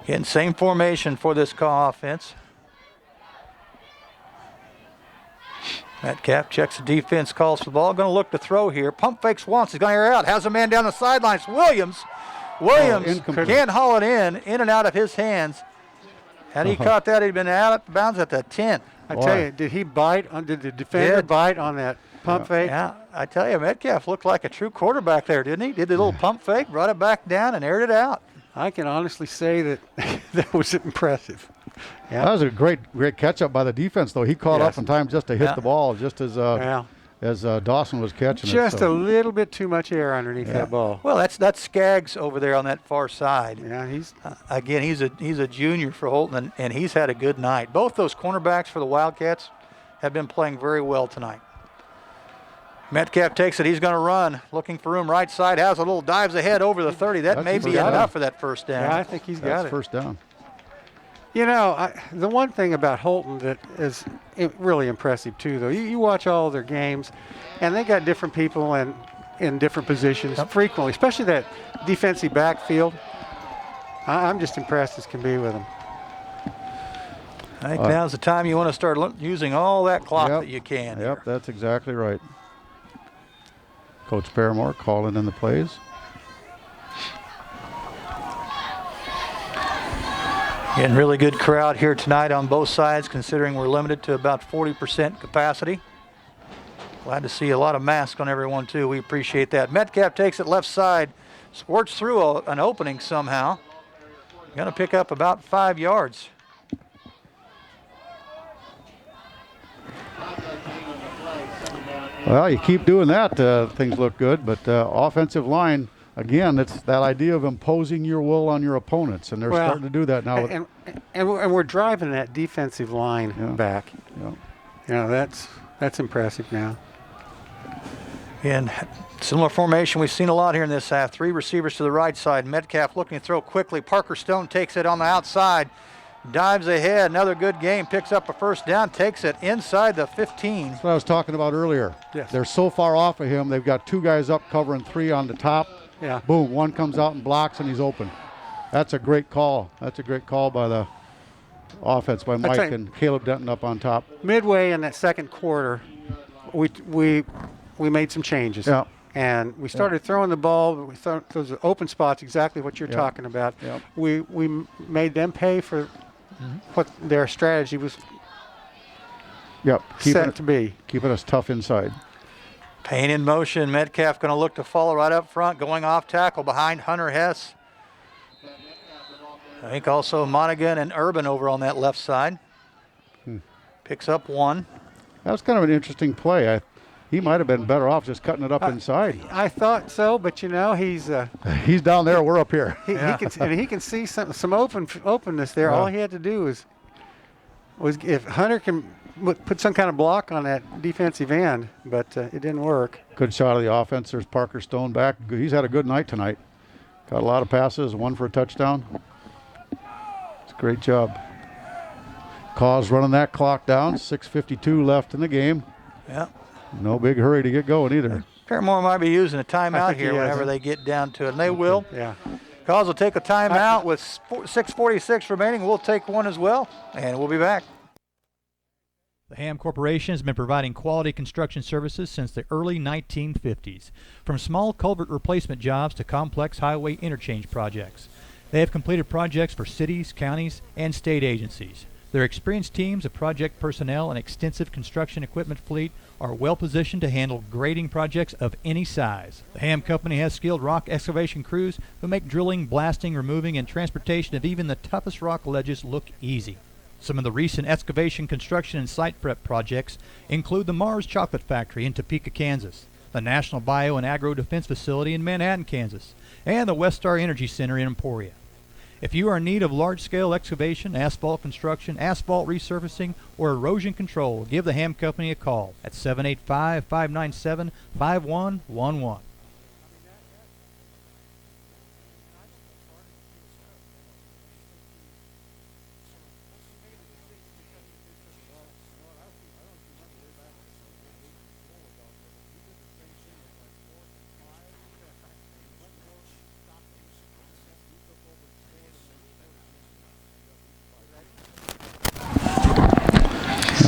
Speaker 1: Again, same formation for this Kaw offense. Metcalf checks the defense, calls for the ball. Going to look to throw here. Pump fakes once. He's going to air out. Has a man down the sidelines. Williams can't haul it in and out of his hands. Had he caught that, he'd been out of bounds at the 10.
Speaker 3: I tell you, did he bite? Did the defender bite on that pump fake?
Speaker 1: Yeah, I tell you, Metcalf looked like a true quarterback there, didn't he? Did the little pump fake, brought it back down, and aired it out.
Speaker 3: I can honestly say that that was impressive.
Speaker 2: Yeah. That was a great catch up by the defense, though. He caught up in time just to hit the ball, just as Dawson was catching it.
Speaker 3: Just a little bit too much air underneath that ball.
Speaker 1: Well, that's Skaggs over there on that far side.
Speaker 3: Yeah, he's
Speaker 1: again, he's a junior for Holton, and he's had a good night. Both those cornerbacks for the Wildcats have been playing very well tonight. Metcalf takes it. He's going to run, looking for room right side. Has a little dives ahead over the 30. That may be enough for that first down.
Speaker 3: Yeah, I think he's got it.
Speaker 2: First down.
Speaker 3: You know, the one thing about Holton that is really impressive too, though, you watch all their games, and they got different people in different positions frequently, especially that defensive backfield. I'm just impressed as can be with them.
Speaker 1: I think now's the time you want to start using all that clock that you can.
Speaker 2: Yep, that's exactly right. Coach Paramore calling in the plays.
Speaker 1: Again, really good crowd here tonight on both sides, considering we're limited to about 40% capacity. Glad to see a lot of masks on everyone, too. We appreciate that. Metcalf takes it left side, squirts through an opening somehow. Going to pick up about 5 yards.
Speaker 2: Well, you keep doing that, things look good, but offensive line, again, it's that idea of imposing your will on your opponents, and they're starting to do that now.
Speaker 3: And we're driving that defensive line back.
Speaker 2: Yeah.
Speaker 3: You know, that's impressive now.
Speaker 1: In similar formation we've seen a lot here in this half. 3 receivers to the right side. Metcalf looking to throw quickly. Parker Stone takes it on the outside. Dives ahead. Another good game. Picks up a first down. Takes it inside the 15.
Speaker 2: That's what I was talking about earlier.
Speaker 3: Yes.
Speaker 2: They're so far off of him. They've got 2 guys up covering 3 on the top.
Speaker 3: Yeah.
Speaker 2: Boom. One comes out and blocks, and he's open. That's a great call. That's a great call by the offense, by Mike and Caleb Denton up on top.
Speaker 3: Midway in that second quarter, we made some changes.
Speaker 2: Yeah.
Speaker 3: And we started throwing the ball. We thought those are open spots, exactly what you're talking about.
Speaker 2: Yep.
Speaker 3: We made them pay for what their strategy was set to be.
Speaker 2: Keeping us tough inside.
Speaker 1: Payne in motion. Metcalf going to look to follow right up front. Going off tackle behind Hunter Hess. I think also Monaghan and Urban over on that left side. Picks up 1.
Speaker 2: That was kind of an interesting play. He might have been better off just cutting it up inside.
Speaker 3: I thought so, but you know he's
Speaker 2: down there. We're up here.
Speaker 3: He can see some openness there. All he had to do was if Hunter can put some kind of block on that defensive end, but it didn't work.
Speaker 2: Good shot of the offense. There's Parker Stone back. He's had a good night tonight. Got a lot of passes, 1 for a touchdown. It's a great job. Kaws running that clock down. 6:52 left in the game.
Speaker 1: Yeah.
Speaker 2: No big hurry to get going either.
Speaker 1: Paramore might be using a timeout here whenever they get down to it, and they will.
Speaker 3: Yeah.
Speaker 1: Kaws will take a timeout with 6:46 remaining. We'll take one as well, and we'll be back.
Speaker 5: The Ham Corporation has been providing quality construction services since the early 1950s. From small culvert replacement jobs to complex highway interchange projects. They have completed projects for cities, counties, and state agencies. Their experienced teams of project personnel and extensive construction equipment fleet are well positioned to handle grading projects of any size. The Ham Company has skilled rock excavation crews who make drilling, blasting, removing, and transportation of even the toughest rock ledges look easy. Some of the recent excavation, construction, and site prep projects include the Mars Chocolate Factory in Topeka, Kansas, the National Bio and Agro Defense Facility in Manhattan, Kansas, and the Westar Energy Center in Emporia. If you are in need of large-scale excavation, asphalt construction, asphalt resurfacing, or erosion control, give the Ham Company a call at 785-597-5111.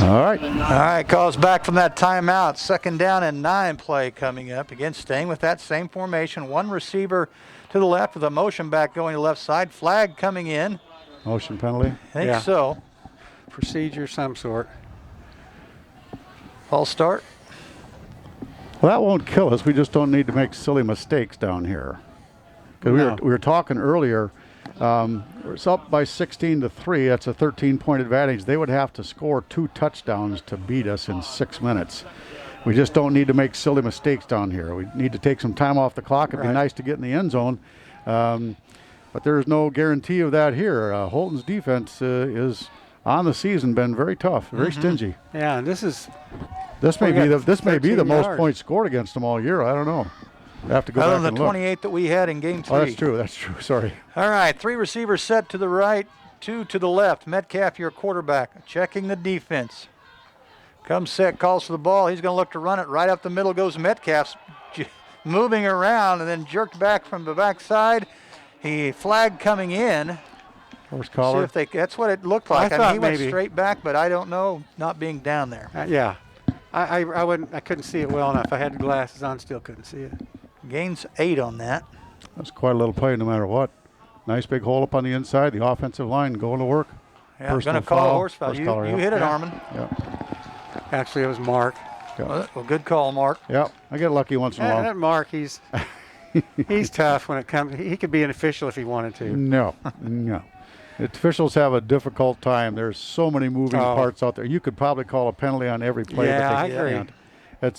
Speaker 2: All right.
Speaker 1: All right, Kaws back from that timeout. 2nd down and 9 play coming up. Again, staying with that same formation. One receiver to the left with a motion back going to the left side. Flag coming in.
Speaker 2: Motion penalty?
Speaker 1: I think so.
Speaker 3: Procedure some sort.
Speaker 1: False start.
Speaker 2: Well, that won't kill us. We just don't need to make silly mistakes down here. Because we were talking earlier, it's up by 16-3. That's a 13-point advantage. They would have to score 2 touchdowns to beat us in 6 minutes. We just don't need to make silly mistakes down here. We need to take some time off the clock. It'd be nice to get in the end zone. But there's no guarantee of that here. Holton's defense is on the season been very tough, very stingy.
Speaker 3: Yeah, and this
Speaker 2: may be the most
Speaker 3: yards.
Speaker 2: points scored against them all year. I don't know. I have to go
Speaker 1: Other
Speaker 2: back
Speaker 1: than
Speaker 2: and
Speaker 1: the
Speaker 2: look.
Speaker 1: 28 that we had in game 3.
Speaker 2: Oh, that's true. That's true. Sorry.
Speaker 1: All right, 3 receivers set to the right, 2 to the left. Metcalf, your quarterback, checking the defense. Comes set, calls for the ball. He's going to look to run it. Right up the middle goes Metcalf, moving around and then jerked back from the backside. He flag coming in.
Speaker 2: Horse collar.
Speaker 1: See if that's what it looked like.
Speaker 3: I thought
Speaker 1: he went
Speaker 3: maybe.
Speaker 1: straight back, but I don't know, not being down there.
Speaker 3: Yeah. I couldn't see it well enough. I had the glasses on, still couldn't see it.
Speaker 1: Gains 8 on that.
Speaker 2: That's quite a little play no matter what. Nice big hole up on the inside. The offensive line going to work.
Speaker 1: Yeah, I'm going to call a horse foul. You hit it, Armin.
Speaker 2: Yeah.
Speaker 3: Actually, it was Mark.
Speaker 2: Yeah.
Speaker 1: Well, good call, Mark.
Speaker 2: Yeah, I get lucky once in a while.
Speaker 3: That Mark, he's tough when it comes. He could be an official if he wanted to.
Speaker 2: No. The officials have a difficult time. There's so many moving parts out there. You could probably call a penalty on every play.
Speaker 3: Yeah,
Speaker 2: but
Speaker 3: I
Speaker 2: they
Speaker 3: agree.
Speaker 2: can't.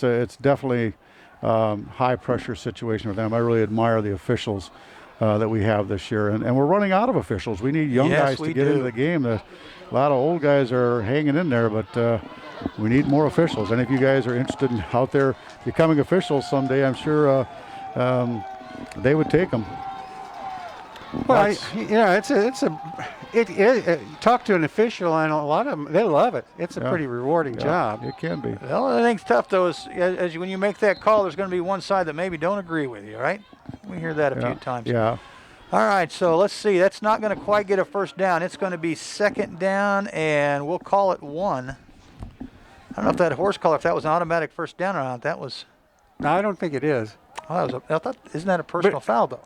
Speaker 2: It's definitely high pressure situation for them. I really admire the officials that we have this year, and we're running out of officials. We need young guys to get into the game. A lot of old guys are hanging in there, but we need more officials. And if you guys are interested in out there becoming officials someday, I'm sure they would take them.
Speaker 3: Well, talk to an official, and a lot of them, they love it. It's a pretty rewarding job.
Speaker 2: It can be.
Speaker 1: Well, the thing's tough, though, is when you make that call, there's going to be one side that maybe don't agree with you, right? We hear that a few times.
Speaker 2: Yeah.
Speaker 1: All right, so let's see. That's not going to quite get a first down. It's going to be 2nd down, and we'll call it 1. I don't know if that horse collar, if that was an automatic first down or not. That was.
Speaker 3: No, I don't think it is.
Speaker 1: I thought, isn't that a personal foul, though?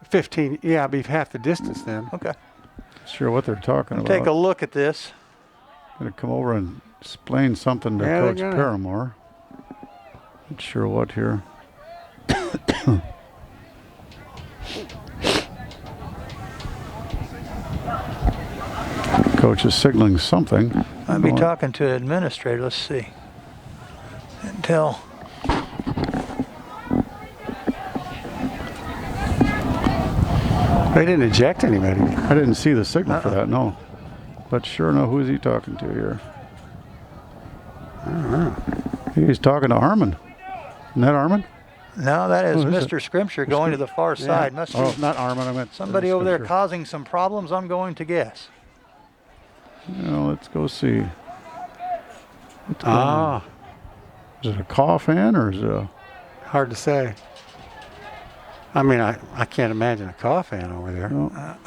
Speaker 3: 15, yeah, it'd be half the distance then.
Speaker 1: Okay.
Speaker 2: Sure what they're talking about.
Speaker 1: Take a look at this.
Speaker 2: Going to come over and explain something to Coach Paramore. Not sure what here. Coach is signaling something.
Speaker 1: I'll be talking to an administrator. Let's see. Until.
Speaker 3: They didn't eject anybody.
Speaker 2: I didn't see the signal for that, no. But sure enough, who is he talking to here?
Speaker 3: I don't know.
Speaker 2: He's talking to Armin. Isn't that Armin?
Speaker 1: No, that is
Speaker 2: Who is
Speaker 1: Mr. Scrimshire going to the far side. Must be
Speaker 2: not Armin. I meant
Speaker 1: somebody over there causing some problems, I'm going to guess.
Speaker 2: Let's go see.
Speaker 3: Ah.
Speaker 2: Is it a Kaw fan or is it a...
Speaker 3: Hard to say. I mean, I can't imagine a Kaw fan over there.
Speaker 2: No.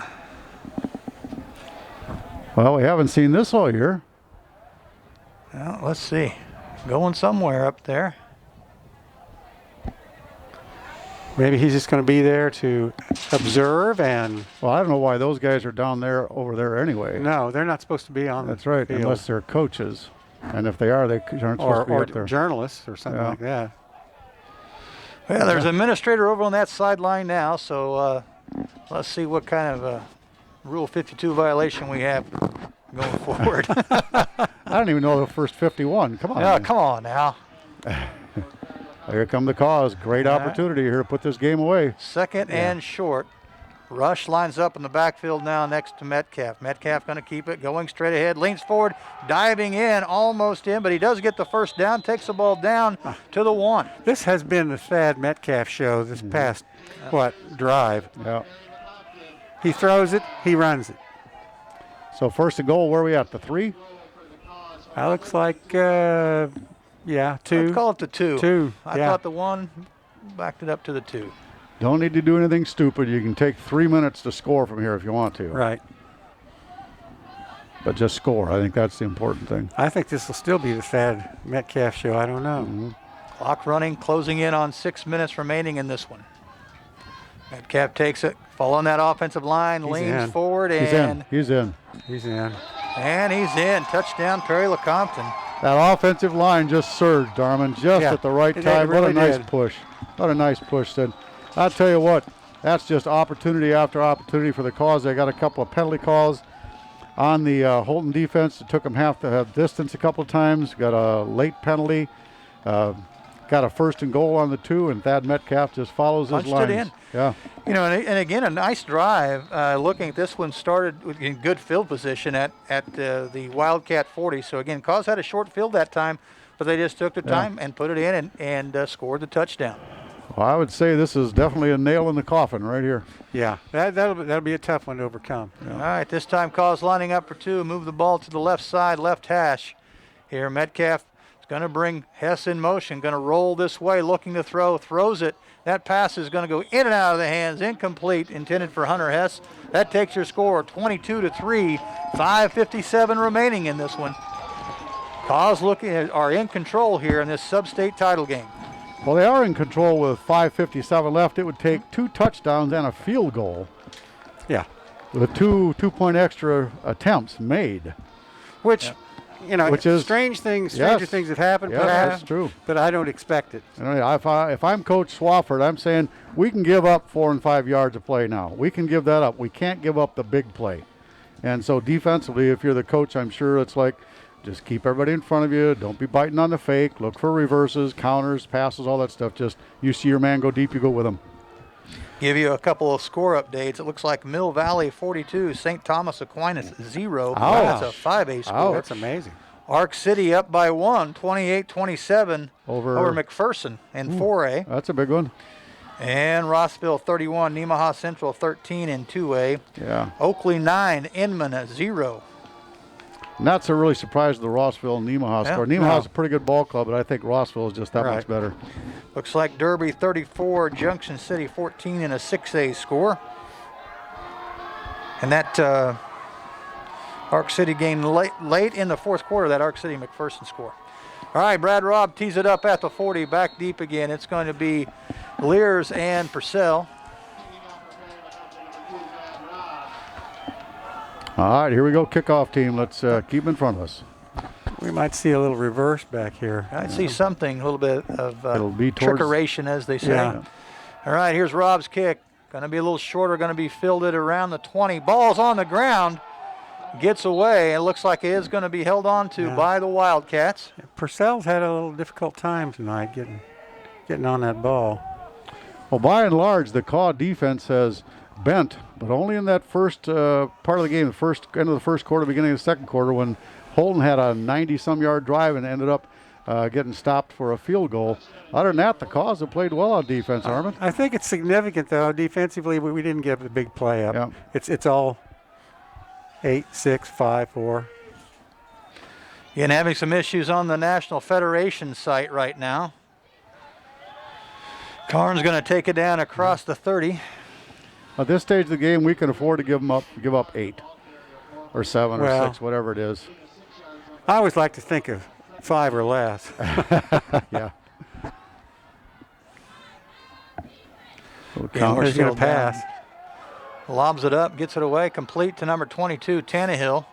Speaker 2: Well, we haven't seen this all year.
Speaker 1: Well, let's see. Going somewhere up there.
Speaker 3: Maybe he's just going to be there to observe and...
Speaker 2: Well, I don't know why those guys are down there over there anyway.
Speaker 3: No, they're not supposed to be on
Speaker 2: That's
Speaker 3: the
Speaker 2: right,
Speaker 3: field.
Speaker 2: unless they're coaches. And if they are, they aren't supposed to be up there.
Speaker 3: Or journalists or something like that.
Speaker 1: Well, there's an administrator over on that sideline now, so let's see what kind of Rule 52 violation we have going forward.
Speaker 2: I don't even know the first 51. Come on.
Speaker 1: Yeah, come on now.
Speaker 2: Here come the Kaws. Great opportunity here to put this game away.
Speaker 1: 2nd and short. Rush lines up in the backfield now next to Metcalf. Metcalf going to keep it, going straight ahead, leans forward, diving in, almost in, but he does get the first down, takes the ball down to the 1.
Speaker 3: This has been the Thad Metcalf show this past, drive.
Speaker 2: Yeah.
Speaker 3: He throws it, he runs it.
Speaker 2: So 1st and goal, where are we at, the 3?
Speaker 3: That looks like, 2.
Speaker 1: Let's call it the 2.
Speaker 3: 2,
Speaker 1: I thought the 1 backed it up to the 2.
Speaker 2: Don't need to do anything stupid. You can take 3 minutes to score from here if you want to.
Speaker 3: Right.
Speaker 2: but just score. I think that's the important thing.
Speaker 3: I think this will still be the Thad Metcalf show. I don't know.
Speaker 2: Mm-hmm.
Speaker 1: Clock running, closing in on 6 minutes remaining in this one. Metcalf takes it, following that offensive line, leans forward, and
Speaker 2: He's in.
Speaker 3: He's in.
Speaker 1: And he's in. Touchdown, Perry-Lecompton.
Speaker 2: That offensive line just surged, Darman, just at the right time.
Speaker 3: Really
Speaker 2: what a nice
Speaker 3: did.
Speaker 2: push. What a nice push. Then I'll tell you what, that's just opportunity after opportunity for the Kaws. They got a couple of penalty calls on the Holton defense. It took them half the distance a couple of times. Got a late penalty. Got a 1st and goal on the 2, and Thad Metcalf just follows his
Speaker 1: Punched
Speaker 2: lines.
Speaker 1: it in.
Speaker 2: Yeah.
Speaker 1: You know, and again, a nice drive. Looking at this one, started in good field position at the Wildcat 40. So again, Kaws had a short field that time, but they just took the time and put it in and scored the touchdown.
Speaker 2: Well, I would say this is definitely a nail in the coffin right here.
Speaker 3: Yeah, that'll be a tough one to overcome.
Speaker 1: All right, this time Kaws lining up for 2. Move the ball to the left side, left hash. Here, Metcalf is going to bring Hess in motion, going to roll this way, looking to throw, throws it. That pass is going to go in and out of the hands, incomplete, intended for Hunter Hess. That takes your score 22-3, 5:57 remaining in this one. Kaws are in control here in this sub-state title game.
Speaker 2: Well, they are in control with 5:57 left. It would take 2 touchdowns and a field goal.
Speaker 3: Yeah.
Speaker 2: With 2-point extra attempts made.
Speaker 3: Which, you know,
Speaker 2: Which is
Speaker 3: stranger things have happened.
Speaker 2: Yes, that's true.
Speaker 3: But I don't expect it.
Speaker 2: You know, if I'm Coach Swafford, I'm saying we can give up 4 and 5 yards of play now. We can give that up. We can't give up the big play. And so defensively, if you're the coach, I'm sure it's like, just keep everybody in front of you. Don't be biting on the fake. Look for reverses, counters, passes, all that stuff. Just you see your man go deep, you go with him.
Speaker 1: Give you a couple of score updates. It looks like Mill Valley 42, St. Thomas Aquinas 0. That's a 5A score.
Speaker 3: That's amazing.
Speaker 1: Arc City up by 1, 28-27 over McPherson in 4A.
Speaker 2: That's a big one.
Speaker 1: And Rossville 31, Nemaha Central 13 in 2A.
Speaker 2: Yeah.
Speaker 1: Oakley 9, Inman 0.
Speaker 2: And that's a really surprise the Rossville and Nemaha score. Nemaha's a pretty good ball club, but I think Rossville is just that much better.
Speaker 1: Looks like Derby 34, Junction City 14 in a 6A score. And that Arc City game late in the 4th quarter, that Arc City McPherson score. All right, Brad Robb tees it up at the 40, back deep again. It's going to be Lears and Purcell.
Speaker 2: All right, here we go, kickoff team. Let's keep in front of us.
Speaker 3: We might see a little reverse back here.
Speaker 1: I see something, a little bit of
Speaker 2: It'll be towards,
Speaker 1: trickeration, as they say.
Speaker 3: Yeah.
Speaker 1: All right, here's Robb's kick. Going to be a little shorter, going to be fielded around the 20. Ball's on the ground, gets away. It looks like it is going to be held on to by the Wildcats.
Speaker 3: Purcell's had a little difficult time tonight getting on that ball.
Speaker 2: Well, by and large, the Kaw defense has bent, but only in that first part of the game, end of the first quarter, beginning of the second quarter, when Holton had a 90-some yard drive and ended up getting stopped for a field goal. Other than that, the Kaws have played well on defense, Armin.
Speaker 3: I think it's significant, though. Defensively, we didn't give the big play up.
Speaker 2: Yeah.
Speaker 3: It's all 8, 6, 5, 4.
Speaker 1: And having some issues on the National Federation site right now. Karn's going to take it down across the 30.
Speaker 2: At this stage of the game, we can afford to give up 8 or 7 or 6, whatever it is.
Speaker 3: I always like to think of 5 or less.
Speaker 2: Yeah.
Speaker 3: He's going to pass.
Speaker 1: Lobs it up, gets it away, complete to number 22, Tannehill.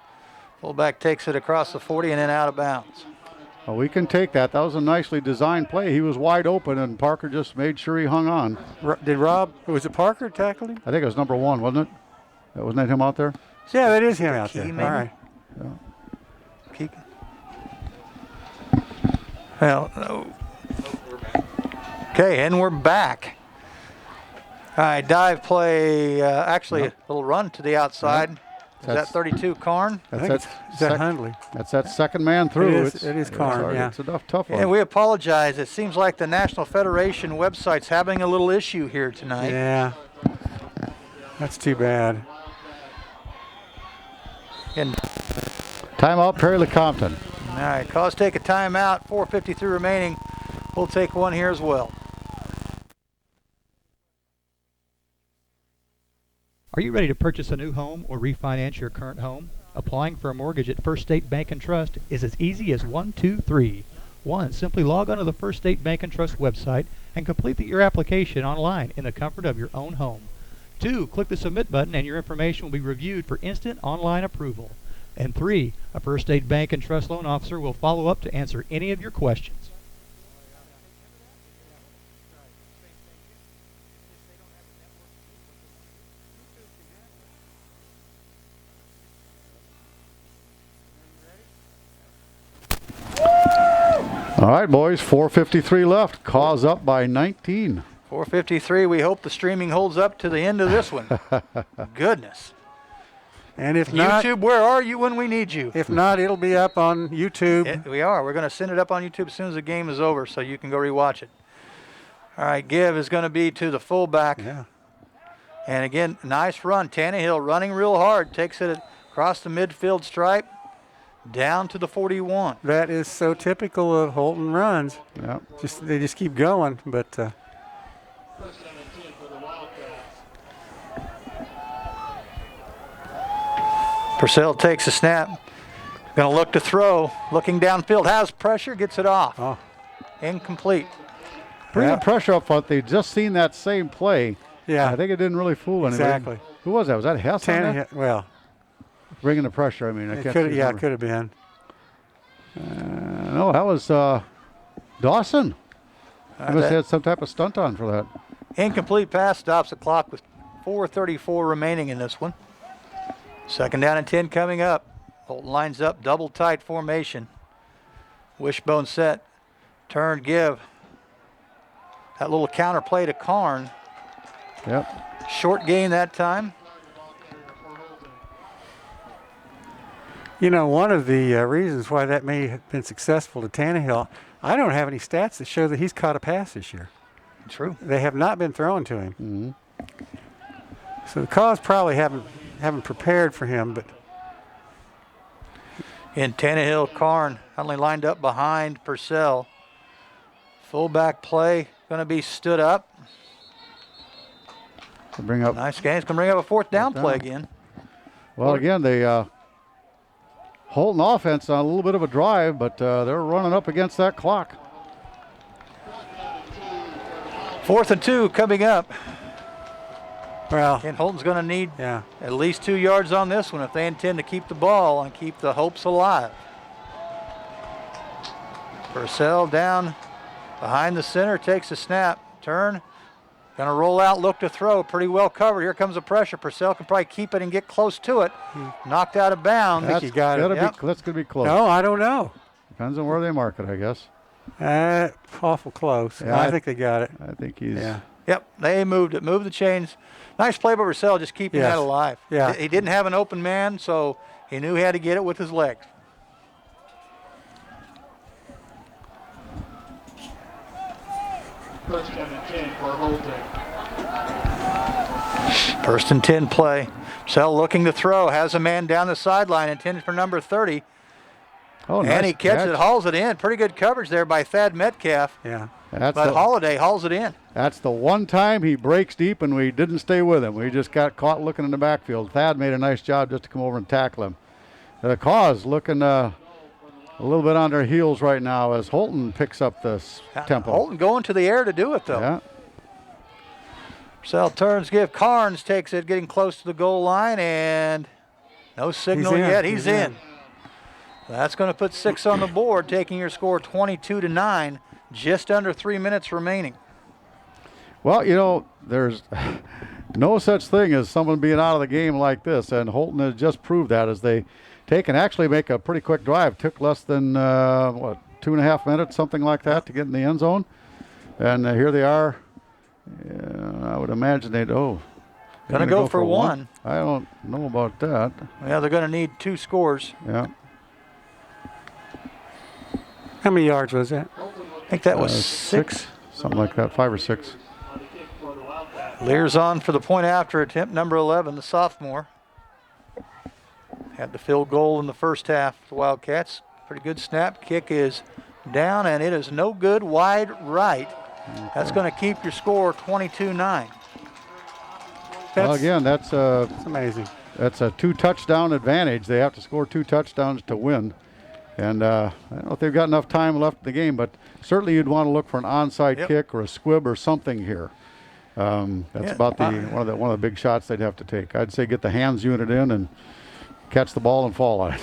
Speaker 1: Fullback takes it across the 40 and then out of bounds.
Speaker 2: Well, we can take that. That was a nicely designed play. He was wide open, and Parker just made sure he hung on.
Speaker 3: Was it Parker tackled him?
Speaker 2: I think it was number 1, wasn't it? Wasn't that him out there?
Speaker 3: Yeah, that is him out there.
Speaker 1: Maybe?
Speaker 3: All right.
Speaker 1: Yeah. Well, no. Okay, and we're back. All right, dive play, actually a little run to the outside. Is that 32 Karn?
Speaker 3: Is that Hundley?
Speaker 2: That's that second man through.
Speaker 3: It is Karn, yeah.
Speaker 2: It's a tough one.
Speaker 1: And we apologize. It seems like the National Federation website's having a little issue here tonight.
Speaker 3: Yeah. That's too bad.
Speaker 1: And
Speaker 2: timeout, Perry-Lecompton.
Speaker 1: all right, Kaws take a timeout, 4:53 remaining. We'll take one here as well.
Speaker 5: Are you ready to purchase a new home or refinance your current home? Applying for a mortgage at First State Bank and Trust is as easy as 1, 2, 3. 1. Simply log onto the First State Bank and Trust website and complete your application online in the comfort of your own home. 2. Click the Submit button and your information will be reviewed for instant online approval. And 3. A First State Bank and Trust loan officer will follow up to answer any of your questions.
Speaker 2: All right, boys, 4:53 left. Kaws up by 19.
Speaker 1: 4:53. We hope the streaming holds up to the end of this one. Goodness.
Speaker 3: And if not,
Speaker 1: YouTube, where are you when we need you?
Speaker 3: If not, it'll be up on YouTube.
Speaker 1: We are. We're going to send it up on YouTube as soon as the game is over so you can go rewatch it. All right, give is going to be to the fullback.
Speaker 3: Yeah.
Speaker 1: And again, nice run. Tannehill running real hard. Takes it across the midfield stripe. Down to the 41.
Speaker 3: That is so typical of Holton runs.
Speaker 2: Yeah.
Speaker 3: They just keep going, but
Speaker 1: Purcell takes a snap. Going to look to throw. Looking downfield. Has pressure. Gets it off.
Speaker 3: Oh.
Speaker 1: Incomplete.
Speaker 2: Pretty good pressure up front. They'd just seen that same play.
Speaker 3: Yeah.
Speaker 2: I think it didn't really fool anybody.
Speaker 3: Exactly.
Speaker 2: Who was that? Was that Hess?
Speaker 3: Tannehill. Well,
Speaker 2: bringing the pressure. I mean,
Speaker 3: it could have been.
Speaker 2: No, that was Dawson. He must have had some type of stunt on for that.
Speaker 1: Incomplete pass stops the clock with 4:34 remaining in this one. Second down and 10 coming up. Holton lines up, double tight formation. Wishbone set, turn, give. That little counter play to Karn.
Speaker 2: Yep.
Speaker 1: Short gain that time.
Speaker 3: You know, one of the reasons why that may have been successful to Tannehill, I don't have any stats that show that he's caught a pass this year.
Speaker 1: True.
Speaker 3: They have not been thrown to him.
Speaker 2: Mm-hmm.
Speaker 3: So the Kaws probably haven't prepared for him, but.
Speaker 1: In Tannehill, Karn only lined up behind Purcell. Fullback play going to be stood up.
Speaker 2: To bring up.
Speaker 1: Nice game. It's going to bring up a fourth down play again.
Speaker 2: Well, again, they Holton offense on a little bit of a drive, but they're running up against that clock.
Speaker 1: 4th and 2 coming up.
Speaker 3: Well,
Speaker 1: and Holton's going to need at least 2 yards on this one if they intend to keep the ball and keep the hopes alive. Purcell down behind the center, takes a snap, turn, going to roll out, look to throw, pretty well covered. Here comes the pressure. Purcell can probably keep it and get close to it. Knocked out of bounds.
Speaker 3: I think you got it.
Speaker 2: That's going to be close.
Speaker 3: No, I don't know.
Speaker 2: Depends on where they mark it, I guess.
Speaker 3: Awful close.
Speaker 2: Yeah,
Speaker 3: I think they got it.
Speaker 2: I think he's.
Speaker 3: Yeah.
Speaker 1: Yep, they moved it, moved the chains. Nice play by Purcell, just keeping that alive.
Speaker 3: Yeah.
Speaker 1: He didn't have an open man, so he knew he had to get it with his legs.
Speaker 4: First and 10 for Holton.
Speaker 1: 1st and 10 play. Purcell looking to throw, has a man down the sideline, intended for number 30.
Speaker 2: Oh,
Speaker 1: and
Speaker 2: nice
Speaker 1: he catches
Speaker 2: catch.
Speaker 1: it, hauls it in. Pretty good coverage there by Thad Metcalf.
Speaker 3: Yeah.
Speaker 1: But Holiday hauls it in.
Speaker 2: That's the one time he breaks deep and we didn't stay with him. We just got caught looking in the backfield. Thad made a nice job just to come over and tackle him. The Kaws looking a little bit on their heels right now as Holton picks up this tempo.
Speaker 1: Holton going to the air to do it, though.
Speaker 2: Yeah.
Speaker 1: Purcell turns, Carnes takes it, getting close to the goal line, and no signal yet. He's in. That's going to put 6 on the board, taking your score 22-9. Just under 3 minutes remaining.
Speaker 2: Well, you know, there's no such thing as someone being out of the game like this, and Holton has just proved that as they take and actually make a pretty quick drive. Took less than, 2.5 minutes, something like that, to get in the end zone. And here they are. I would imagine they'd,
Speaker 1: Going to go for one.
Speaker 2: I don't know about that.
Speaker 1: Yeah, they're going to need 2 scores.
Speaker 2: Yeah.
Speaker 3: How many yards was that?
Speaker 1: I think that was 6.
Speaker 2: Something like that, 5 or 6.
Speaker 1: Lear's on for the point after attempt, number 11, the sophomore. Had the field goal in the first half. The Wildcats, pretty good snap. Kick is down, and it is no good, wide right. Okay. That's going to keep your score 22-9.
Speaker 2: Well, again, that's
Speaker 3: amazing.
Speaker 2: That's a 2-touchdown advantage. They have to score 2 touchdowns to win. And I don't know if they've got enough time left in the game, but certainly you'd want to look for an onside kick or a squib or something here. That's about one of the big shots they'd have to take. I'd say get the hands unit in and catch the ball and fall on it.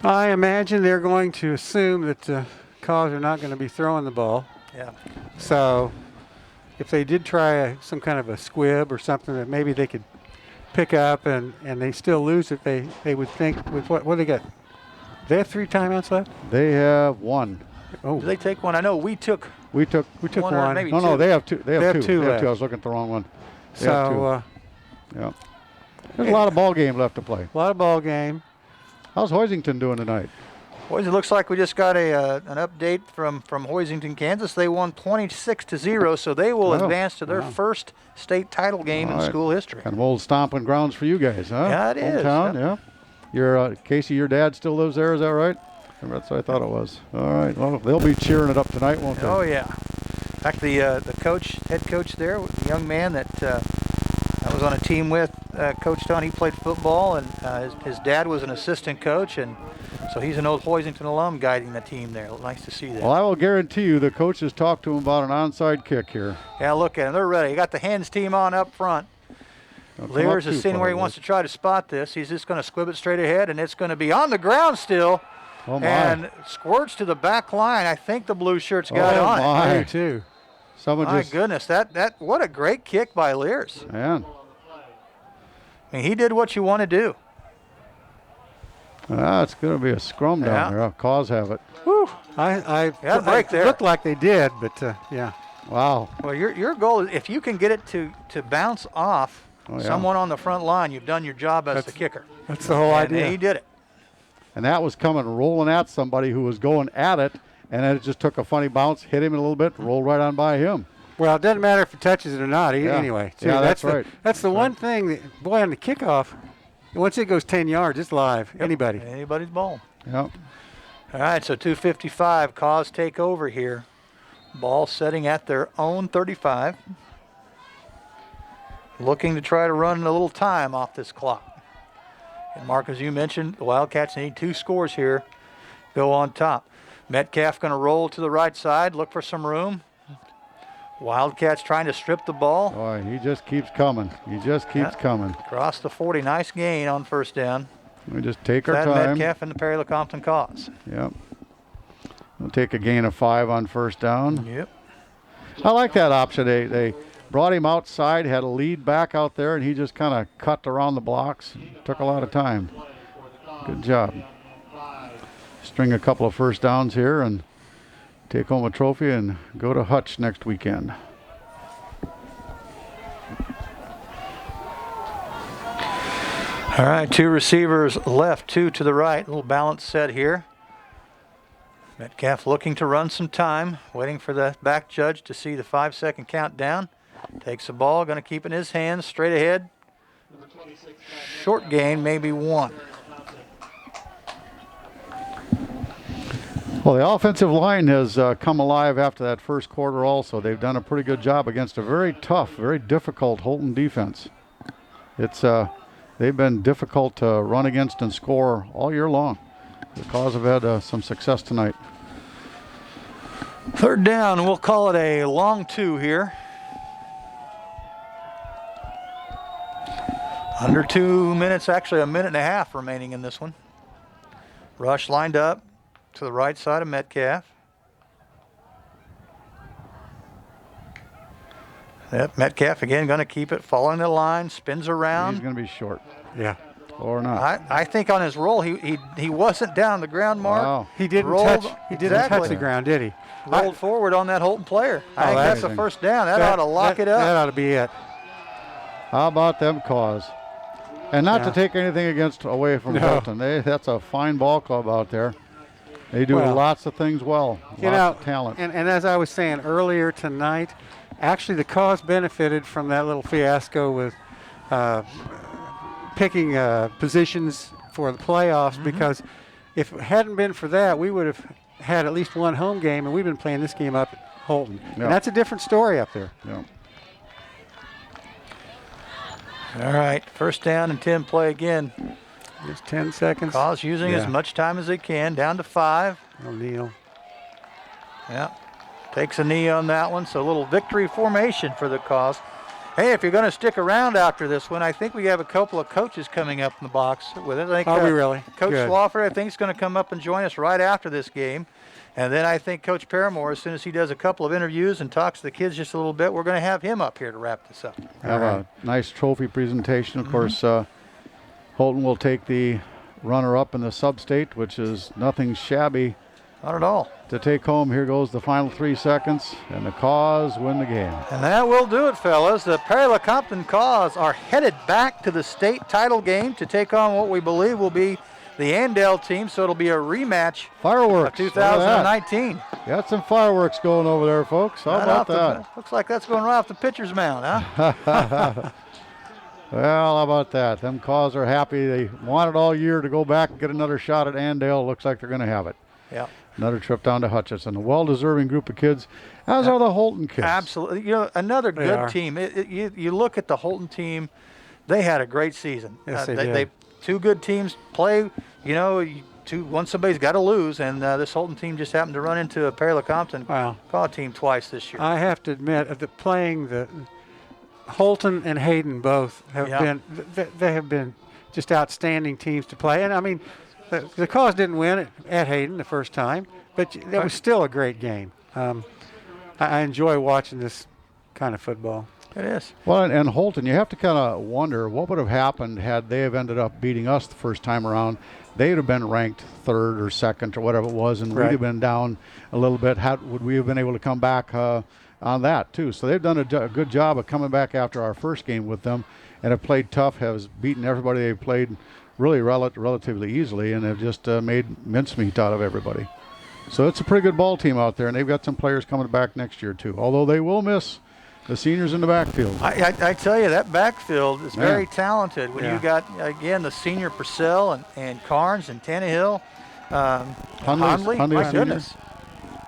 Speaker 3: I imagine they're going to assume that Kaws are not going to be throwing the ball.
Speaker 1: Yeah.
Speaker 3: So if they did try some kind of a squib or something that maybe they could pick up and they still lose it, they would think with what they got? They have 3 timeouts left?
Speaker 2: They have 1.
Speaker 3: Oh.
Speaker 1: Did they take one? I know we took
Speaker 3: one.
Speaker 1: Or maybe
Speaker 2: No,
Speaker 1: two.
Speaker 2: they have 2. They have 2.
Speaker 3: left.
Speaker 2: I was looking at the wrong one. They
Speaker 3: So,
Speaker 2: have 2. Yeah. There's a lot of ball game left to play.
Speaker 3: a lot of ball game.
Speaker 2: How's Hoisington doing tonight?
Speaker 1: Boys, it looks like we just got an update from Hoisington, Kansas. They won 26-0, so they will advance to their first state title game in school history.
Speaker 2: Kind of old stomping grounds for you guys, huh?
Speaker 1: Yeah, it is.
Speaker 2: Hometown, yeah. Your Casey, your dad still lives there, is that right? That's what I thought it was. All right. Well, they'll be cheering it up tonight, won't they?
Speaker 1: Oh yeah. In fact, the head coach there, the young man that I was on a team with, Coach Stone, he played football, and his dad was an assistant coach, and so he's an old Hoisington alum guiding the team there. Nice to see that.
Speaker 2: Well, I will guarantee you the coach has talked to him about an onside kick here.
Speaker 1: Yeah, look at them. They're ready. You got the hands team on up front. Lears is seeing where he wants to try to spot this. He's just going to squib it straight ahead, and it's going to be on the ground still.
Speaker 2: Oh, my.
Speaker 1: And squirts to the back line. I think the blue shirts got on
Speaker 2: my.
Speaker 1: it.
Speaker 3: Too.
Speaker 2: Someone
Speaker 1: My
Speaker 2: just,
Speaker 1: goodness, that what a great kick by Lears.
Speaker 2: man.
Speaker 1: I mean, he did what you want to do.
Speaker 2: It's going to be a scrum down there. Kaws have it.
Speaker 3: Whew.
Speaker 1: Break there.
Speaker 3: Looked like they did, but yeah.
Speaker 2: Wow.
Speaker 1: Well, your goal is if you can get it to bounce off someone on the front line, you've done your job as the kicker.
Speaker 3: That's the whole idea.
Speaker 1: And he did it.
Speaker 2: And that was coming rolling at somebody who was going at it, and then it just took a funny bounce, hit him a little bit, rolled right on by him.
Speaker 3: Well, it doesn't matter if it touches it or not. Anyway,
Speaker 2: yeah, that's right.
Speaker 3: That's the one thing that, boy, on the kickoff, once it goes 10 yards, it's live.
Speaker 1: Yep. Anybody's ball.
Speaker 2: Yep.
Speaker 1: All right, so 2:55, Kaws take over here. Ball setting at their own 35. Looking to try to run a little time off this clock. And Mark, as you mentioned, the Wildcats need 2 scores here. Go on top. Metcalf going to roll to the right side, look for some room. Wildcats trying to strip the ball.
Speaker 2: Boy, he just keeps coming. He just keeps coming.
Speaker 1: Across the 40, nice gain on first down.
Speaker 2: We just take our
Speaker 1: Thad
Speaker 2: time.
Speaker 1: Metcalf and the Perry-Lecompton Kaws.
Speaker 2: Yep. We'll take a gain of 5 on first down.
Speaker 1: Yep.
Speaker 2: I like that option. They brought him outside, had a lead back out there, and he just kind of cut around the blocks. Took a lot of time. Good job. String a couple of first downs here and take home a trophy and go to Hutch next weekend.
Speaker 1: All right, 2 receivers left, 2 to the right. A little balance set here. Metcalf looking to run some time, waiting for the back judge to see the 5-second countdown. Takes the ball, going to keep it in his hands, straight ahead. Short gain, maybe 1.
Speaker 2: Well, the offensive line has come alive after that first quarter also. They've done a pretty good job against a very tough, very difficult Holton defense. They've been difficult to run against and score all year long. The Kaws have had some success tonight.
Speaker 1: 3rd down, we'll call it a long 2 here. Under 2 minutes, actually a minute and a half remaining in this one. Rush lined up to the right side of Metcalf. Yep, Metcalf again going to keep it, following the line, spins around.
Speaker 2: He's going to be short.
Speaker 3: Yeah.
Speaker 2: Or not.
Speaker 1: I think on his roll, he wasn't down the ground, Mark.
Speaker 2: Wow.
Speaker 3: He didn't touch the ground, did he?
Speaker 1: Rolled forward on that Holton player. I think that's the first down. That ought to lock it up.
Speaker 3: That ought to be it.
Speaker 2: How about them Kaws? And not to take anything away from Holton. That's a fine ball club out there. They do lots of things well. Lots of talent.
Speaker 3: And as I was saying earlier tonight, actually the Kaws benefited from that little fiasco with picking positions for the playoffs, because if it hadn't been for that, we would have had at least 1 home game, and we've been playing this game up at Holton. And that's a different story up there.
Speaker 2: Yeah.
Speaker 1: All right, first down and 10 play again.
Speaker 3: Just 10 seconds.
Speaker 1: Kaws using as much time as they can, down to 5.
Speaker 3: O'Neal.
Speaker 1: Yeah, takes a knee on that one, so a little victory formation for the Kaws. Hey, if you're going to stick around after this one, I think we have a couple of coaches coming up in the box with it. I think,
Speaker 3: Are we really?
Speaker 1: Coach
Speaker 3: Good.
Speaker 1: Swofford, I think, is going to come up and join us right after this game. And then I think Coach Paramore, as soon as he does a couple of interviews and talks to the kids just a little bit, we're going to have him up here to wrap this up.
Speaker 2: Have a nice trophy presentation. Of course, Holton will take the runner-up in the sub-state, which is nothing shabby.
Speaker 1: Not at all.
Speaker 2: To take home, here goes the final 3 seconds, and the Kaws win the game.
Speaker 1: And that will do it, fellas. The Perry-Lecompton Kaws are headed back to the state title game to take on what we believe will be the Andale team, so it'll be a rematch
Speaker 2: Fireworks.
Speaker 1: of 2019.
Speaker 2: Got some fireworks going over there, folks. How about that?
Speaker 1: Looks like that's going right off the pitcher's mound, huh?
Speaker 2: Well, how about that? Them Kaws are happy. They wanted all year to go back and get another shot at Andale. Looks like they're going to have it.
Speaker 1: Yeah.
Speaker 2: Another trip down to Hutchinson. A well-deserving group of kids, as are the Holton kids.
Speaker 1: Absolutely. You know, another
Speaker 3: They
Speaker 1: good
Speaker 3: are.
Speaker 1: team. You look at the Holton team, they had a great season.
Speaker 3: Yes, they did.
Speaker 1: Two good teams play, once somebody's got to lose, and this Holton team just happened to run into a Perry-Lecompton Kaw team twice this year.
Speaker 3: I have to admit that playing the Holton and Hayden both have been they have been just outstanding teams to play. And I mean, the Kaws didn't win at Hayden the first time, but that was still a great game. I enjoy watching this kind of football.
Speaker 1: It is.
Speaker 2: Well, and Holton, you have to kind of wonder what would have happened had they have ended up beating us the first time around. They'd have been ranked 3rd or 2nd or whatever it was, and we'd have been down a little bit. Would we have been able to come back on that, too? So they've done a good job of coming back after our first game with them and have played tough, has beaten everybody they've played really relatively easily, and have just made mincemeat out of everybody. So it's a pretty good ball team out there, and they've got some players coming back next year, too, although they will miss the seniors in the backfield.
Speaker 1: I tell you, that backfield is very talented. When you got, again, the senior Purcell and Carnes and Tannehill, Hundley, my goodness.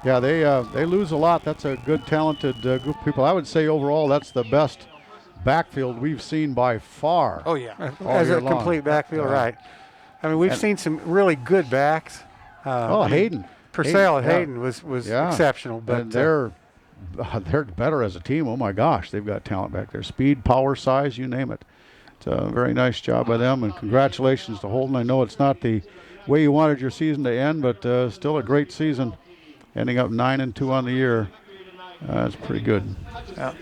Speaker 2: Yeah, they lose a lot. That's a good, talented group of people. I would say overall that's the best backfield we've seen by far.
Speaker 1: Oh, yeah.
Speaker 3: As a complete backfield, right. I mean, we've seen some really good backs.
Speaker 2: Hayden.
Speaker 3: Purcell and Hayden was exceptional. But
Speaker 2: and they're better as a team. Oh, my gosh. They've got talent back there. Speed, power, size, you name it. It's a very nice job by them, and congratulations to Holton. I know it's not the way you wanted your season to end, but still a great season, ending up 9-2 on the year. That's pretty good.
Speaker 1: Yeah.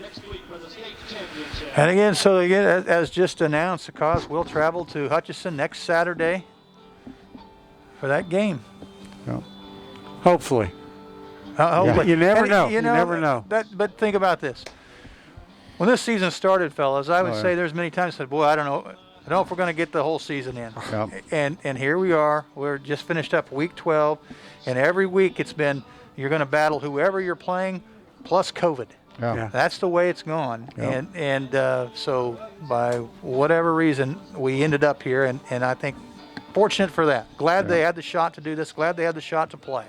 Speaker 1: And again, as just announced, the Kaws will travel to Hutchinson next Saturday for that game.
Speaker 2: Yeah.
Speaker 3: Hopefully. You never know. You never know.
Speaker 1: But think about this. When this season started, fellas, I would say there's many times I said, boy, I don't know if we're going to get the whole season in.
Speaker 2: Yeah.
Speaker 1: And here we are. We're just finished up week 12, and every week it's been you're going to battle whoever you're playing plus COVID.
Speaker 2: Yeah.
Speaker 1: That's the way it's gone.
Speaker 2: Yeah.
Speaker 1: And so by whatever reason, we ended up here, and I think fortunate for that. Glad they had the shot to do this. Glad they had the shot to play.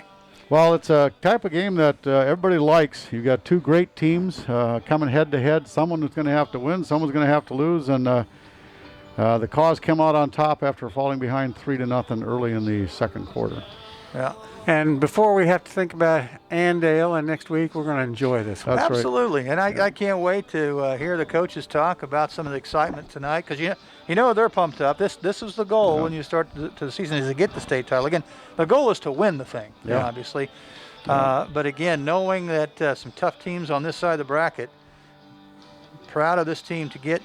Speaker 2: Well, it's a type of game that everybody likes. You've got two great teams coming head-to-head. Someone is going to have to win. Someone's going to have to lose. And the Kaws come out on top after falling behind 3-0 early in the second quarter.
Speaker 1: Yeah.
Speaker 3: And before we have to think about Andale and next week, we're going to enjoy this one.
Speaker 2: That's
Speaker 1: Absolutely. Right. And I can't wait to hear the coaches talk about some of the excitement tonight, because you know they're pumped up. This is the goal when you start to the season, is to get the state title. Again, the goal is to win the thing, obviously. But again, knowing that some tough teams on this side of the bracket, proud of this team to get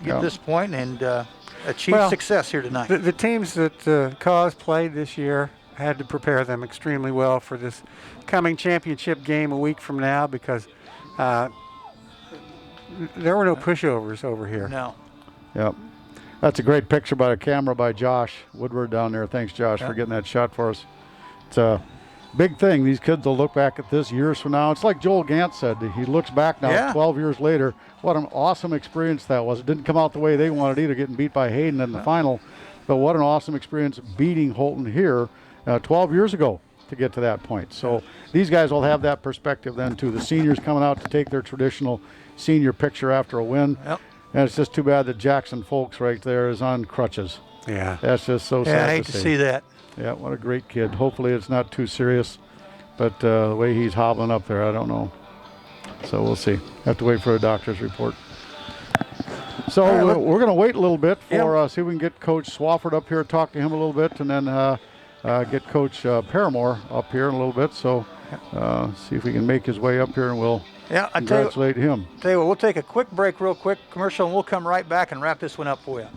Speaker 1: this point and achieve success here tonight.
Speaker 3: The teams that Kaws played this year had to prepare them extremely well for this coming championship game a week from now, because there were no pushovers over here.
Speaker 1: No.
Speaker 2: Yep. That's a great picture by the camera by Josh Woodward down there. Thanks, Josh, for getting that shot for us. It's a big thing. These kids will look back at this years from now. It's like Joel Gant said. He looks back now 12 years later. What an awesome experience that was. It didn't come out the way they wanted either, getting beat by Hayden in the final. But what an awesome experience beating Holton here 12 years ago to get to that point. So these guys will have that perspective then too. The seniors coming out to take their traditional senior picture after a win.
Speaker 1: Yep.
Speaker 2: And it's just too bad that Jackson Folks right there is on crutches.
Speaker 3: Yeah.
Speaker 2: That's just so sad.
Speaker 1: Yeah, I hate to see that.
Speaker 2: Yeah, what a great kid. Hopefully it's not too serious, but the way he's hobbling up there, I don't know. So we'll see. Have to wait for a doctor's report. So we're going to wait a little bit for see if we can get Coach Swafford up here, talk to him a little bit, and then get Coach Paramore up here in a little bit. So see if we can make his way up here, and we'll congratulate him.
Speaker 1: Tell you what, we'll take a quick break real quick, commercial, and we'll come right back and wrap this one up for you.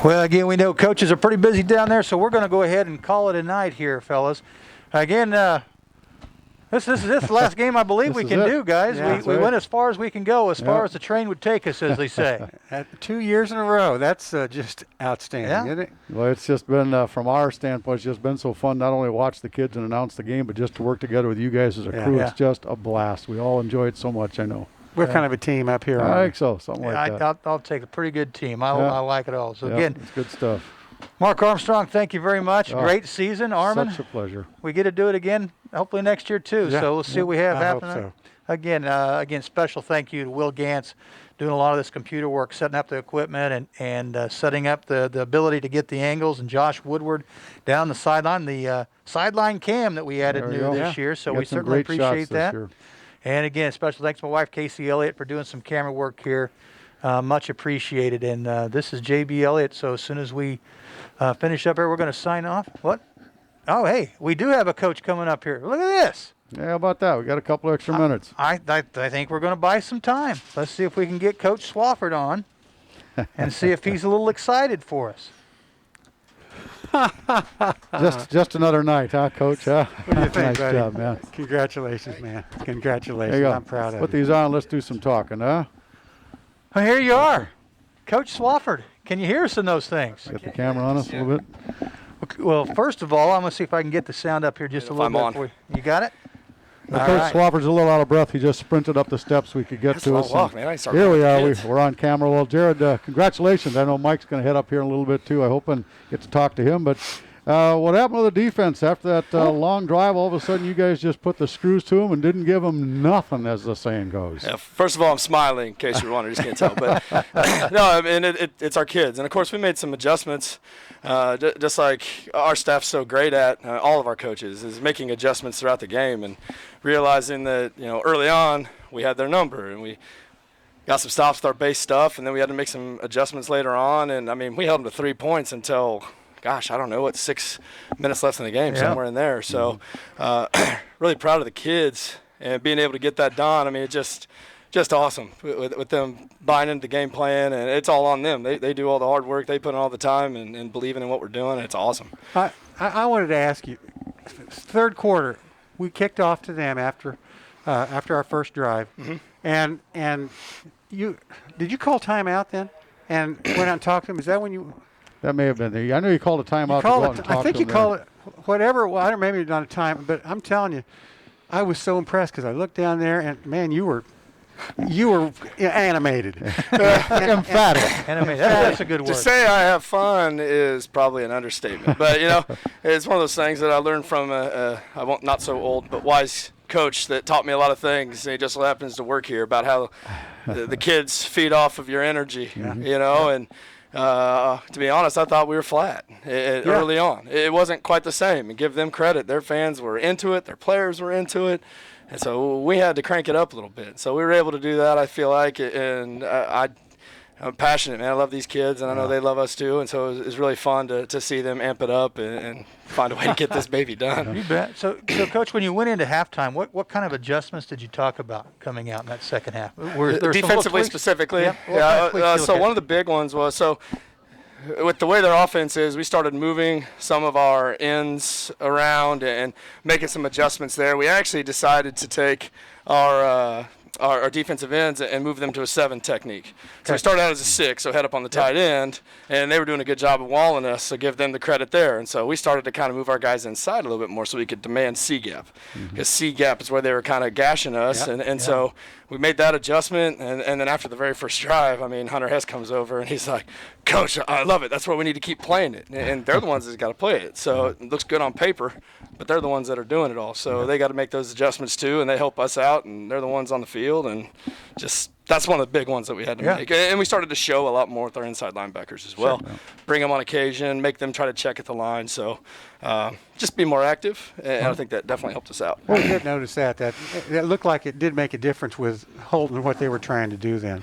Speaker 1: Well, again, we know coaches are pretty busy down there, so we're going to go ahead and call it a night here, fellas. Again, this is the last game I believe we can do, guys.
Speaker 3: Yeah,
Speaker 1: we went as far as we can go, as far as the train would take us, as they say.
Speaker 3: 2 years in a row. That's just outstanding, isn't it?
Speaker 2: Well, it's just been, from our standpoint, it's just been so fun not only to watch the kids and announce the game, but just to work together with you guys as a crew. It's just a blast. We all enjoy it so much, I know.
Speaker 3: We're kind of a team up here.
Speaker 2: I think so, something like that.
Speaker 1: I'll take a pretty good team. I like it all. So, again,
Speaker 2: it's good stuff.
Speaker 1: Mark Armstrong, thank you very much. Great season, Armin.
Speaker 2: Such a pleasure.
Speaker 1: We get to do it again, hopefully next year too. So we'll see what we have happening.
Speaker 3: Hope so.
Speaker 1: Again, special thank you to Will Gantz, doing a lot of this computer work, setting up the equipment and setting up the ability to get the angles, and Josh Woodward down the sideline, the sideline cam that we added new this year. So we certainly appreciate that. And again, special thanks to my wife, Casey Elliott, for doing some camera work here. Much appreciated. And this is JB Elliott. So as soon as we finish up here, we're going to sign off. What? Oh, hey, we do have a coach coming up here. Look at this.
Speaker 2: Yeah, how about that? We got a couple extra minutes.
Speaker 1: I think we're going to buy some time. Let's see if we can get Coach Swafford on and see if he's a little excited for us.
Speaker 2: just another night, huh, Coach? Huh?
Speaker 3: What do you think,
Speaker 2: nice
Speaker 3: buddy?
Speaker 2: job, man.
Speaker 3: Congratulations, man. Congratulations.
Speaker 2: There you go.
Speaker 3: I'm proud of
Speaker 2: Put
Speaker 3: you.
Speaker 2: these on. Let's do some talking, huh?
Speaker 1: Well, here you are, Coach Swafford. Can you hear us in those things?
Speaker 2: Get the camera on us a little bit.
Speaker 1: Well, first of all, I'm going to see if I can get the sound up here just a little bit for you. You got it?
Speaker 2: Coach Swapper's a little out of breath. He just sprinted up the steps we could get
Speaker 15: That's
Speaker 2: to
Speaker 15: a long
Speaker 2: us.
Speaker 15: walk, man. I start
Speaker 2: Here we
Speaker 15: running
Speaker 2: are.
Speaker 15: with kids.
Speaker 2: We're on camera. Well, Jared, congratulations. I know Mike's going to head up here in a little bit too. I hope and get to talk to him. But what happened with the defense after that long drive? All of a sudden, you guys just put the screws to them and didn't give them nothing, as the saying goes.
Speaker 15: Yeah, first of all, I'm smiling in case you're wondering. Just can't tell. But no, I mean it's our kids, and of course we made some adjustments. Just like our staff's so great at, all of our coaches, is making adjustments throughout the game and realizing that, early on we had their number and we got some stops with our base stuff, and then we had to make some adjustments later on. And, I mean, we held them to 3 points until, gosh, I don't know, 6 minutes left in the game, somewhere in there. So really proud of the kids and being able to get that done. I mean, it's just awesome with them buying into the game plan, and it's all on them. They do all the hard work. They put in all the time and believing in what we're doing, and it's awesome.
Speaker 3: I wanted to ask you, third quarter, we kicked off to them after our first drive, and did you call timeout then and went out and talked to them? Is that when you?
Speaker 2: That may have been there. I know you called a timeout.
Speaker 3: I think you called it whatever. Well, I don't maybe not a time, but I'm telling you, I was so impressed because I looked down there and man, you were animated.
Speaker 2: Emphatic.
Speaker 1: Animated. That's a good word.
Speaker 15: To say I have fun is probably an understatement. But, it's one of those things that I learned from not so old, but wise coach that taught me a lot of things. He just so happens to work here, about how the kids feed off of your energy, and to be honest, I thought we were flat early on. It wasn't quite the same. And give them credit. Their fans were into it. Their players were into it. And so we had to crank it up a little bit. So we were able to do that, I feel like, and I'm passionate, man. I love these kids, and I know they love us too. And so it was really fun to see them amp it up and find a way to get this baby done.
Speaker 1: You bet. So, Coach, when you went into halftime, what kind of adjustments did you talk about coming out in that second half?
Speaker 15: Defensively specifically? So one of the big ones was, with the way their offense is, we started moving some of our ends around and making some adjustments there. We actually decided to take our defensive ends and move them to a 7 technique. So we started out as a 6, so head up on the tight end, and they were doing a good job of walling us, so give them the credit there. And so we started to kind of move our guys inside a little bit more so we could demand C-gap. Because C-gap is where they were kind of gashing us, so we made that adjustment, and then after the very first drive, I mean, Hunter Hess comes over, and he's like, Coach, I love it. That's where we need to keep playing it. And they're the ones that got to play it. So it looks good on paper, but they're the ones that are doing it all. So they got to make those adjustments too, and they help us out, and they're the ones on the field. And just that's one of the big ones that we had to make. And we started to show a lot more with our inside linebackers as well. Bring them on occasion, make them try to check at the line. So just be more active, and I think that definitely helped us out.
Speaker 3: Well, we did notice that looked like it did make a difference with Holton and what they were trying to do then.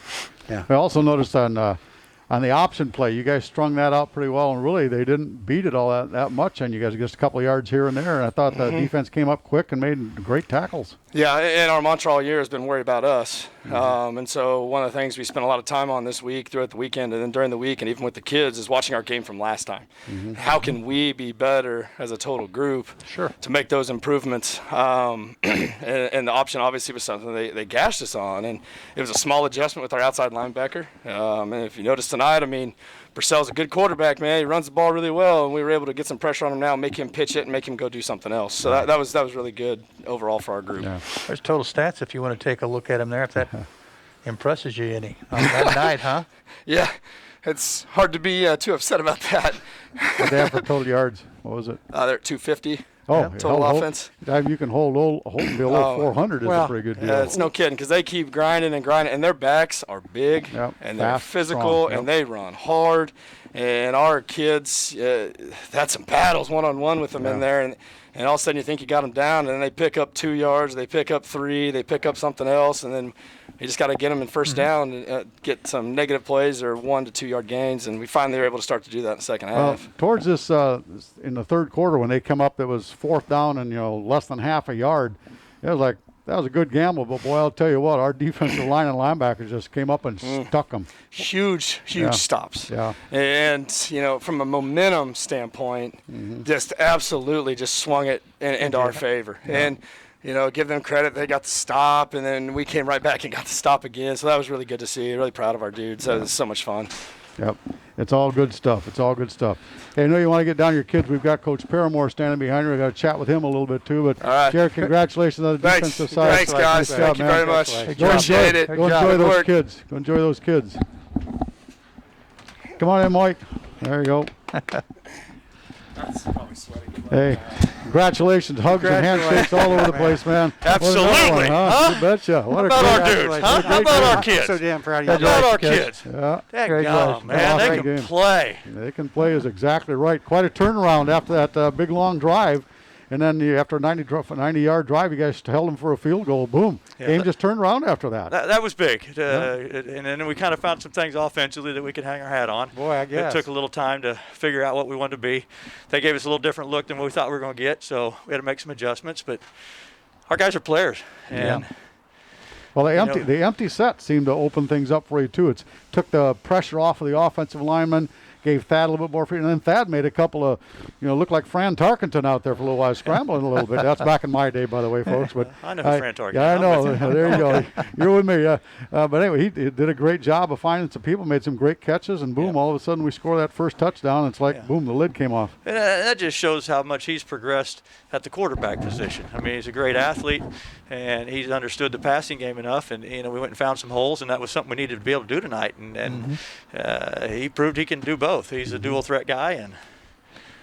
Speaker 3: Yeah.
Speaker 2: I also noticed on the option play, you guys strung that out pretty well, and really they didn't beat it all that much on you guys, just a couple of yards here and there, and I thought the defense came up quick and made great tackles.
Speaker 15: Yeah, and our mantra all year has been worry about us. And so one of the things we spent a lot of time on this week, throughout the weekend, and then during the week, and even with the kids, is watching our game from last time. How can we be better as a total group to make those improvements? And the option obviously was something they gashed us on, and it was a small adjustment with our outside linebacker. And if you notice tonight, I mean, Purcell's a good quarterback, man. He runs the ball really well, and we were able to get some pressure on him now, make him pitch it, and make him go do something else. So that was really good overall for our group.
Speaker 2: Yeah.
Speaker 1: There's total stats if you want to take a look at them there, if that impresses you any on that night, huh?
Speaker 15: Yeah, it's hard to be too upset about that.
Speaker 2: What they have for total yards? What was it?
Speaker 15: They're at 250.
Speaker 2: Oh,
Speaker 15: total offense.
Speaker 2: You can hold below 400 is a pretty good deal.
Speaker 15: Yeah, it's no kidding, because they keep grinding, and their backs are big, and they're
Speaker 2: fast,
Speaker 15: physical,
Speaker 2: strong,
Speaker 15: and they run hard. And our kids had some battles one-on-one with them in there, and all of a sudden you think you got them down, and then they pick up 2 yards, they pick up 3, they pick up something else, and then you just got to get them in first down and get some negative plays or 1 to 2 yard gains, and we finally were able to start to do that in the second half.
Speaker 2: Towards this, in the third quarter, when they come up, it was 4th down and less than half a yard. It was like, that was a good gamble, but boy, I'll tell you what, our defensive line and linebackers just came up and stuck them.
Speaker 15: Huge stops.
Speaker 2: Yeah.
Speaker 15: And, from a momentum standpoint, just absolutely just swung it into our favor. Yeah. And, give them credit. They got the stop, and then we came right back and got the stop again. So that was really good to see. Really proud of our dudes. That was so much fun.
Speaker 2: Yep. It's all good stuff. It's all good stuff. Hey, I know you want to get down to your kids. We've got Coach Paramore standing behind you. We've got to chat with him a little bit too. But
Speaker 15: all right.
Speaker 2: Jared, congratulations on the defensive side.
Speaker 15: Thanks, guys.
Speaker 2: Nice
Speaker 15: Thank
Speaker 2: job,
Speaker 15: you very
Speaker 2: man.
Speaker 15: much.
Speaker 2: Go
Speaker 15: Appreciate it.
Speaker 2: Go enjoy those kids. Go enjoy those kids. Come on in, Mike. There you go. Hey, congratulations, hugs and handshakes all over the place, man.
Speaker 15: Absolutely,
Speaker 2: huh? You betcha. What
Speaker 15: How about our dudes? Huh? How about our kids?
Speaker 3: So damn proud of
Speaker 15: How
Speaker 3: you.
Speaker 15: about our kids?
Speaker 2: Yeah.
Speaker 15: Dadgum, man, they can play.
Speaker 2: They can play is exactly right. Quite a turnaround after that big long drive. And then after a 90-yard drive, you guys held them for a field goal. Boom.
Speaker 16: Yeah,
Speaker 2: Game just turned around after that.
Speaker 16: That was big. And then we kind of found some things offensively that we could hang our hat on.
Speaker 3: Boy, I guess.
Speaker 16: It took a little time to figure out what we wanted to be. They gave us a little different look than we thought we were going to get, so we had to make some adjustments. But our guys are players. And
Speaker 2: Well, the empty set seemed to open things up for you, too. It took the pressure off of the offensive lineman, gave Thad a little bit more freedom. And then Thad made a couple of, looked like Fran Tarkenton out there for a little while, scrambling a little bit. That's back in my day, by the way, folks. But
Speaker 16: I know who Fran Tarkenton is.
Speaker 2: Yeah, I know. There you go. You're with me. But anyway, he did a great job of finding some people, made some great catches, and boom, all of a sudden we score that first touchdown. It's like, boom, the lid came off.
Speaker 16: And that just shows how much he's progressed at the quarterback position. I mean, he's a great athlete, and he's understood the passing game enough. And, we went and found some holes, and that was something we needed to be able to do tonight. And he proved he can do both. He's a dual threat guy, and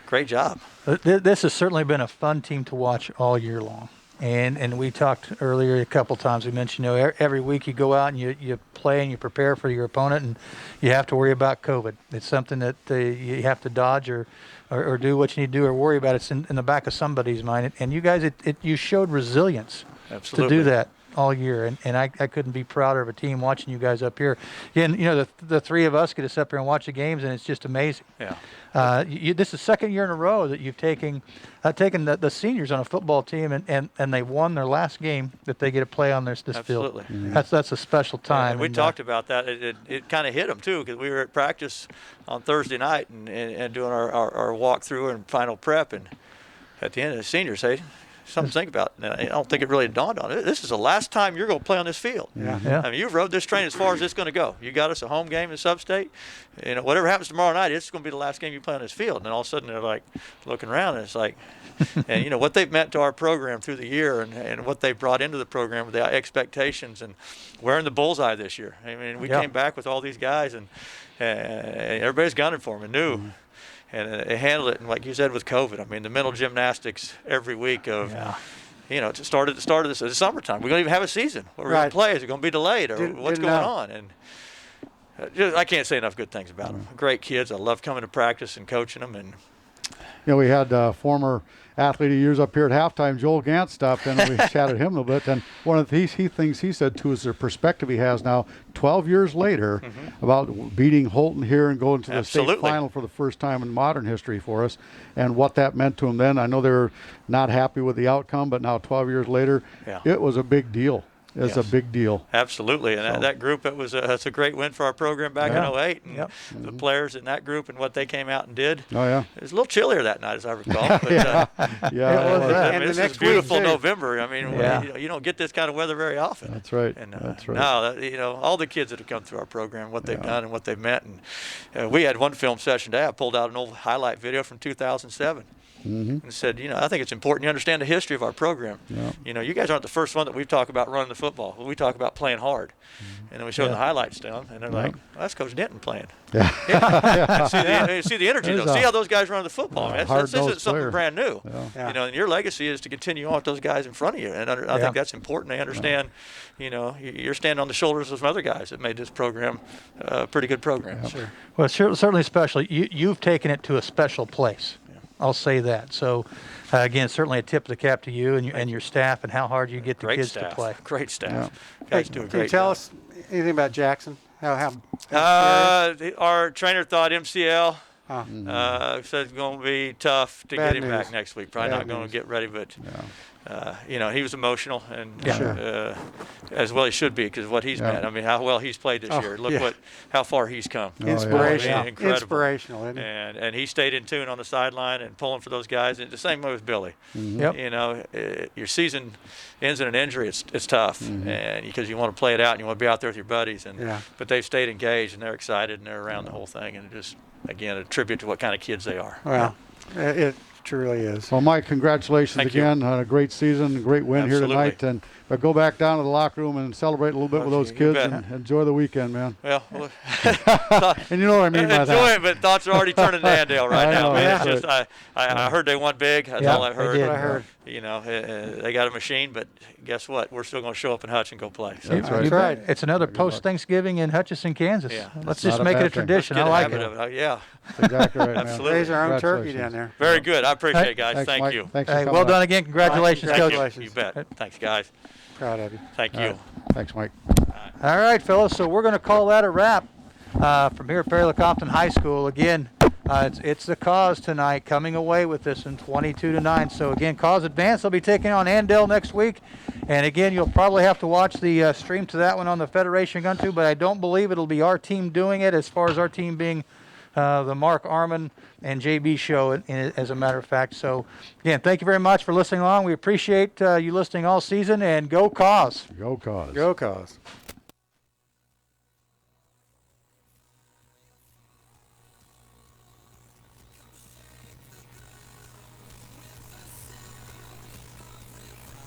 Speaker 16: great job.
Speaker 1: This has certainly been a fun team to watch all year long. And we talked earlier a couple times. We mentioned, every week you go out and you play and you prepare for your opponent, and you have to worry about COVID. It's something that you have to dodge or do what you need to do or worry about. It's in the back of somebody's mind. And you guys, you showed resilience to do that all year, and I couldn't be prouder of a team watching you guys up here. And the three of us get to sit up here and watch the games, and it's just amazing.
Speaker 16: Yeah.
Speaker 1: This is the second year in a row that you've taken the seniors on a football team, and they won their last game that they get to play on this
Speaker 16: Absolutely.
Speaker 1: field. That's a special time.
Speaker 16: And we talked about that. It kind of hit them too, because we were at practice on Thursday night and doing our walkthrough and final prep, and at the end, the seniors say, something to think about. I don't think it really dawned on it. This is the last time you're going to play on this field.
Speaker 1: Yeah.
Speaker 16: I mean, you've rode this train as far as it's going to go. You got us a home game in Sub-State. Whatever happens tomorrow night, it's going to be the last game you play on this field. And then all of a sudden they're like looking around, and it's like, and what they've meant to our program through the year, and what they brought into the program with the expectations, and wearing the bullseye this year. I mean, we came back with all these guys, and everybody's gunning for them and knew. And they handled it, and like you said with COVID, I mean, the mental gymnastics every week of, it started this the summertime. We're going to even have a season. What we're going to play? Is it going to be delayed, or what's going on? And I can't say enough good things about them. Great kids. I love coming to practice and coaching them. And
Speaker 2: we had former athlete of years up here at halftime, Joel Gant, stopped in, and we chatted him a little bit. And one of the things he said too is the perspective he has now, 12 years later, about beating Holton here and going to the state final for the first time in modern history for us, and what that meant to him then. I know they were not happy with the outcome, but now 12 years later, it was a big deal. It's a big deal.
Speaker 16: Absolutely. And that group, that's a great win for our program back in 08. And the players in that group and what they came out and did.
Speaker 2: Oh, yeah.
Speaker 16: It was a little chillier that night, as I recall. But,
Speaker 2: it was.
Speaker 16: I mean, this is beautiful November. I mean, you don't get this kind of weather very often.
Speaker 2: That's right.
Speaker 16: And,
Speaker 2: that's right.
Speaker 16: No, all the kids that have come through our program, what they've done and what they've meant. And we had one film session today. I pulled out an old highlight video from 2007. And said, I think it's important you understand the history of our program. You guys aren't the first one that we've talked about running the football. We talk about playing hard. And then we showed the highlights to them, and they're like, well, that's Coach Denton playing. See the energy, though. See how those guys run the football. This isn't something brand new. And your legacy is to continue on with those guys in front of you. And I think that's important. They understand, you're standing on the shoulders of some other guys that made this program a pretty good program.
Speaker 1: Sure. Well, it's certainly special. You've taken it to a special place. I'll say that. So, again, certainly a tip of the cap to you and your staff, and how hard you get the kids to play.
Speaker 16: Great staff. Guys do a great job.
Speaker 3: Can you tell us anything about Jackson? How
Speaker 16: our trainer thought MCL. Said it's going to be tough to get him back next week. Probably not going to get ready, but he was emotional, and
Speaker 1: Yeah.
Speaker 16: as well he should be, because what he's
Speaker 2: Yeah.
Speaker 16: meant. I mean, how well he's played this year. Look how far he's come.
Speaker 3: Inspirational.
Speaker 16: Incredible.
Speaker 3: Inspirational, isn't it?
Speaker 16: And he stayed in tune on the sideline and pulling for those guys. And the same way with Billy.
Speaker 1: Yep.
Speaker 16: Your season ends in an injury. It's tough, and because you want to play it out and you want to be out there with your buddies. But they've stayed engaged and they're excited and they're around the whole thing. And just again a tribute to what kind of kids they are.
Speaker 3: Well, it truly is.
Speaker 2: Well, Mike, congratulations
Speaker 16: Thank you.
Speaker 2: again on a great season, a great win
Speaker 16: Absolutely.
Speaker 2: here tonight. But go back down to the locker room and celebrate a little bit with those
Speaker 16: You
Speaker 2: kids
Speaker 16: bet.
Speaker 2: and enjoy the weekend, man.
Speaker 16: Well,
Speaker 2: And you know what I mean by
Speaker 16: enjoy
Speaker 2: that.
Speaker 16: it, but thoughts are already turning to Andale right
Speaker 2: I
Speaker 16: now,
Speaker 2: know,
Speaker 16: man.
Speaker 2: that's
Speaker 16: It's just I heard they won big. That's
Speaker 1: Yeah,
Speaker 16: all I
Speaker 1: they
Speaker 16: heard.
Speaker 1: did.
Speaker 3: I heard.
Speaker 16: They got a machine, but guess what? We're still going to show up in Hutch and go play. So
Speaker 2: That's right.
Speaker 1: You
Speaker 3: right.
Speaker 1: bet. It's another post-Thanksgiving in Hutchinson, Kansas.
Speaker 16: Yeah.
Speaker 1: Let's
Speaker 2: That's
Speaker 1: just
Speaker 2: not a
Speaker 1: make it
Speaker 2: bad
Speaker 1: a
Speaker 2: thing.
Speaker 1: tradition.
Speaker 16: get
Speaker 1: I
Speaker 16: a
Speaker 1: like
Speaker 16: habit
Speaker 1: it.
Speaker 16: of it. Yeah.
Speaker 2: That's exactly right, man.
Speaker 16: Absolutely.
Speaker 3: Raise our own turkey
Speaker 2: Congratulations.
Speaker 3: down there.
Speaker 16: Very good. I appreciate it, guys.
Speaker 2: Thanks,
Speaker 16: Thank
Speaker 2: Mike.
Speaker 16: you.
Speaker 2: Thanks for
Speaker 1: Hey,
Speaker 2: coming
Speaker 1: well
Speaker 2: out.
Speaker 1: done again. Congratulations,
Speaker 16: Thank
Speaker 1: Coach.
Speaker 16: you. You bet. Thanks, guys.
Speaker 3: Proud of you.
Speaker 16: Thank
Speaker 2: All
Speaker 16: you.
Speaker 2: right. Thanks, Mike.
Speaker 1: All right, fellas. So we're going to call that a wrap from here at Perry-Lecompton High School. Again, it's the Kaws tonight, coming away with this in 22-9. So again, Kaws advance. They'll be taking on Andale next week, and again, you'll probably have to watch the stream to that one on the Federation Gun too. But I don't believe it'll be our team doing it, as far as our team being the Mark Arman and JB show, as a matter of fact. So again, thank you very much for listening along. We appreciate you listening all season, and go Kaws.
Speaker 2: Go Cause.
Speaker 3: Go Cause.